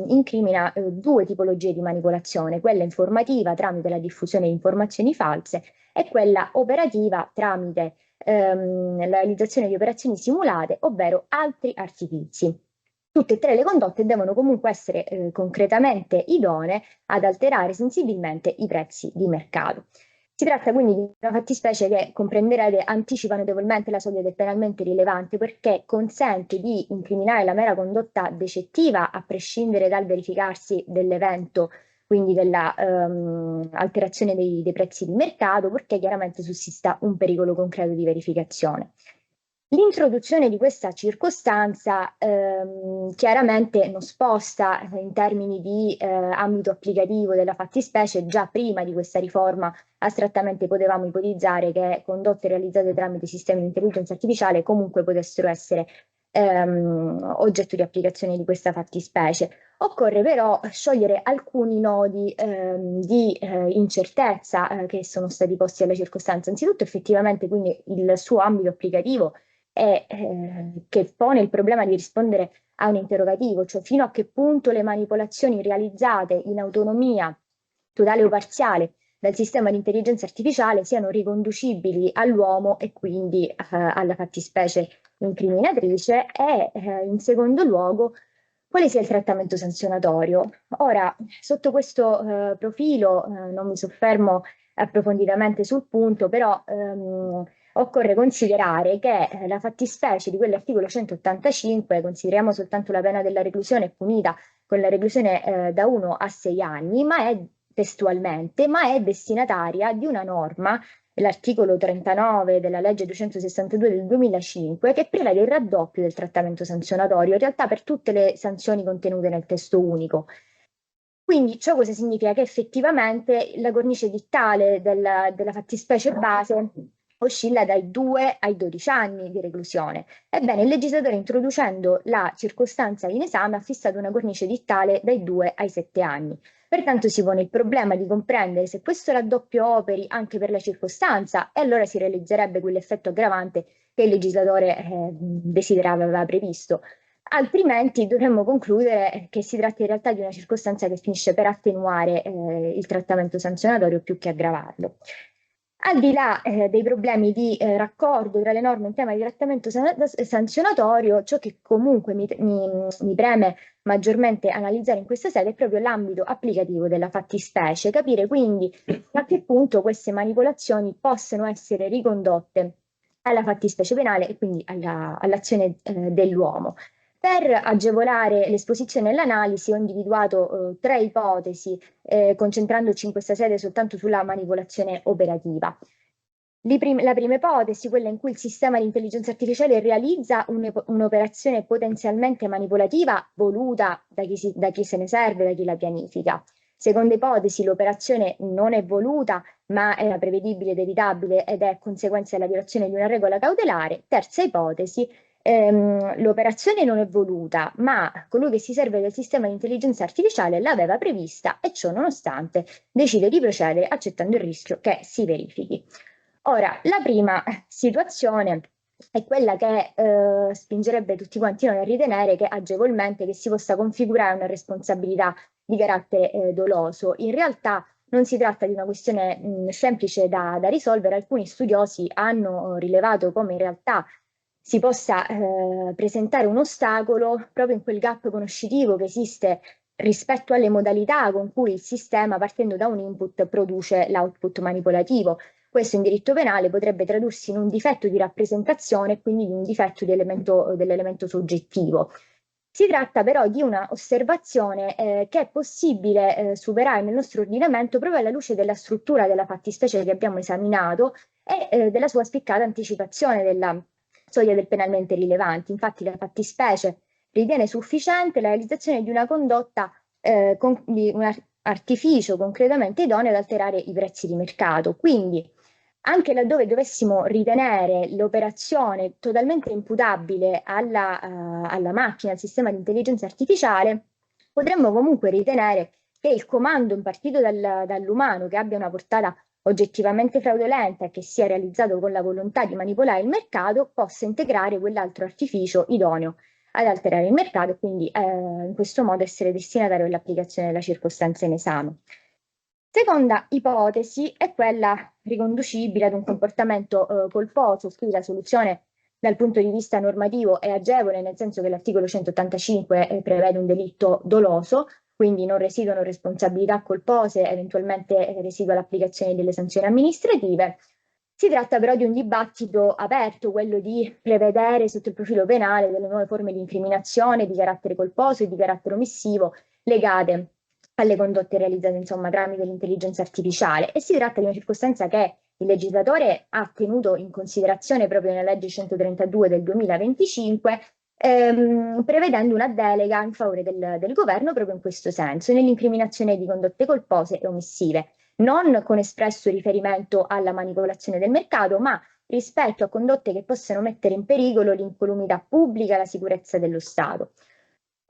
incrimina due tipologie di manipolazione, quella informativa tramite la diffusione di informazioni false e quella operativa tramite la realizzazione di operazioni simulate, ovvero altri artifici. Tutte e tre le condotte devono comunque essere concretamente idonee ad alterare sensibilmente i prezzi di mercato. Si tratta quindi di una fattispecie che, comprenderete, anticipa notevolmente la soglia del penalmente rilevante perché consente di incriminare la mera condotta decettiva a prescindere dal verificarsi dell'evento, quindi della alterazione dei prezzi di mercato, perché chiaramente sussista un pericolo concreto di verificazione. L'introduzione di questa circostanza chiaramente non sposta in termini di ambito applicativo della fattispecie. Già prima di questa riforma astrattamente potevamo ipotizzare che condotte realizzate tramite sistemi di intelligenza artificiale comunque potessero essere oggetto di applicazione di questa fattispecie. Occorre però sciogliere alcuni nodi di incertezza che sono stati posti alla circostanza. Anzitutto effettivamente quindi il suo ambito applicativo che pone il problema di rispondere a un interrogativo, cioè fino a che punto le manipolazioni realizzate in autonomia totale o parziale dal sistema di intelligenza artificiale siano riconducibili all'uomo e quindi alla fattispecie incriminatrice e in secondo luogo quale sia il trattamento sanzionatorio. Ora, sotto questo profilo non mi soffermo approfonditamente sul punto, però occorre considerare che la fattispecie di quell'articolo 185, consideriamo soltanto la pena della reclusione, è punita con la reclusione da 1 a 6 anni, ma è destinataria di una norma, l'articolo 39 della legge 262 del 2005, che prevede il raddoppio del trattamento sanzionatorio, in realtà per tutte le sanzioni contenute nel testo unico. Quindi ciò cosa significa? Che effettivamente la cornice edittale della fattispecie base oscilla dai 2 ai 12 anni di reclusione. Ebbene, il legislatore, introducendo la circostanza in esame, ha fissato una cornice edittale dai 2 ai 7 anni. Pertanto si pone il problema di comprendere se questo raddoppio operi anche per la circostanza, e allora si realizzerebbe quell'effetto aggravante che il legislatore desiderava, aveva previsto. Altrimenti dovremmo concludere che si tratta in realtà di una circostanza che finisce per attenuare il trattamento sanzionatorio più che aggravarlo. Al di là dei problemi di raccordo tra le norme in tema di trattamento sanzionatorio, ciò che comunque mi preme maggiormente analizzare in questa sede è proprio l'ambito applicativo della fattispecie, capire quindi a che punto queste manipolazioni possono essere ricondotte alla fattispecie penale e quindi all'azione dell'uomo. Per agevolare l'esposizione e l'analisi ho individuato 3 ipotesi, concentrandoci in questa sede soltanto sulla manipolazione operativa. La prima ipotesi, quella in cui il sistema di intelligenza artificiale realizza un'operazione potenzialmente manipolativa voluta da chi se ne serve, da chi la pianifica. Seconda ipotesi, l'operazione non è voluta, ma era prevedibile ed evitabile ed è conseguenza della violazione di una regola cautelare. Terza ipotesi, l'operazione non è voluta, ma colui che si serve del sistema di intelligenza artificiale l'aveva prevista e ciò nonostante decide di procedere accettando il rischio che si verifichi. Ora, la prima situazione è quella che spingerebbe tutti quanti noi a ritenere che agevolmente che si possa configurare una responsabilità di carattere doloso. In realtà non si tratta di una questione semplice da risolvere. Alcuni studiosi hanno rilevato come in realtà si possa presentare un ostacolo proprio in quel gap conoscitivo che esiste rispetto alle modalità con cui il sistema, partendo da un input, produce l'output manipolativo. Questo in diritto penale potrebbe tradursi in un difetto di rappresentazione e quindi in un difetto dell'elemento soggettivo. Si tratta però di una osservazione che è possibile superare nel nostro ordinamento proprio alla luce della struttura della fattispecie che abbiamo esaminato e della sua spiccata anticipazione soglia del penalmente rilevante. Infatti la fattispecie ritiene sufficiente la realizzazione di una condotta, di un artificio concretamente idoneo ad alterare i prezzi di mercato. Quindi anche laddove dovessimo ritenere l'operazione totalmente imputabile alla macchina, al sistema di intelligenza artificiale, potremmo comunque ritenere che il comando impartito dall'umano, che abbia una portata oggettivamente fraudolenta e che sia realizzato con la volontà di manipolare il mercato, possa integrare quell'altro artificio idoneo ad alterare il mercato e quindi in questo modo essere destinatario dell'applicazione della circostanza in esame. Seconda ipotesi è quella riconducibile ad un comportamento colposo. Qui la soluzione dal punto di vista normativo è agevole, nel senso che l'articolo 185 prevede un delitto doloso, quindi non residuano responsabilità colpose, eventualmente residua l'applicazione delle sanzioni amministrative. Si tratta però di un dibattito aperto, quello di prevedere sotto il profilo penale delle nuove forme di incriminazione di carattere colposo e di carattere omissivo legate alle condotte realizzate insomma tramite l'intelligenza artificiale, e si tratta di una circostanza che il legislatore ha tenuto in considerazione proprio nella legge 132 del 2025, prevedendo una delega in favore del governo proprio in questo senso, nell'incriminazione di condotte colpose e omissive, non con espresso riferimento alla manipolazione del mercato, ma rispetto a condotte che possano mettere in pericolo l'incolumità pubblica e la sicurezza dello Stato.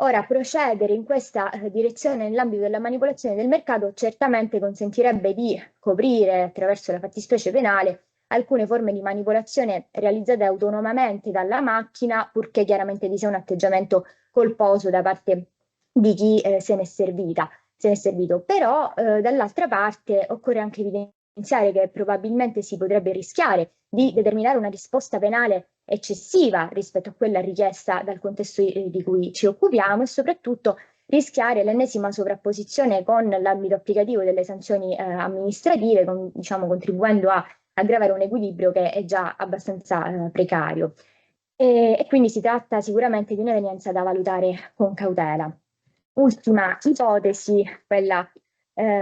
Ora, procedere in questa direzione nell'ambito della manipolazione del mercato certamente consentirebbe di coprire attraverso la fattispecie penale alcune forme di manipolazione realizzate autonomamente dalla macchina, purché chiaramente vi sia un atteggiamento colposo da parte di chi se n'è servito. Però dall'altra parte occorre anche evidenziare che probabilmente si potrebbe rischiare di determinare una risposta penale eccessiva rispetto a quella richiesta dal contesto di cui ci occupiamo, e soprattutto rischiare l'ennesima sovrapposizione con l'ambito applicativo delle sanzioni amministrative, contribuendo a aggravare un equilibrio che è già abbastanza precario. E quindi si tratta sicuramente di un'evenienza da valutare con cautela. Ultima ipotesi, quella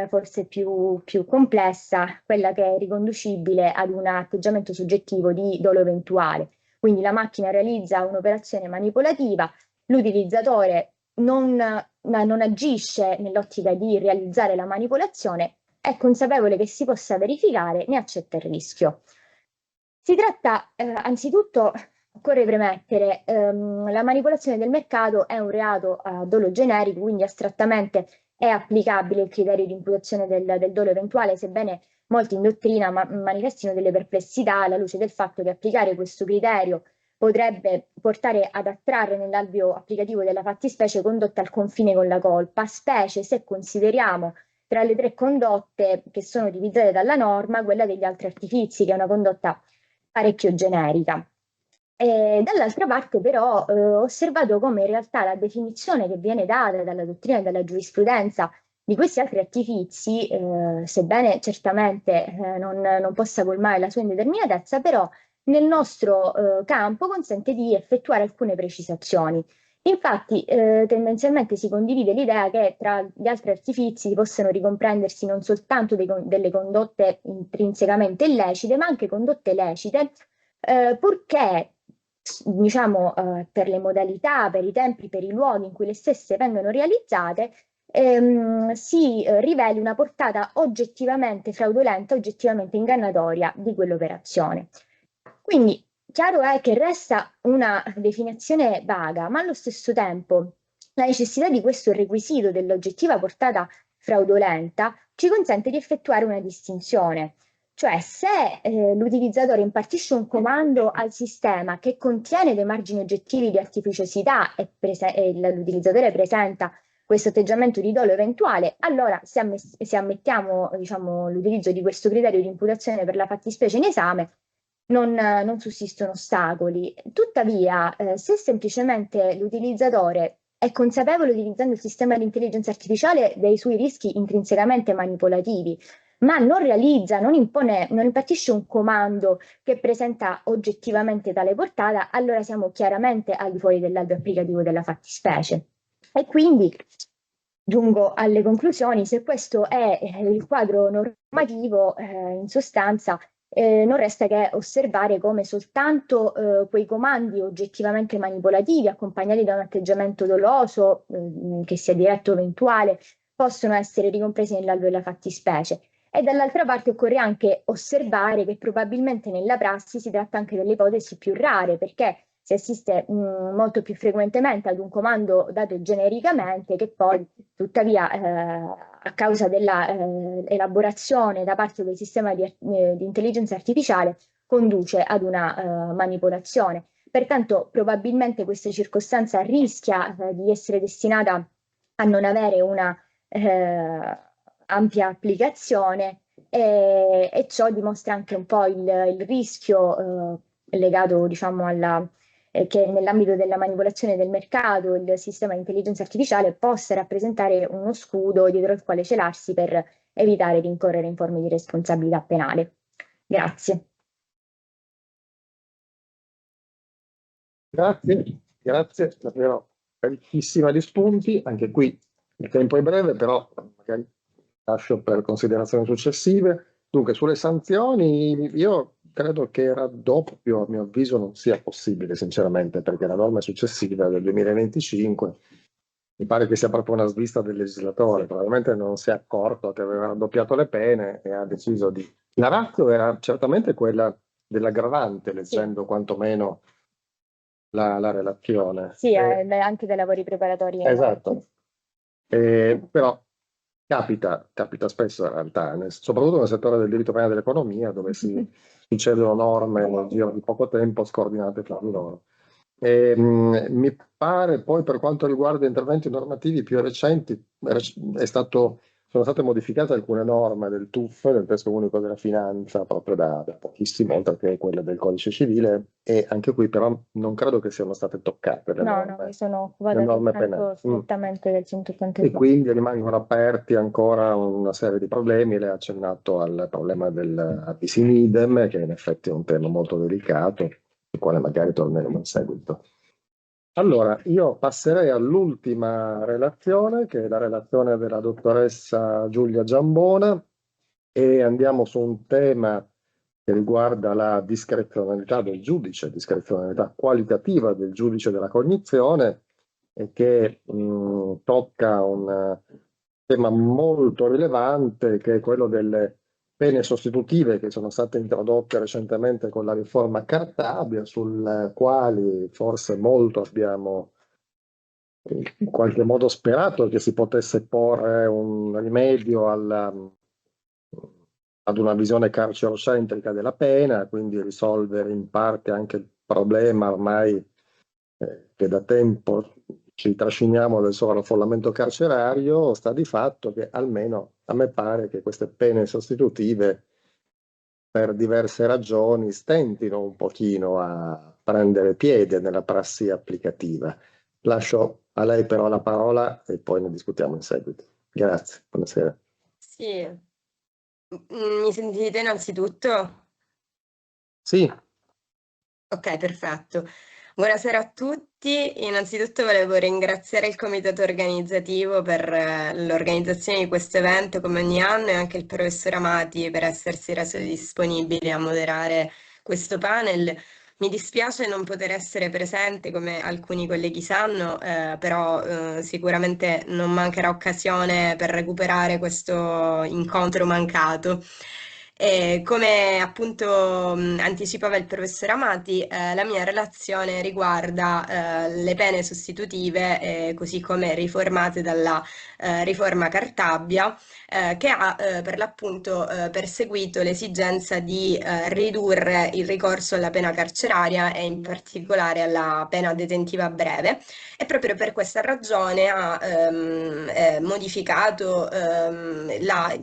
forse più complessa, quella che è riconducibile ad un atteggiamento soggettivo di dolo eventuale. Quindi la macchina realizza un'operazione manipolativa, l'utilizzatore non agisce nell'ottica di realizzare la manipolazione, è consapevole che si possa verificare, ne accetta il rischio. Si tratta anzitutto, occorre premettere, la manipolazione del mercato è un reato a dolo generico, quindi astrattamente è applicabile il criterio di imputazione del dolo eventuale, sebbene molti in dottrina manifestino delle perplessità alla luce del fatto che applicare questo criterio potrebbe portare ad attrarre nell'alveo applicativo della fattispecie condotte al confine con la colpa, specie se consideriamo tra le tre condotte che sono tipizzate dalla norma quella degli altri artifizi, che è una condotta parecchio generica. Dall'altra parte però ho osservato come in realtà la definizione che viene data dalla dottrina e dalla giurisprudenza di questi altri artifizi, sebbene certamente non possa colmare la sua indeterminatezza, però nel nostro campo consente di effettuare alcune precisazioni. Infatti tendenzialmente si condivide l'idea che tra gli altri artifizi possano ricomprendersi non soltanto delle condotte intrinsecamente illecite, ma anche condotte lecite, purché per le modalità, per i tempi, per i luoghi in cui le stesse vengono realizzate, si riveli una portata oggettivamente fraudolenta, oggettivamente ingannatoria di quell'operazione. Quindi chiaro è che resta una definizione vaga, ma allo stesso tempo la necessità di questo requisito dell'oggettiva portata fraudolenta ci consente di effettuare una distinzione. Cioè, se l'utilizzatore impartisce un comando al sistema che contiene dei margini oggettivi di artificiosità e l'utilizzatore presenta questo atteggiamento di dolo eventuale, allora se ammettiamo l'utilizzo di questo criterio di imputazione per la fattispecie in esame, non sussistono ostacoli. Tuttavia, se semplicemente l'utilizzatore è consapevole, utilizzando il sistema di intelligenza artificiale, dei suoi rischi intrinsecamente manipolativi, ma non realizza, non impartisce un comando che presenta oggettivamente tale portata, allora siamo chiaramente al di fuori dell'alveo applicativo della fattispecie. E quindi giungo alle conclusioni. Se questo è il quadro normativo, in sostanza Non resta che osservare come soltanto quei comandi oggettivamente manipolativi, accompagnati da un atteggiamento doloso, che sia diretto o eventuale, possono essere ricompresi nell'alveo della fattispecie. E dall'altra parte occorre anche osservare che probabilmente nella prassi si tratta anche delle ipotesi più rare, perché si assiste molto più frequentemente ad un comando dato genericamente che poi, tuttavia, a causa della elaborazione da parte del sistema di intelligenza artificiale, conduce ad una manipolazione. Pertanto, probabilmente questa circostanza rischia di essere destinata a non avere una ampia applicazione e ciò dimostra anche un po' il rischio legato, diciamo, che nell'ambito della manipolazione del mercato il sistema di intelligenza artificiale possa rappresentare uno scudo dietro il quale celarsi per evitare di incorrere in forme di responsabilità penale. Grazie. Grazie, davvero ricchissima di spunti. Anche qui il tempo è breve, però magari lascio per considerazioni successive. Dunque, sulle sanzioni, io credo che raddoppio, a mio avviso, non sia possibile, sinceramente, perché la norma successiva del 2025 mi pare che sia proprio una svista del legislatore. Probabilmente non si è accorto che aveva raddoppiato le pene e ha deciso di... La ratio era certamente quella dell'aggravante, leggendo quantomeno la relazione. Sì, anche dai lavori preparatori. Esatto. Però capita spesso in realtà, soprattutto nel settore del diritto penale dell'economia, dove si succedono norme nel giro di poco tempo scordinate fra di loro. Mi pare poi, per quanto riguarda interventi normativi più recenti, sono state modificate alcune norme del TUF, del Testo Unico della Finanza, proprio da pochissimo, oltre che quelle del Codice Civile, e anche qui però non credo che siano state toccate le norme. No, mi sono occupata soltanto strettamente del 182. E quindi rimangono aperti ancora una serie di problemi. Lei ha accennato al problema del bis in idem, che in effetti è un tema molto delicato, sul quale magari torneremo in seguito. Allora, io passerei all'ultima relazione, che è la relazione della dottoressa Giulia Giambona, e andiamo su un tema che riguarda la discrezionalità del giudice, discrezionalità qualitativa del giudice della cognizione, e che tocca un tema molto rilevante, che è quello delle pene sostitutive che sono state introdotte recentemente con la riforma Cartabia, sul quali forse molto abbiamo in qualche modo sperato che si potesse porre un rimedio ad una visione carcerocentrica della pena, quindi risolvere in parte anche il problema ormai che da tempo ci trasciniamo del sovraffollamento carcerario. Sta di fatto che almeno a me pare che queste pene sostitutive per diverse ragioni stentino un pochino a prendere piede nella prassi applicativa. Lascio a lei però la parola e poi ne discutiamo in seguito. Grazie, buonasera. Sì, mi sentite innanzitutto? Sì. Ok, perfetto. Buonasera a tutti. Innanzitutto volevo ringraziare il comitato organizzativo per l'organizzazione di questo evento come ogni anno, e anche il professor Amati per essersi reso disponibile a moderare questo panel. Mi dispiace non poter essere presente, come alcuni colleghi sanno, però sicuramente non mancherà occasione per recuperare questo incontro mancato. Come appunto anticipava il professor Amati, la mia relazione riguarda le pene sostitutive, così come riformate dalla riforma Cartabia, che ha per l'appunto perseguito l'esigenza di ridurre il ricorso alla pena carceraria e in particolare alla pena detentiva breve, e proprio per questa ragione ha modificato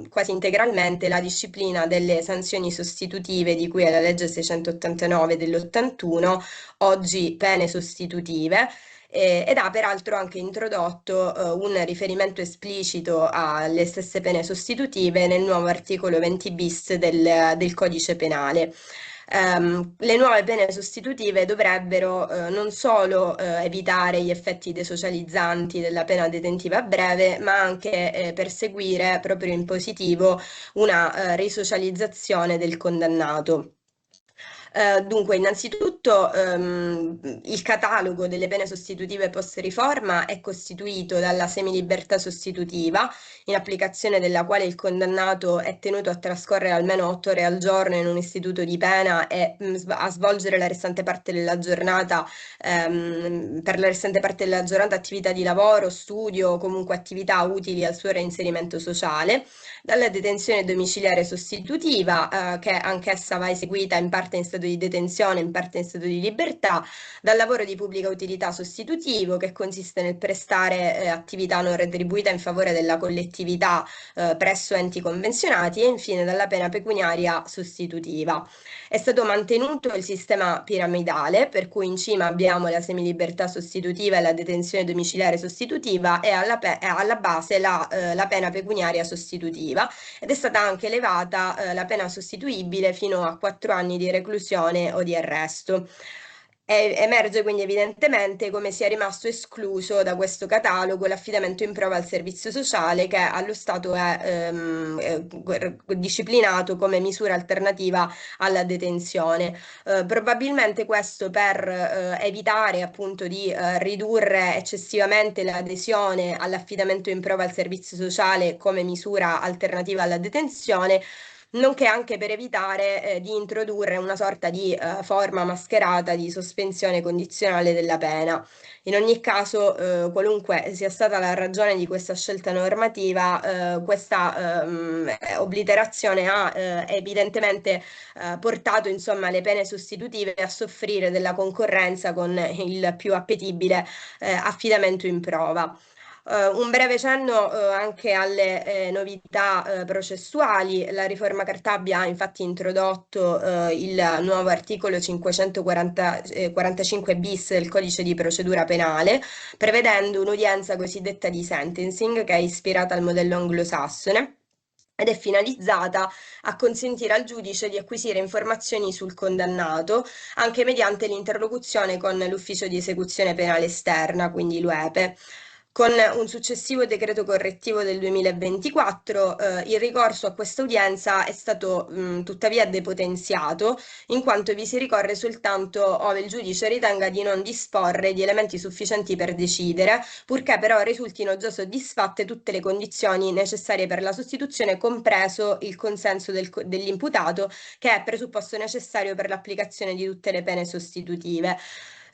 quasi integralmente la disciplina delle sanzioni sostitutive di cui è la legge 689 dell'81, oggi pene sostitutive, ed ha peraltro anche introdotto un riferimento esplicito alle stesse pene sostitutive nel nuovo articolo 20 bis del Codice Penale. Le nuove pene sostitutive dovrebbero non solo evitare gli effetti desocializzanti della pena detentiva breve, ma anche perseguire proprio in positivo una risocializzazione del condannato. Dunque, innanzitutto il catalogo delle pene sostitutive post-riforma è costituito dalla semilibertà sostitutiva, in applicazione della quale il condannato è tenuto a trascorrere almeno 8 ore al giorno in un istituto di pena e a svolgere la restante parte della giornata, per la restante parte della giornata attività di lavoro, studio o comunque attività utili al suo reinserimento sociale, dalla detenzione domiciliare sostitutiva, che anch'essa va eseguita in parte in stato di detenzione, in parte in stato di libertà, dal lavoro di pubblica utilità sostitutivo, che consiste nel prestare attività non retribuita in favore della collettività presso enti convenzionati, e infine dalla pena pecuniaria sostitutiva. È stato mantenuto il sistema piramidale, per cui in cima abbiamo la semilibertà sostitutiva e la detenzione domiciliare sostitutiva, e alla base la pena pecuniaria sostitutiva, ed è stata anche elevata la pena sostituibile fino a 4 anni di reclusione o di arresto. Emerge quindi evidentemente come sia rimasto escluso da questo catalogo l'affidamento in prova al servizio sociale, che allo Stato è disciplinato come misura alternativa alla detenzione. Probabilmente questo per evitare appunto di ridurre eccessivamente l'adesione all'affidamento in prova al servizio sociale come misura alternativa alla detenzione, nonché anche per evitare di introdurre una sorta di forma mascherata di sospensione condizionale della pena. In ogni caso, qualunque sia stata la ragione di questa scelta normativa, questa obliterazione ha evidentemente portato insomma le pene sostitutive a soffrire della concorrenza con il più appetibile affidamento in prova. Un breve cenno anche alle novità processuali. La riforma Cartabia ha infatti introdotto il nuovo articolo 545 bis del codice di procedura penale, prevedendo un'udienza cosiddetta di sentencing, che è ispirata al modello anglosassone ed è finalizzata a consentire al giudice di acquisire informazioni sul condannato anche mediante l'interlocuzione con l'ufficio di esecuzione penale esterna, quindi l'UEPE. Con un successivo decreto correttivo del 2024 il ricorso a questa udienza è stato tuttavia depotenziato, in quanto vi si ricorre soltanto ove il giudice ritenga di non disporre di elementi sufficienti per decidere, purché però risultino già soddisfatte tutte le condizioni necessarie per la sostituzione, compreso il consenso dell'imputato, che è presupposto necessario per l'applicazione di tutte le pene sostitutive.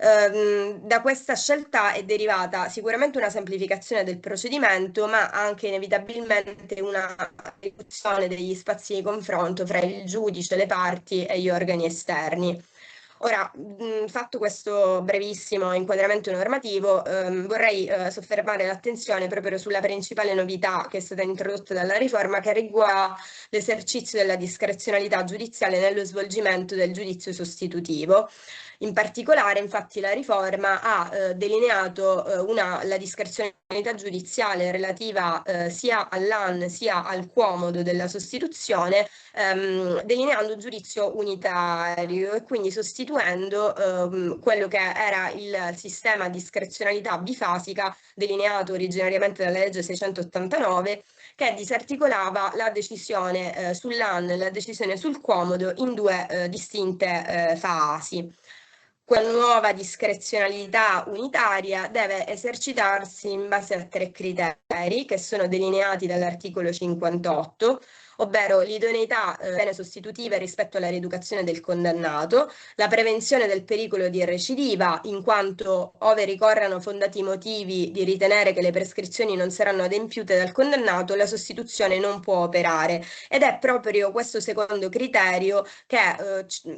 Da questa scelta è derivata sicuramente una semplificazione del procedimento, ma anche inevitabilmente una riduzione degli spazi di confronto fra il giudice, le parti e gli organi esterni. Ora, fatto questo brevissimo inquadramento normativo, vorrei soffermare l'attenzione proprio sulla principale novità che è stata introdotta dalla riforma, che riguarda l'esercizio della discrezionalità giudiziale nello svolgimento del giudizio sostitutivo. In particolare, infatti, la riforma ha delineato la discrezionalità giudiziale relativa sia all'AN sia al quomodo della sostituzione, delineando un giudizio unitario e quindi sostituendo quello che era il sistema discrezionalità bifasica delineato originariamente dalla legge 689, che disarticolava la decisione sull'AN e la decisione sul quomodo in 2 distinte fasi. Quella nuova discrezionalità unitaria deve esercitarsi in base a 3 criteri che sono delineati dall'articolo 58, ovvero l'idoneità pene sostitutive rispetto alla rieducazione del condannato, la prevenzione del pericolo di recidiva, in quanto ove ricorrano fondati motivi di ritenere che le prescrizioni non saranno adempiute dal condannato, la sostituzione non può operare, ed è proprio questo secondo criterio che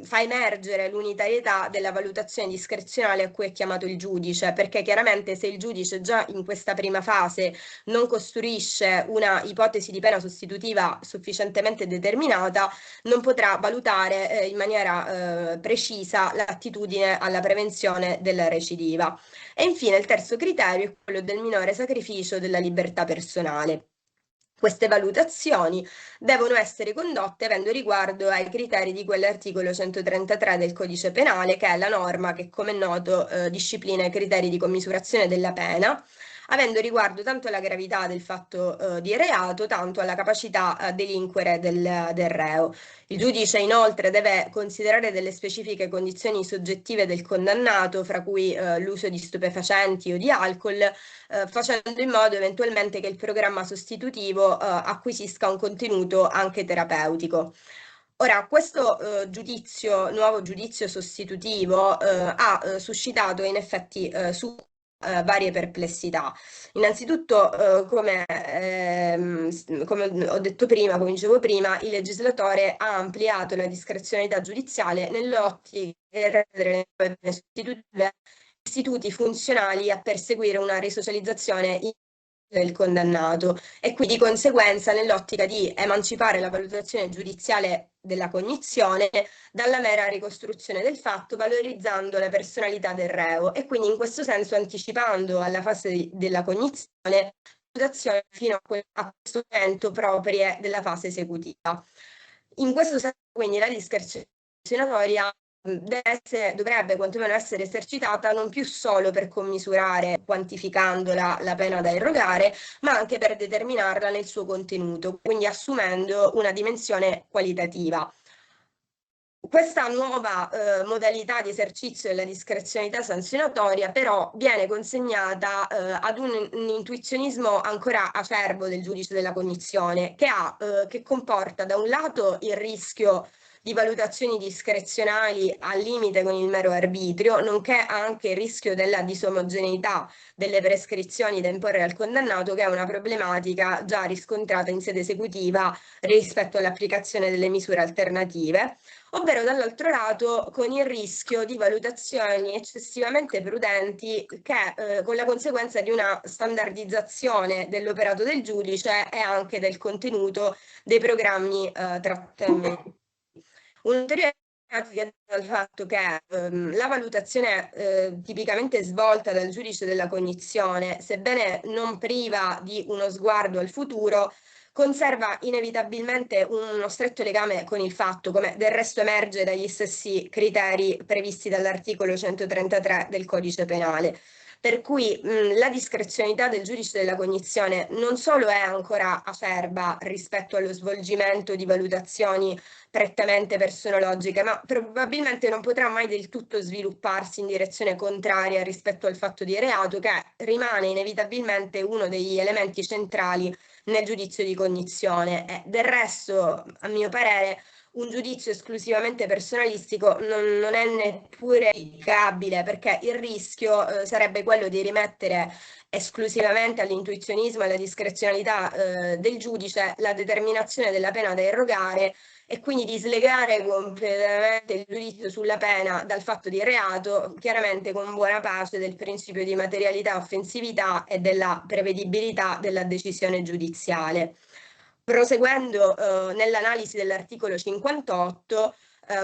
fa emergere l'unitarietà della valutazione discrezionale a cui è chiamato il giudice, perché chiaramente se il giudice già in questa prima fase non costruisce una ipotesi di pena sostitutiva sufficientemente determinata, non potrà valutare in maniera precisa l'attitudine alla prevenzione della recidiva. E infine il terzo criterio è quello del minore sacrificio della libertà personale. Queste valutazioni devono essere condotte avendo riguardo ai criteri di quell'articolo 133 del Codice Penale, che è la norma che, come è noto, disciplina i criteri di commisurazione della pena, avendo riguardo tanto alla gravità del fatto di reato, tanto alla capacità a delinquere del reo. Il giudice inoltre deve considerare delle specifiche condizioni soggettive del condannato, fra cui l'uso di stupefacenti o di alcol, facendo in modo eventualmente che il programma sostitutivo acquisisca un contenuto anche terapeutico. Ora, questo nuovo giudizio sostitutivo ha suscitato in effetti varie perplessità. Innanzitutto, come ho detto prima, come dicevo prima, il legislatore ha ampliato la discrezionalità giudiziale nell'ottica di rendere le pene sostitutive istituti funzionali a perseguire una risocializzazione del condannato e quindi di conseguenza nell'ottica di emancipare la valutazione giudiziale della cognizione dalla mera ricostruzione del fatto, valorizzando la personalità del reo e quindi in questo senso anticipando alla fase della cognizione valutazioni fino a questo momento proprie della fase esecutiva. In questo senso quindi la discrezionatoria dovrebbe quantomeno essere esercitata non più solo per commisurare, quantificandola, la pena da erogare, ma anche per determinarla nel suo contenuto, quindi assumendo una dimensione qualitativa. Questa nuova modalità di esercizio della discrezionalità sanzionatoria però viene consegnata ad un intuizionismo ancora acerbo del giudice della cognizione che comporta da un lato il rischio di valutazioni discrezionali al limite con il mero arbitrio, nonché anche il rischio della disomogeneità delle prescrizioni da imporre al condannato, che è una problematica già riscontrata in sede esecutiva rispetto all'applicazione delle misure alternative, ovvero dall'altro lato con il rischio di valutazioni eccessivamente prudenti che con la conseguenza di una standardizzazione dell'operato del giudice e anche del contenuto dei programmi trattamenti. Un'ulteriore dal fatto che la valutazione tipicamente svolta dal giudice della cognizione, sebbene non priva di uno sguardo al futuro, conserva inevitabilmente uno stretto legame con il fatto, come del resto emerge dagli stessi criteri previsti dall'articolo 133 del Codice Penale. Per cui la discrezionalità del giudice della cognizione non solo è ancora acerba rispetto allo svolgimento di valutazioni prettamente personologiche, ma probabilmente non potrà mai del tutto svilupparsi in direzione contraria rispetto al fatto di reato, che rimane inevitabilmente uno degli elementi centrali nel giudizio di cognizione. Del resto, a mio parere, un giudizio esclusivamente personalistico non è neppure applicabile, perché il rischio sarebbe quello di rimettere esclusivamente all'intuizionismo e alla discrezionalità del giudice la determinazione della pena da erogare e quindi di slegare completamente il giudizio sulla pena dal fatto di reato, chiaramente con buona pace del principio di materialità, offensività e della prevedibilità della decisione giudiziale. Proseguendo nell'analisi dell'articolo 58,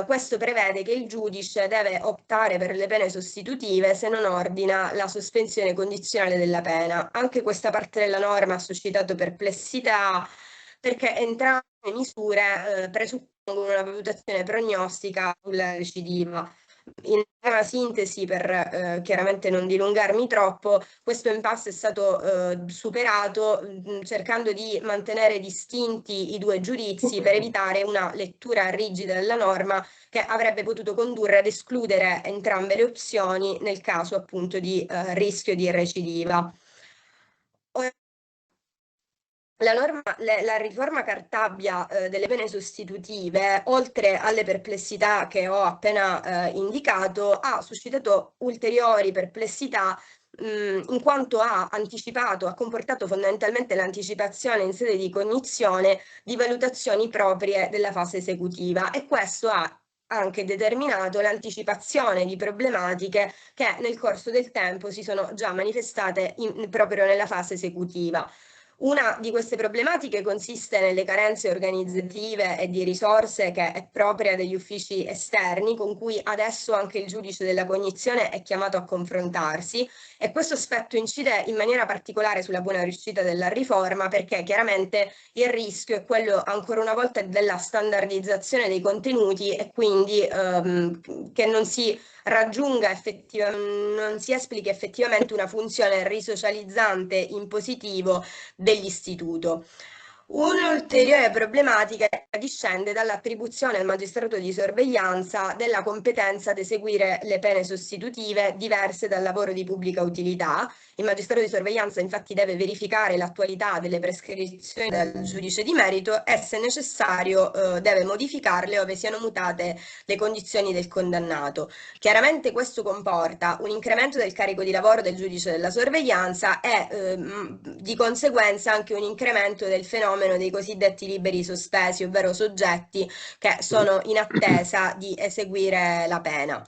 questo prevede che il giudice deve optare per le pene sostitutive se non ordina la sospensione condizionale della pena. Anche questa parte della norma ha suscitato perplessità perché entrambe le misure presuppongono una valutazione prognostica sulla recidiva. In una sintesi, per chiaramente non dilungarmi troppo, questo impasse è stato superato cercando di mantenere distinti i due giudizi per evitare una lettura rigida della norma che avrebbe potuto condurre ad escludere entrambe le opzioni nel caso appunto di rischio di recidiva. La riforma Cartabia delle pene sostitutive, oltre alle perplessità che ho appena indicato, ha suscitato ulteriori perplessità in quanto ha comportato fondamentalmente l'anticipazione in sede di cognizione di valutazioni proprie della fase esecutiva, e questo ha anche determinato l'anticipazione di problematiche che nel corso del tempo si sono già manifestate proprio nella fase esecutiva. Una di queste problematiche consiste nelle carenze organizzative e di risorse che è propria degli uffici esterni, con cui adesso anche il giudice della cognizione è chiamato a confrontarsi, e questo aspetto incide in maniera particolare sulla buona riuscita della riforma, perché chiaramente il rischio è quello ancora una volta della standardizzazione dei contenuti e quindi che non si raggiunga non si esplichi effettivamente una funzione risocializzante in positivo dell'istituto. Un'ulteriore problematica discende dall'attribuzione al magistrato di sorveglianza della competenza ad eseguire le pene sostitutive diverse dal lavoro di pubblica utilità. Il magistrato di sorveglianza infatti deve verificare l'attualità delle prescrizioni del giudice di merito e, se necessario, deve modificarle ove siano mutate le condizioni del condannato. Chiaramente questo comporta un incremento del carico di lavoro del giudice della sorveglianza e di conseguenza anche un incremento del fenomeno dei cosiddetti liberi sospesi, ovvero soggetti che sono in attesa di eseguire la pena.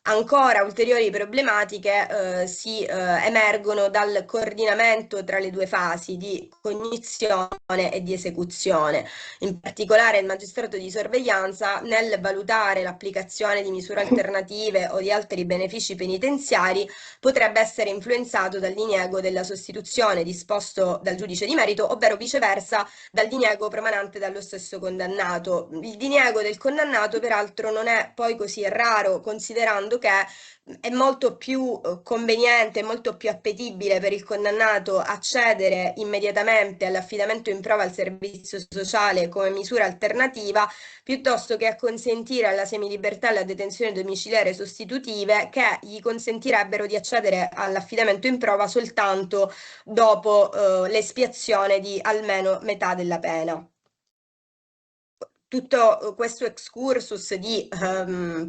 Ancora ulteriori problematiche si emergono dal coordinamento tra le due fasi di cognizione e di esecuzione. In particolare il magistrato di sorveglianza, nel valutare l'applicazione di misure alternative o di altri benefici penitenziari, potrebbe essere influenzato dal diniego della sostituzione disposto dal giudice di merito, ovvero viceversa dal diniego promanante dallo stesso condannato. Il diniego del condannato peraltro non è poi così raro, considerando che è molto più conveniente, molto più appetibile per il condannato accedere immediatamente all'affidamento in prova al servizio sociale come misura alternativa, piuttosto che a consentire alla semilibertà e alla detenzione domiciliare sostitutive, che gli consentirebbero di accedere all'affidamento in prova soltanto dopo l'espiazione di almeno metà della pena. Tutto questo excursus di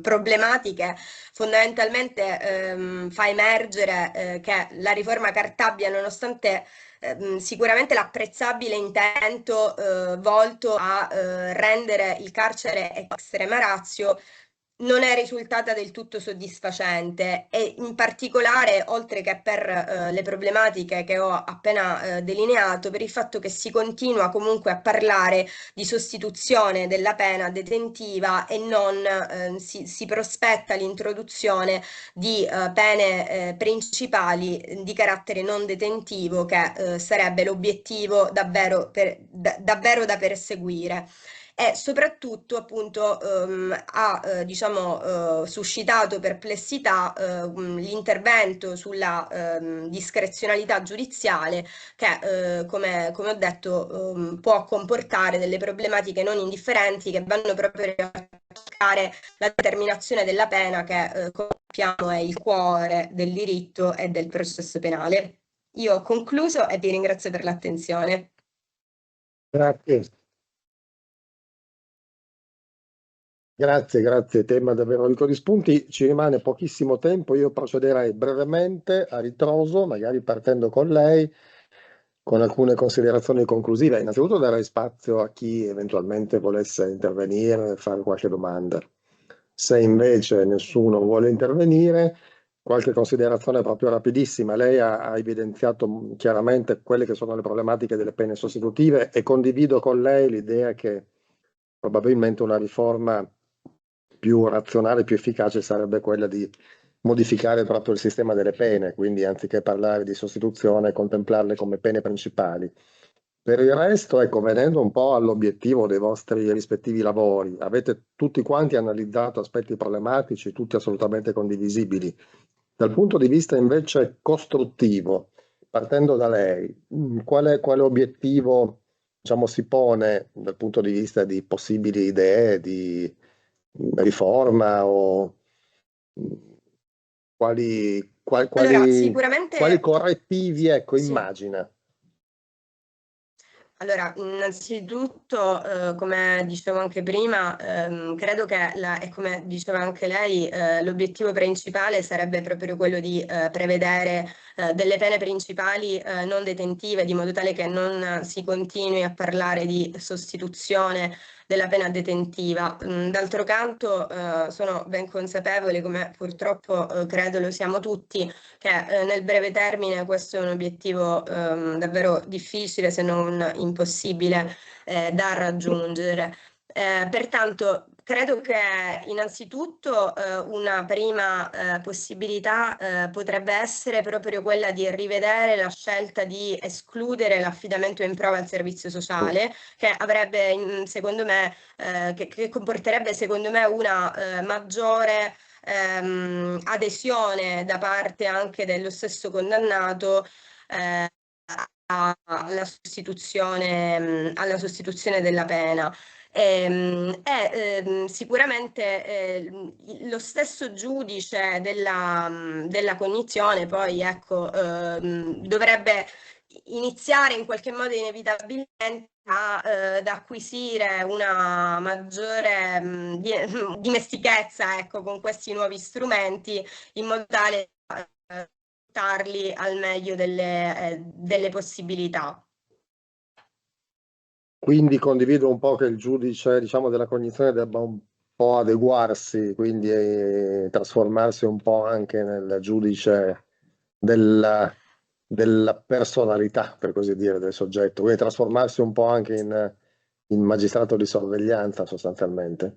problematiche fondamentalmente fa emergere che la riforma Cartabia, nonostante sicuramente l'apprezzabile intento volto a rendere il carcere extrema ratio, non è risultata del tutto soddisfacente, e in particolare, oltre che per le problematiche che ho appena delineato, per il fatto che si continua comunque a parlare di sostituzione della pena detentiva e non si prospetta l'introduzione di pene principali di carattere non detentivo, che sarebbe l'obiettivo davvero da perseguire. E soprattutto appunto ha suscitato perplessità l'intervento sulla discrezionalità giudiziale, che come ho detto può comportare delle problematiche non indifferenti, che vanno proprio a toccare la determinazione della pena, che come sappiamo è il cuore del diritto e del processo penale. Io ho concluso e vi ringrazio per l'attenzione. Grazie. Grazie, tema davvero ricco di spunti. Ci rimane pochissimo tempo, io procederei brevemente a ritroso, magari partendo con lei, con alcune considerazioni conclusive. Innanzitutto darei spazio a chi eventualmente volesse intervenire, fare qualche domanda. Se invece nessuno vuole intervenire, qualche considerazione proprio rapidissima. Lei ha evidenziato chiaramente quelle che sono le problematiche delle pene sostitutive, e condivido con lei l'idea che probabilmente una riforma più razionale, più efficace sarebbe quella di modificare proprio il sistema delle pene, quindi anziché parlare di sostituzione, contemplarle come pene principali. Per il resto, ecco, venendo un po' all'obiettivo dei vostri rispettivi lavori, avete tutti quanti analizzato aspetti problematici, tutti assolutamente condivisibili. Dal punto di vista invece costruttivo, partendo da lei, quale obiettivo, diciamo, si pone dal punto di vista di possibili idee di riforma, o quali correttivi, ecco, sì, immagina? Allora, innanzitutto, come dicevo anche prima, credo che, e come diceva anche lei, l'obiettivo principale sarebbe proprio quello di prevedere delle pene principali non detentive, di modo tale che non si continui a parlare di sostituzione della pena detentiva. D'altro canto sono ben consapevole, come purtroppo credo lo siamo tutti, che nel breve termine questo è un obiettivo davvero difficile, se non impossibile da raggiungere. Pertanto credo che innanzitutto una prima possibilità potrebbe essere proprio quella di rivedere la scelta di escludere l'affidamento in prova al servizio sociale, che avrebbe, secondo me, che comporterebbe secondo me una maggiore adesione da parte anche dello stesso condannato alla sostituzione della pena. Sicuramente lo stesso giudice della cognizione poi ecco, dovrebbe iniziare in qualche modo inevitabilmente ad acquisire una maggiore dimestichezza ecco, con questi nuovi strumenti, in modo tale da sfruttarli al meglio delle possibilità. Quindi condivido un po' che il giudice, diciamo, della cognizione debba un po' adeguarsi, quindi trasformarsi un po' anche nel giudice della personalità, per così dire, del soggetto, quindi trasformarsi un po' anche in magistrato di sorveglianza sostanzialmente.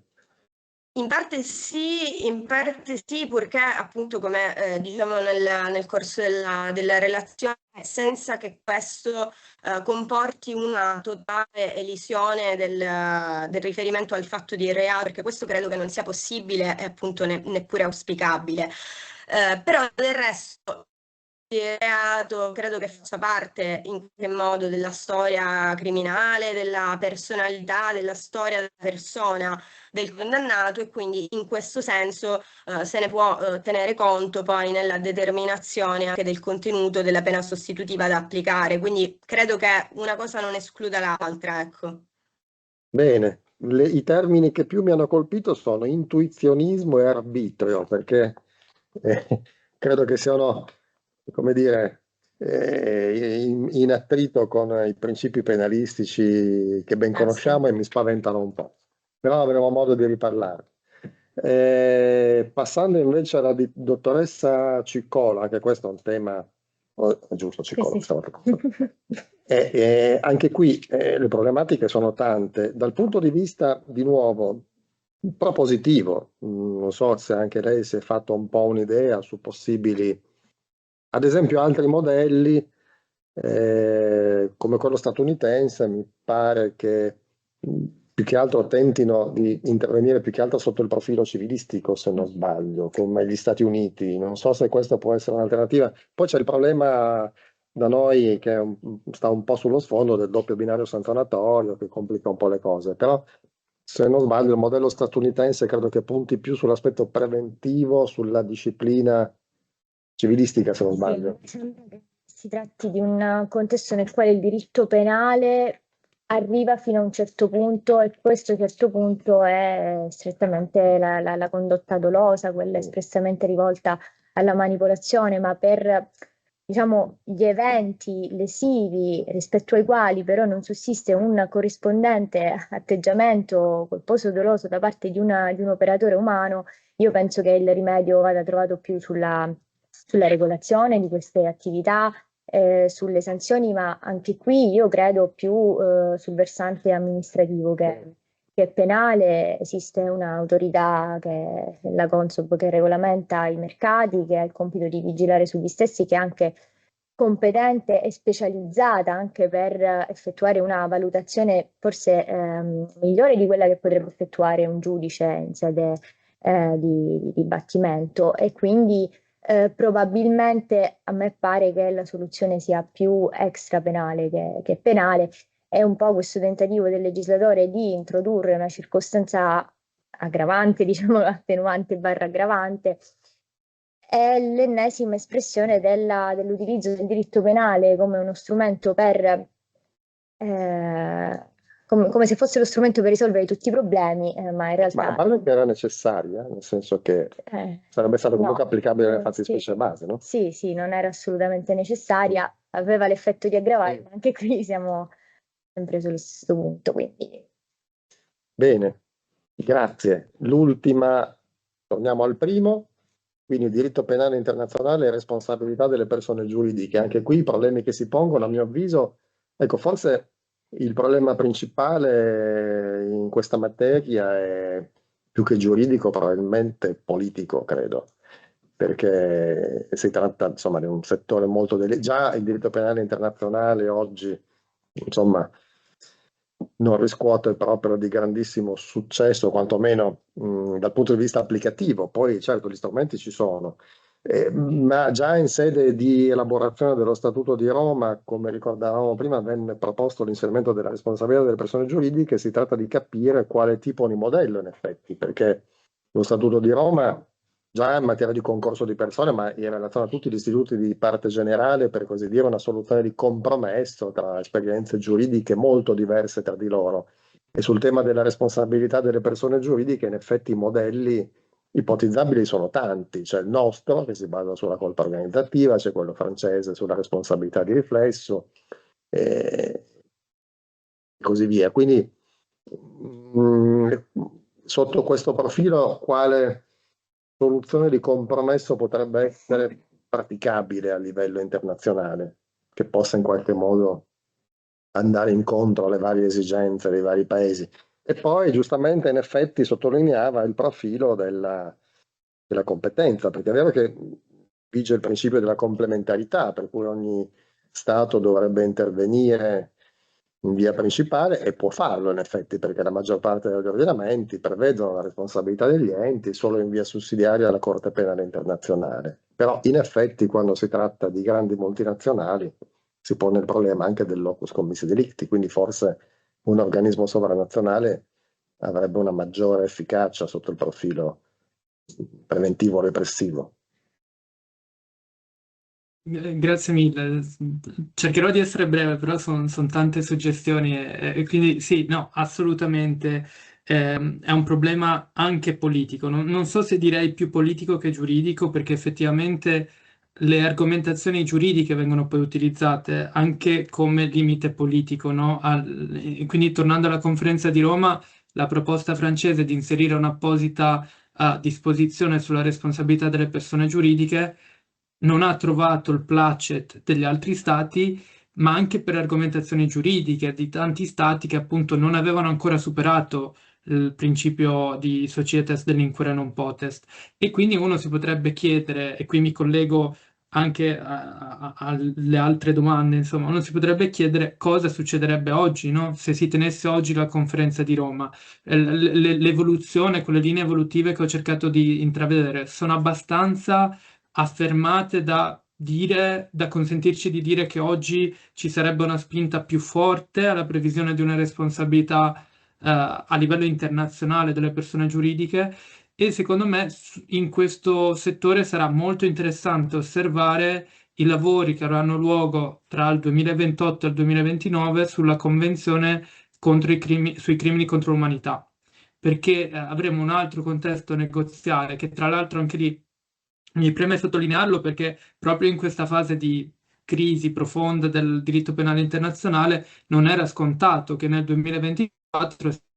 In parte sì, purché appunto come diciamo nel corso della relazione, senza che questo comporti una totale elisione del riferimento al fatto di reato, perché questo credo che non sia possibile e appunto neppure auspicabile. Però del resto il reato credo che faccia parte in qualche modo della storia criminale, della personalità, della storia della persona del condannato, e quindi in questo senso se ne può tenere conto poi nella determinazione anche del contenuto della pena sostitutiva da applicare. Quindi credo che una cosa non escluda l'altra, ecco. Bene, i termini che più mi hanno colpito sono intuizionismo e arbitrio, perché credo che siano, come dire, in attrito con i principi penalistici che ben conosciamo e mi spaventano un po', però avremo modo di riparlare. Passando invece alla dottoressa Ciccola, che questo è un tema, giusto, Ciccola, anche qui le problematiche sono tante. Dal punto di vista, di nuovo, propositivo, non so se anche lei si è fatto un po' un'idea su possibili, ad esempio, altri modelli come quello statunitense. Mi pare che più che altro tentino di intervenire più che altro sotto il profilo civilistico, se non sbaglio, come gli Stati Uniti. Non so se questa può essere un'alternativa. Poi c'è il problema da noi che sta un po' sullo sfondo del doppio binario sanzionatorio, che complica un po' le cose, però se non sbaglio il modello statunitense credo che punti più sull'aspetto preventivo, sulla disciplina civilistica, se non sbaglio. Sembra che si tratti di un contesto nel quale il diritto penale arriva fino a un certo punto, e questo certo punto è strettamente la condotta dolosa, quella espressamente rivolta alla manipolazione, ma per diciamo, gli eventi lesivi rispetto ai quali però non sussiste un corrispondente atteggiamento colposo o doloso da parte di un operatore umano, io penso che il rimedio vada trovato più sulla regolazione di queste attività, sulle sanzioni, ma anche qui io credo più sul versante amministrativo che penale. Esiste un'autorità che è la Consob, che regolamenta i mercati, che ha il compito di vigilare sugli stessi, che è anche competente e specializzata anche per effettuare una valutazione forse migliore di quella che potrebbe effettuare un giudice in sede di dibattimento, e quindi probabilmente a me pare che la soluzione sia più extrapenale che penale. È un po' questo tentativo del legislatore di introdurre una circostanza aggravante, diciamo attenuante barra aggravante, è l'ennesima espressione dell'utilizzo del diritto penale come uno strumento per come se fosse lo strumento per risolvere tutti i problemi, ma in realtà... Ma a parte che era necessaria, nel senso che sarebbe stato comunque applicabile nelle fattispecie base, no? Sì, sì, non era assolutamente necessaria, aveva l'effetto di aggravare, ma anche qui siamo sempre sullo stesso punto, quindi... Bene, grazie. L'ultima, torniamo al primo, quindi diritto penale internazionale e responsabilità delle persone giuridiche. Anche qui i problemi che si pongono, a mio avviso, ecco, forse il problema principale in questa materia è più che giuridico, probabilmente politico, credo, perché si tratta, insomma, di un settore molto delicato. Già il diritto penale internazionale oggi, insomma, non riscuote proprio di grandissimo successo, quantomeno dal punto di vista applicativo. Poi certo gli strumenti ci sono, ma già in sede di elaborazione dello Statuto di Roma, come ricordavamo prima, venne proposto l'inserimento della responsabilità delle persone giuridiche. Si tratta di capire quale tipo di modello in effetti, perché lo Statuto di Roma già in materia di concorso di persone, ma in relazione a tutti gli istituti di parte generale, per così dire, una soluzione di compromesso tra esperienze giuridiche molto diverse tra di loro. E sul tema della responsabilità delle persone giuridiche, in effetti i modelli ipotizzabili sono tanti. C'è il nostro, che si basa sulla colpa organizzativa, c'è quello francese sulla responsabilità di riflesso, e così via. Quindi, sotto questo profilo, quale soluzione di compromesso potrebbe essere praticabile a livello internazionale, che possa in qualche modo andare incontro alle varie esigenze dei vari paesi? E poi giustamente in effetti sottolineava il profilo della competenza, perché è vero che vige il principio della complementarità, per cui ogni Stato dovrebbe intervenire in via principale, e può farlo in effetti, perché la maggior parte degli ordinamenti prevedono la responsabilità degli enti, solo in via sussidiaria alla Corte Penale Internazionale. Però in effetti quando si tratta di grandi multinazionali si pone il problema anche del locus commissi delicti, quindi forse un organismo sovranazionale avrebbe una maggiore efficacia sotto il profilo preventivo repressivo. Grazie mille, cercherò di essere breve, però sono tante suggestioni e quindi sì, no, assolutamente è un problema anche politico. Non so se direi più politico che giuridico, perché effettivamente le argomentazioni giuridiche vengono poi utilizzate anche come limite politico, no? Quindi tornando alla conferenza di Roma, la proposta francese di inserire un'apposita disposizione sulla responsabilità delle persone giuridiche non ha trovato il placet degli altri stati, ma anche per argomentazioni giuridiche di tanti stati che appunto non avevano ancora superato il principio di societas delinquere non potest. E quindi uno si potrebbe chiedere, e qui mi collego anche alle altre domande, insomma, uno si potrebbe chiedere cosa succederebbe oggi, no? Se si tenesse oggi la conferenza di Roma. L'evoluzione, quelle linee evolutive che ho cercato di intravedere, sono abbastanza affermate da dire, da consentirci di dire che oggi ci sarebbe una spinta più forte alla previsione di una responsabilità a livello internazionale delle persone giuridiche, e secondo me in questo settore sarà molto interessante osservare i lavori che avranno luogo tra il 2028 e il 2029 sulla Convenzione sui crimini contro l'umanità, perché avremo un altro contesto negoziale che tra l'altro anche lì mi preme sottolinearlo, perché proprio in questa fase di crisi profonda del diritto penale internazionale non era scontato che nel 2024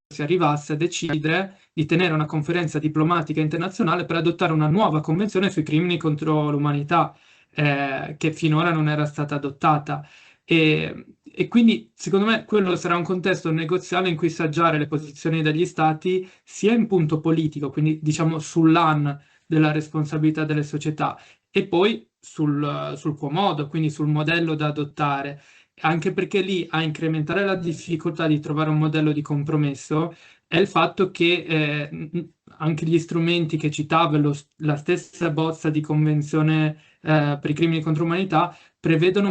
si arrivasse a decidere di tenere una conferenza diplomatica internazionale per adottare una nuova convenzione sui crimini contro l'umanità, che finora non era stata adottata. E quindi secondo me quello sarà un contesto negoziale in cui saggiare le posizioni degli stati sia in punto politico, quindi diciamo sull'AN della responsabilità delle società, e poi sul quomodo, quindi sul modello da adottare, anche perché lì a incrementare la difficoltà di trovare un modello di compromesso è il fatto che anche gli strumenti che citavo, la stessa bozza di convenzione per i crimini contro l'umanità, prevedono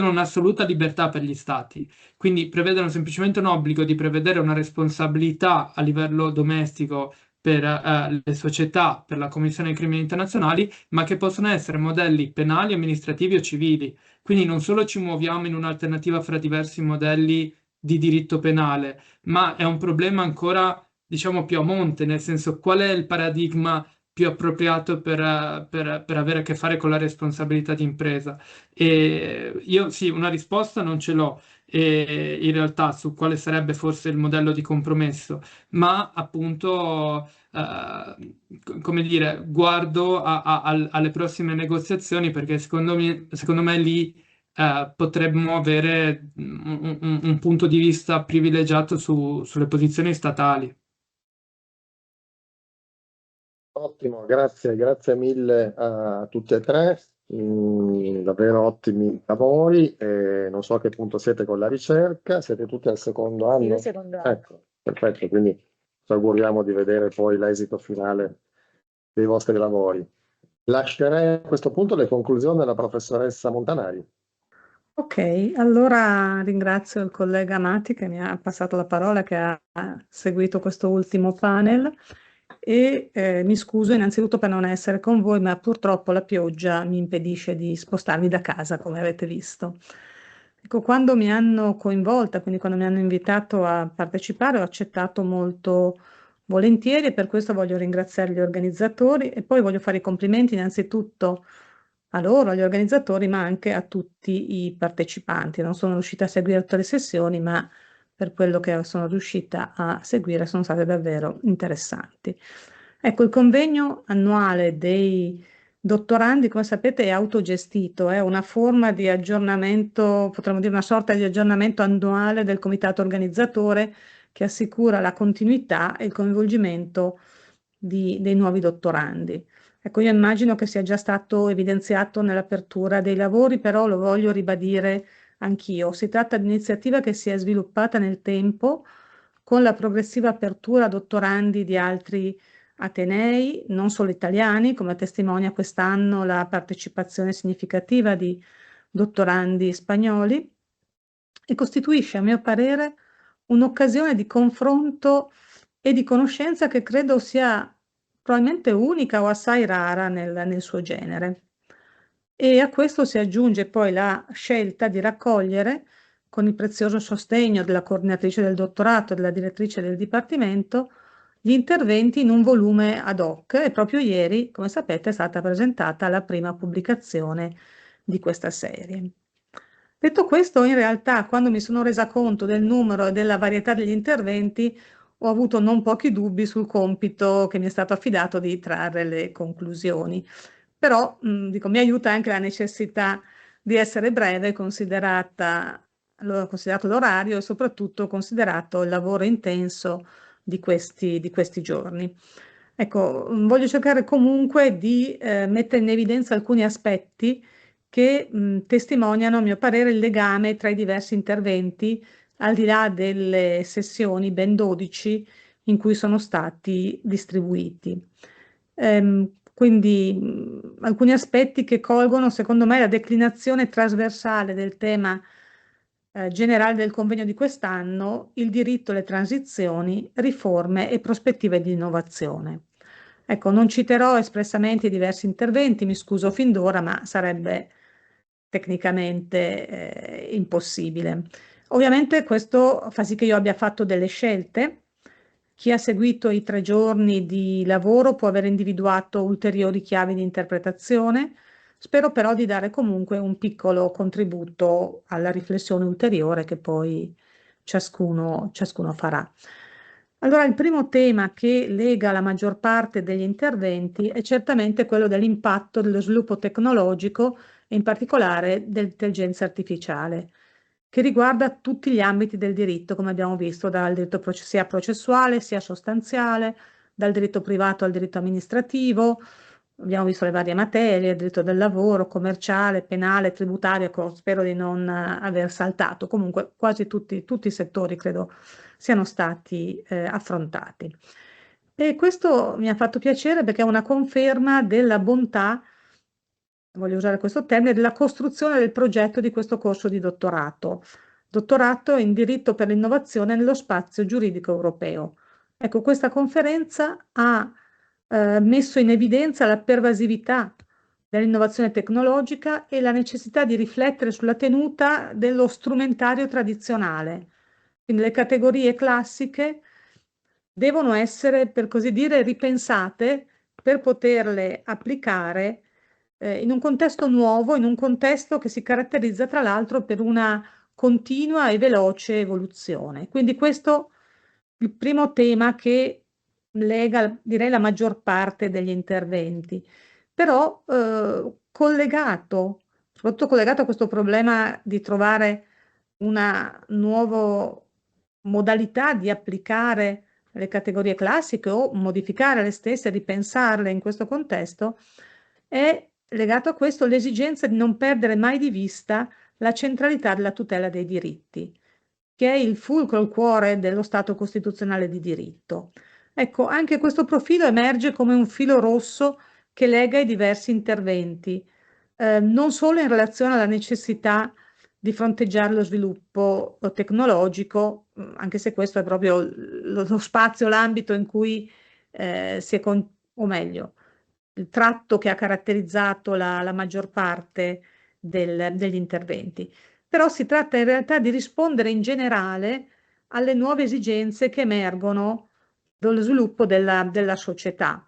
un'assoluta libertà per gli stati, quindi prevedono semplicemente un obbligo di prevedere una responsabilità a livello domestico per le società, per la Commissione dei crimini internazionali, ma che possono essere modelli penali, amministrativi o civili. Quindi non solo ci muoviamo in un'alternativa fra diversi modelli di diritto penale, ma è un problema ancora, diciamo, più a monte, nel senso qual è il paradigma più appropriato per avere a che fare con la responsabilità di impresa. E io sì, una risposta non ce l'ho. e in realtà su quale sarebbe forse il modello di compromesso, ma appunto, come dire, guardo alle prossime negoziazioni perché secondo me lì potremmo avere un punto di vista privilegiato sulle posizioni statali. Ottimo, grazie mille a tutti e tre, davvero ottimi lavori. Non so a che punto siete con la ricerca, siete tutti al secondo anno? Io secondo anno. Ecco, perfetto, quindi ci auguriamo di vedere poi l'esito finale dei vostri lavori. Lascerei a questo punto le conclusioni alla professoressa Montanari. Ok, allora ringrazio il collega Amati che mi ha passato la parola, che ha seguito questo ultimo panel e mi scuso innanzitutto per non essere con voi, ma purtroppo la pioggia mi impedisce di spostarmi da casa, come avete visto. Ecco, quando mi hanno coinvolta, quindi quando mi hanno invitato a partecipare, ho accettato molto volentieri e per questo voglio ringraziare gli organizzatori e poi voglio fare i complimenti innanzitutto a loro, agli organizzatori, ma anche a tutti i partecipanti. Non sono riuscita a seguire tutte le sessioni, ma per quello che sono riuscita a seguire sono state davvero interessanti. Ecco, il convegno annuale dei dottorandi, come sapete, è autogestito, è una forma di aggiornamento, potremmo dire una sorta di aggiornamento annuale del comitato organizzatore che assicura la continuità e il coinvolgimento dei nuovi dottorandi. Ecco, io immagino che sia già stato evidenziato nell'apertura dei lavori, però lo voglio ribadire anch'io. Si tratta di un'iniziativa che si è sviluppata nel tempo con la progressiva apertura a dottorandi di altri atenei, non solo italiani, come testimonia quest'anno la partecipazione significativa di dottorandi spagnoli, e costituisce, a mio parere, un'occasione di confronto e di conoscenza che credo sia probabilmente unica o assai rara nel suo genere. E a questo si aggiunge poi la scelta di raccogliere, con il prezioso sostegno della coordinatrice del dottorato e della direttrice del dipartimento, gli interventi in un volume ad hoc e proprio ieri, come sapete, è stata presentata la prima pubblicazione di questa serie. Detto questo, in realtà, quando mi sono resa conto del numero e della varietà degli interventi, ho avuto non pochi dubbi sul compito che mi è stato affidato di trarre le conclusioni. Però, dico, mi aiuta anche la necessità di essere breve, considerato l'orario e soprattutto considerato il lavoro intenso di questi giorni. Ecco, voglio cercare comunque di mettere in evidenza alcuni aspetti che testimoniano, a mio parere, il legame tra i diversi interventi, al di là delle sessioni, ben 12, in cui sono stati distribuiti. Quindi alcuni aspetti che colgono, secondo me, la declinazione trasversale del tema generale del convegno di quest'anno, il diritto alle transizioni, riforme e prospettive di innovazione. Ecco, non citerò espressamente i diversi interventi, mi scuso fin d'ora, ma sarebbe tecnicamente impossibile. Ovviamente questo fa sì che io abbia fatto delle scelte. Chi ha seguito i 3 giorni di lavoro può aver individuato ulteriori chiavi di interpretazione. Spero però di dare comunque un piccolo contributo alla riflessione ulteriore che poi ciascuno farà. Allora, il primo tema che lega la maggior parte degli interventi è certamente quello dell'impatto dello sviluppo tecnologico e in particolare dell'intelligenza artificiale, che riguarda tutti gli ambiti del diritto, come abbiamo visto, dal diritto sia processuale sia sostanziale, dal diritto privato al diritto amministrativo. Abbiamo visto le varie materie, diritto del lavoro, commerciale, penale, tributario, spero di non aver saltato. Comunque quasi tutti i settori credo siano stati affrontati. E questo mi ha fatto piacere perché è una conferma della bontà, voglio usare questo termine, della costruzione del progetto di questo corso di dottorato in diritto per l'innovazione nello spazio giuridico europeo. Ecco, questa conferenza ha messo in evidenza la pervasività dell'innovazione tecnologica e la necessità di riflettere sulla tenuta dello strumentario tradizionale. Quindi le categorie classiche devono essere, per così dire, ripensate per poterle applicare in un contesto nuovo, in un contesto che si caratterizza tra l'altro per una continua e veloce evoluzione. Quindi questo è il primo tema che lega, direi, la maggior parte degli interventi, però soprattutto collegato a questo problema di trovare una nuova modalità di applicare le categorie classiche o modificare le stesse, ripensarle in questo contesto, è legato a questo l'esigenza di non perdere mai di vista la centralità della tutela dei diritti, che è il fulcro, il cuore dello Stato costituzionale di diritto. Ecco, anche questo profilo emerge come un filo rosso che lega i diversi interventi, non solo in relazione alla necessità di fronteggiare lo sviluppo tecnologico, anche se questo è proprio lo spazio, l'ambito in cui o meglio, il tratto che ha caratterizzato la maggior parte degli interventi. Però si tratta in realtà di rispondere in generale alle nuove esigenze che emergono dallo sviluppo della società.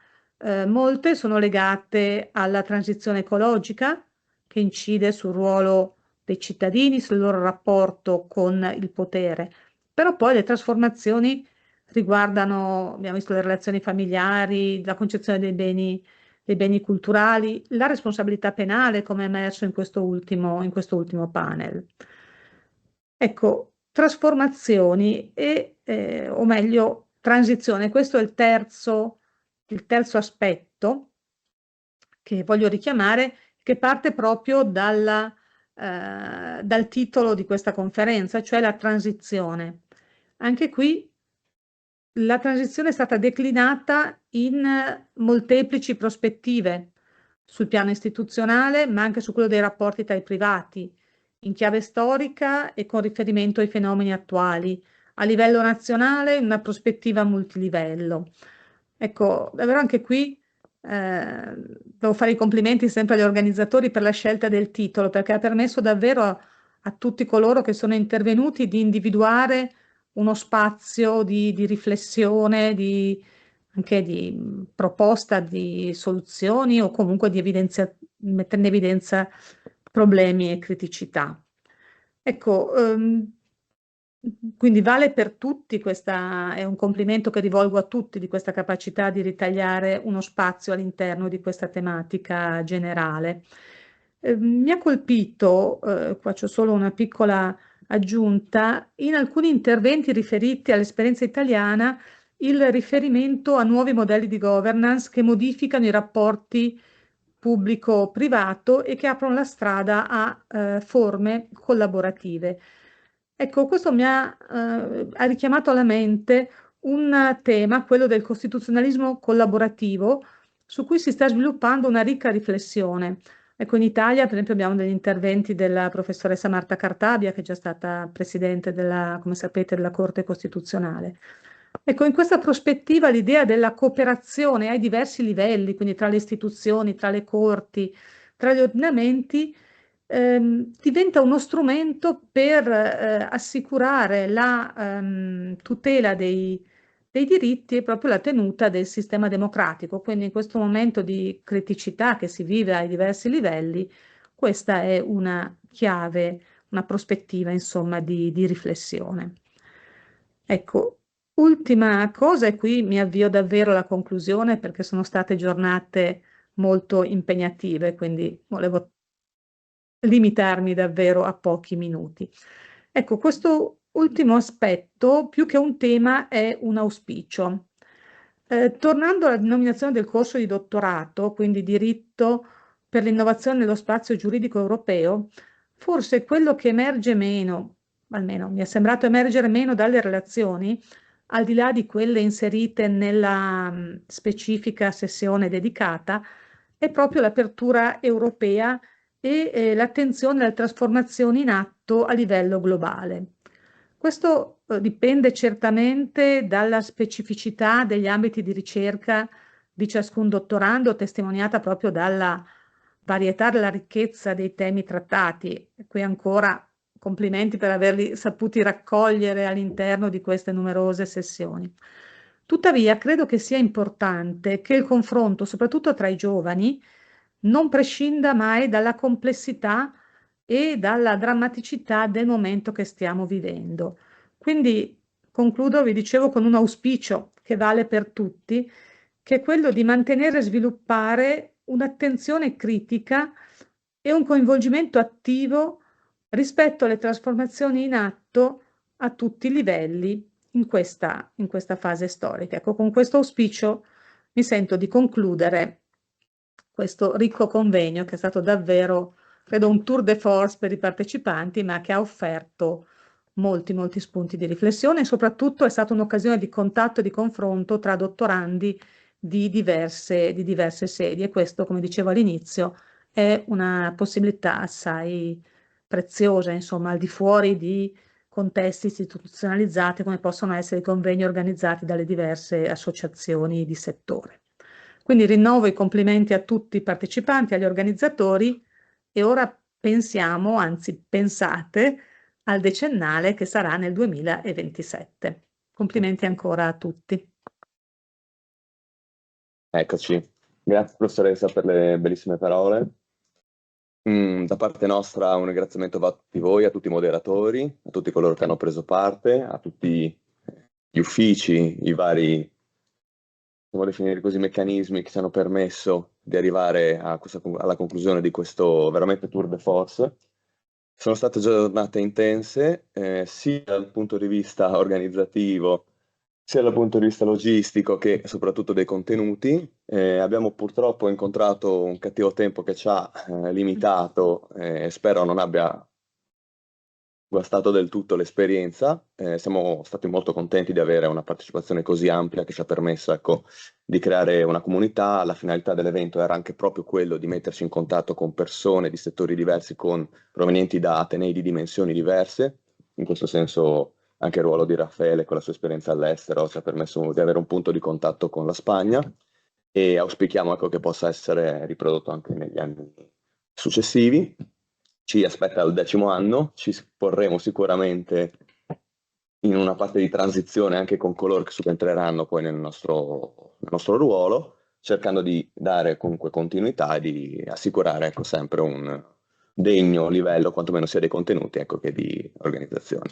Molte sono legate alla transizione ecologica, che incide sul ruolo dei cittadini, sul loro rapporto con il potere, però poi le trasformazioni riguardano, abbiamo visto, le relazioni familiari, la concezione dei beni culturali, la responsabilità penale, come è emerso in questo ultimo panel. Ecco, trasformazioni o meglio, transizione, questo è il terzo aspetto che voglio richiamare, che parte proprio dal titolo di questa conferenza, cioè la transizione. Anche qui la transizione è stata declinata in molteplici prospettive sul piano istituzionale, ma anche su quello dei rapporti tra i privati, in chiave storica e con riferimento ai fenomeni attuali, a livello nazionale, in una prospettiva multilivello. Ecco, davvero anche qui devo fare i complimenti sempre agli organizzatori per la scelta del titolo, perché ha permesso davvero a tutti coloro che sono intervenuti di individuare uno spazio di riflessione, anche di proposta di soluzioni o comunque di mettere in evidenza problemi e criticità. Ecco, quindi vale per tutti, è un complimento che rivolgo a tutti, di questa capacità di ritagliare uno spazio all'interno di questa tematica generale. Mi ha colpito, qua c'ho solo una piccola aggiunta, in alcuni interventi riferiti all'esperienza italiana, il riferimento a nuovi modelli di governance che modificano i rapporti pubblico-privato e che aprono la strada a forme collaborative. Ecco, questo mi ha richiamato alla mente un tema, quello del costituzionalismo collaborativo, su cui si sta sviluppando una ricca riflessione. Ecco, in Italia, per esempio, abbiamo degli interventi della professoressa Marta Cartabia, che è già stata presidente come sapete, della Corte Costituzionale. Ecco, in questa prospettiva l'idea della cooperazione ai diversi livelli, quindi tra le istituzioni, tra le corti, tra gli ordinamenti, diventa uno strumento per assicurare la tutela dei diritti e proprio la tenuta del sistema democratico. Quindi in questo momento di criticità che si vive ai diversi livelli, questa è una chiave, una prospettiva, insomma, di riflessione. Ecco, ultima cosa, e qui mi avvio davvero alla conclusione perché sono state giornate molto impegnative, quindi volevo limitarmi davvero a pochi minuti. Ecco, questo ultimo aspetto, più che un tema, è un auspicio. Tornando alla denominazione del corso di dottorato, quindi diritto per l'innovazione nello spazio giuridico europeo, forse quello che emerge meno, almeno mi è sembrato emergere meno dalle relazioni, al di là di quelle inserite nella specifica sessione dedicata, è proprio l'apertura europea e l'attenzione alle trasformazioni in atto a livello globale. Questo dipende certamente dalla specificità degli ambiti di ricerca di ciascun dottorando, testimoniata proprio dalla varietà, della ricchezza dei temi trattati. E qui ancora complimenti per averli saputi raccogliere all'interno di queste numerose sessioni. Tuttavia, credo che sia importante che il confronto, soprattutto tra i giovani, non prescinda mai dalla complessità e dalla drammaticità del momento che stiamo vivendo. Quindi concludo, vi dicevo, con un auspicio che vale per tutti, che è quello di mantenere e sviluppare un'attenzione critica e un coinvolgimento attivo rispetto alle trasformazioni in atto a tutti i livelli in questa fase storica. Ecco, con questo auspicio mi sento di concludere questo ricco convegno che è stato davvero, credo, un tour de force per i partecipanti, ma che ha offerto molti spunti di riflessione e soprattutto è stata un'occasione di contatto e di confronto tra dottorandi di diverse sedi, e questo, come dicevo all'inizio, è una possibilità assai preziosa, insomma, al di fuori di contesti istituzionalizzati come possono essere i convegni organizzati dalle diverse associazioni di settore. Quindi rinnovo i complimenti a tutti i partecipanti, agli organizzatori, e ora pensiamo, anzi pensate, al decennale che sarà nel 2027. Complimenti ancora a tutti. Eccoci, grazie professoressa per le bellissime parole. Da parte nostra un ringraziamento va a tutti voi, a tutti i moderatori, a tutti coloro che hanno preso parte, a tutti gli uffici, i vari, possiamo definire così, meccanismi che ci hanno permesso di arrivare alla conclusione di questo veramente tour de force. Sono state giornate intense, sia dal punto di vista organizzativo, sia dal punto di vista logistico che soprattutto dei contenuti. Abbiamo purtroppo incontrato un cattivo tempo che ci ha limitato e spero non abbia guastato del tutto l'esperienza. Siamo stati molto contenti di avere una partecipazione così ampia che ci ha permesso, ecco, di creare una comunità. La finalità dell'evento era anche proprio quello di metterci in contatto con persone di settori diversi, provenienti da atenei di dimensioni diverse. In questo senso anche il ruolo di Raffaele con la sua esperienza all'estero ci ha permesso di avere un punto di contatto con la Spagna, e auspichiamo, ecco, che possa essere riprodotto anche negli anni successivi. Ci aspetta il 10° anno, ci porremo sicuramente in una parte di transizione anche con coloro che subentreranno poi nel nostro ruolo, cercando di dare comunque continuità e di assicurare, ecco, sempre un degno livello, quantomeno sia dei contenuti, ecco, che di organizzazione.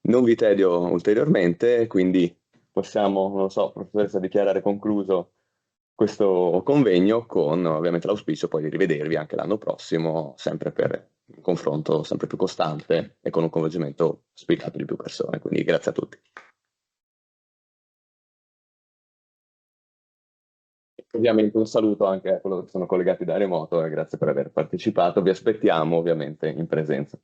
Non vi tedio ulteriormente, quindi possiamo, non lo so, professoressa, dichiarare concluso questo convegno con ovviamente l'auspicio poi di rivedervi anche l'anno prossimo, sempre per un confronto sempre più costante e con un coinvolgimento spiegato di più persone. Quindi grazie a tutti. Ovviamente un saluto anche a coloro che sono collegati da remoto e grazie per aver partecipato. Vi aspettiamo ovviamente in presenza.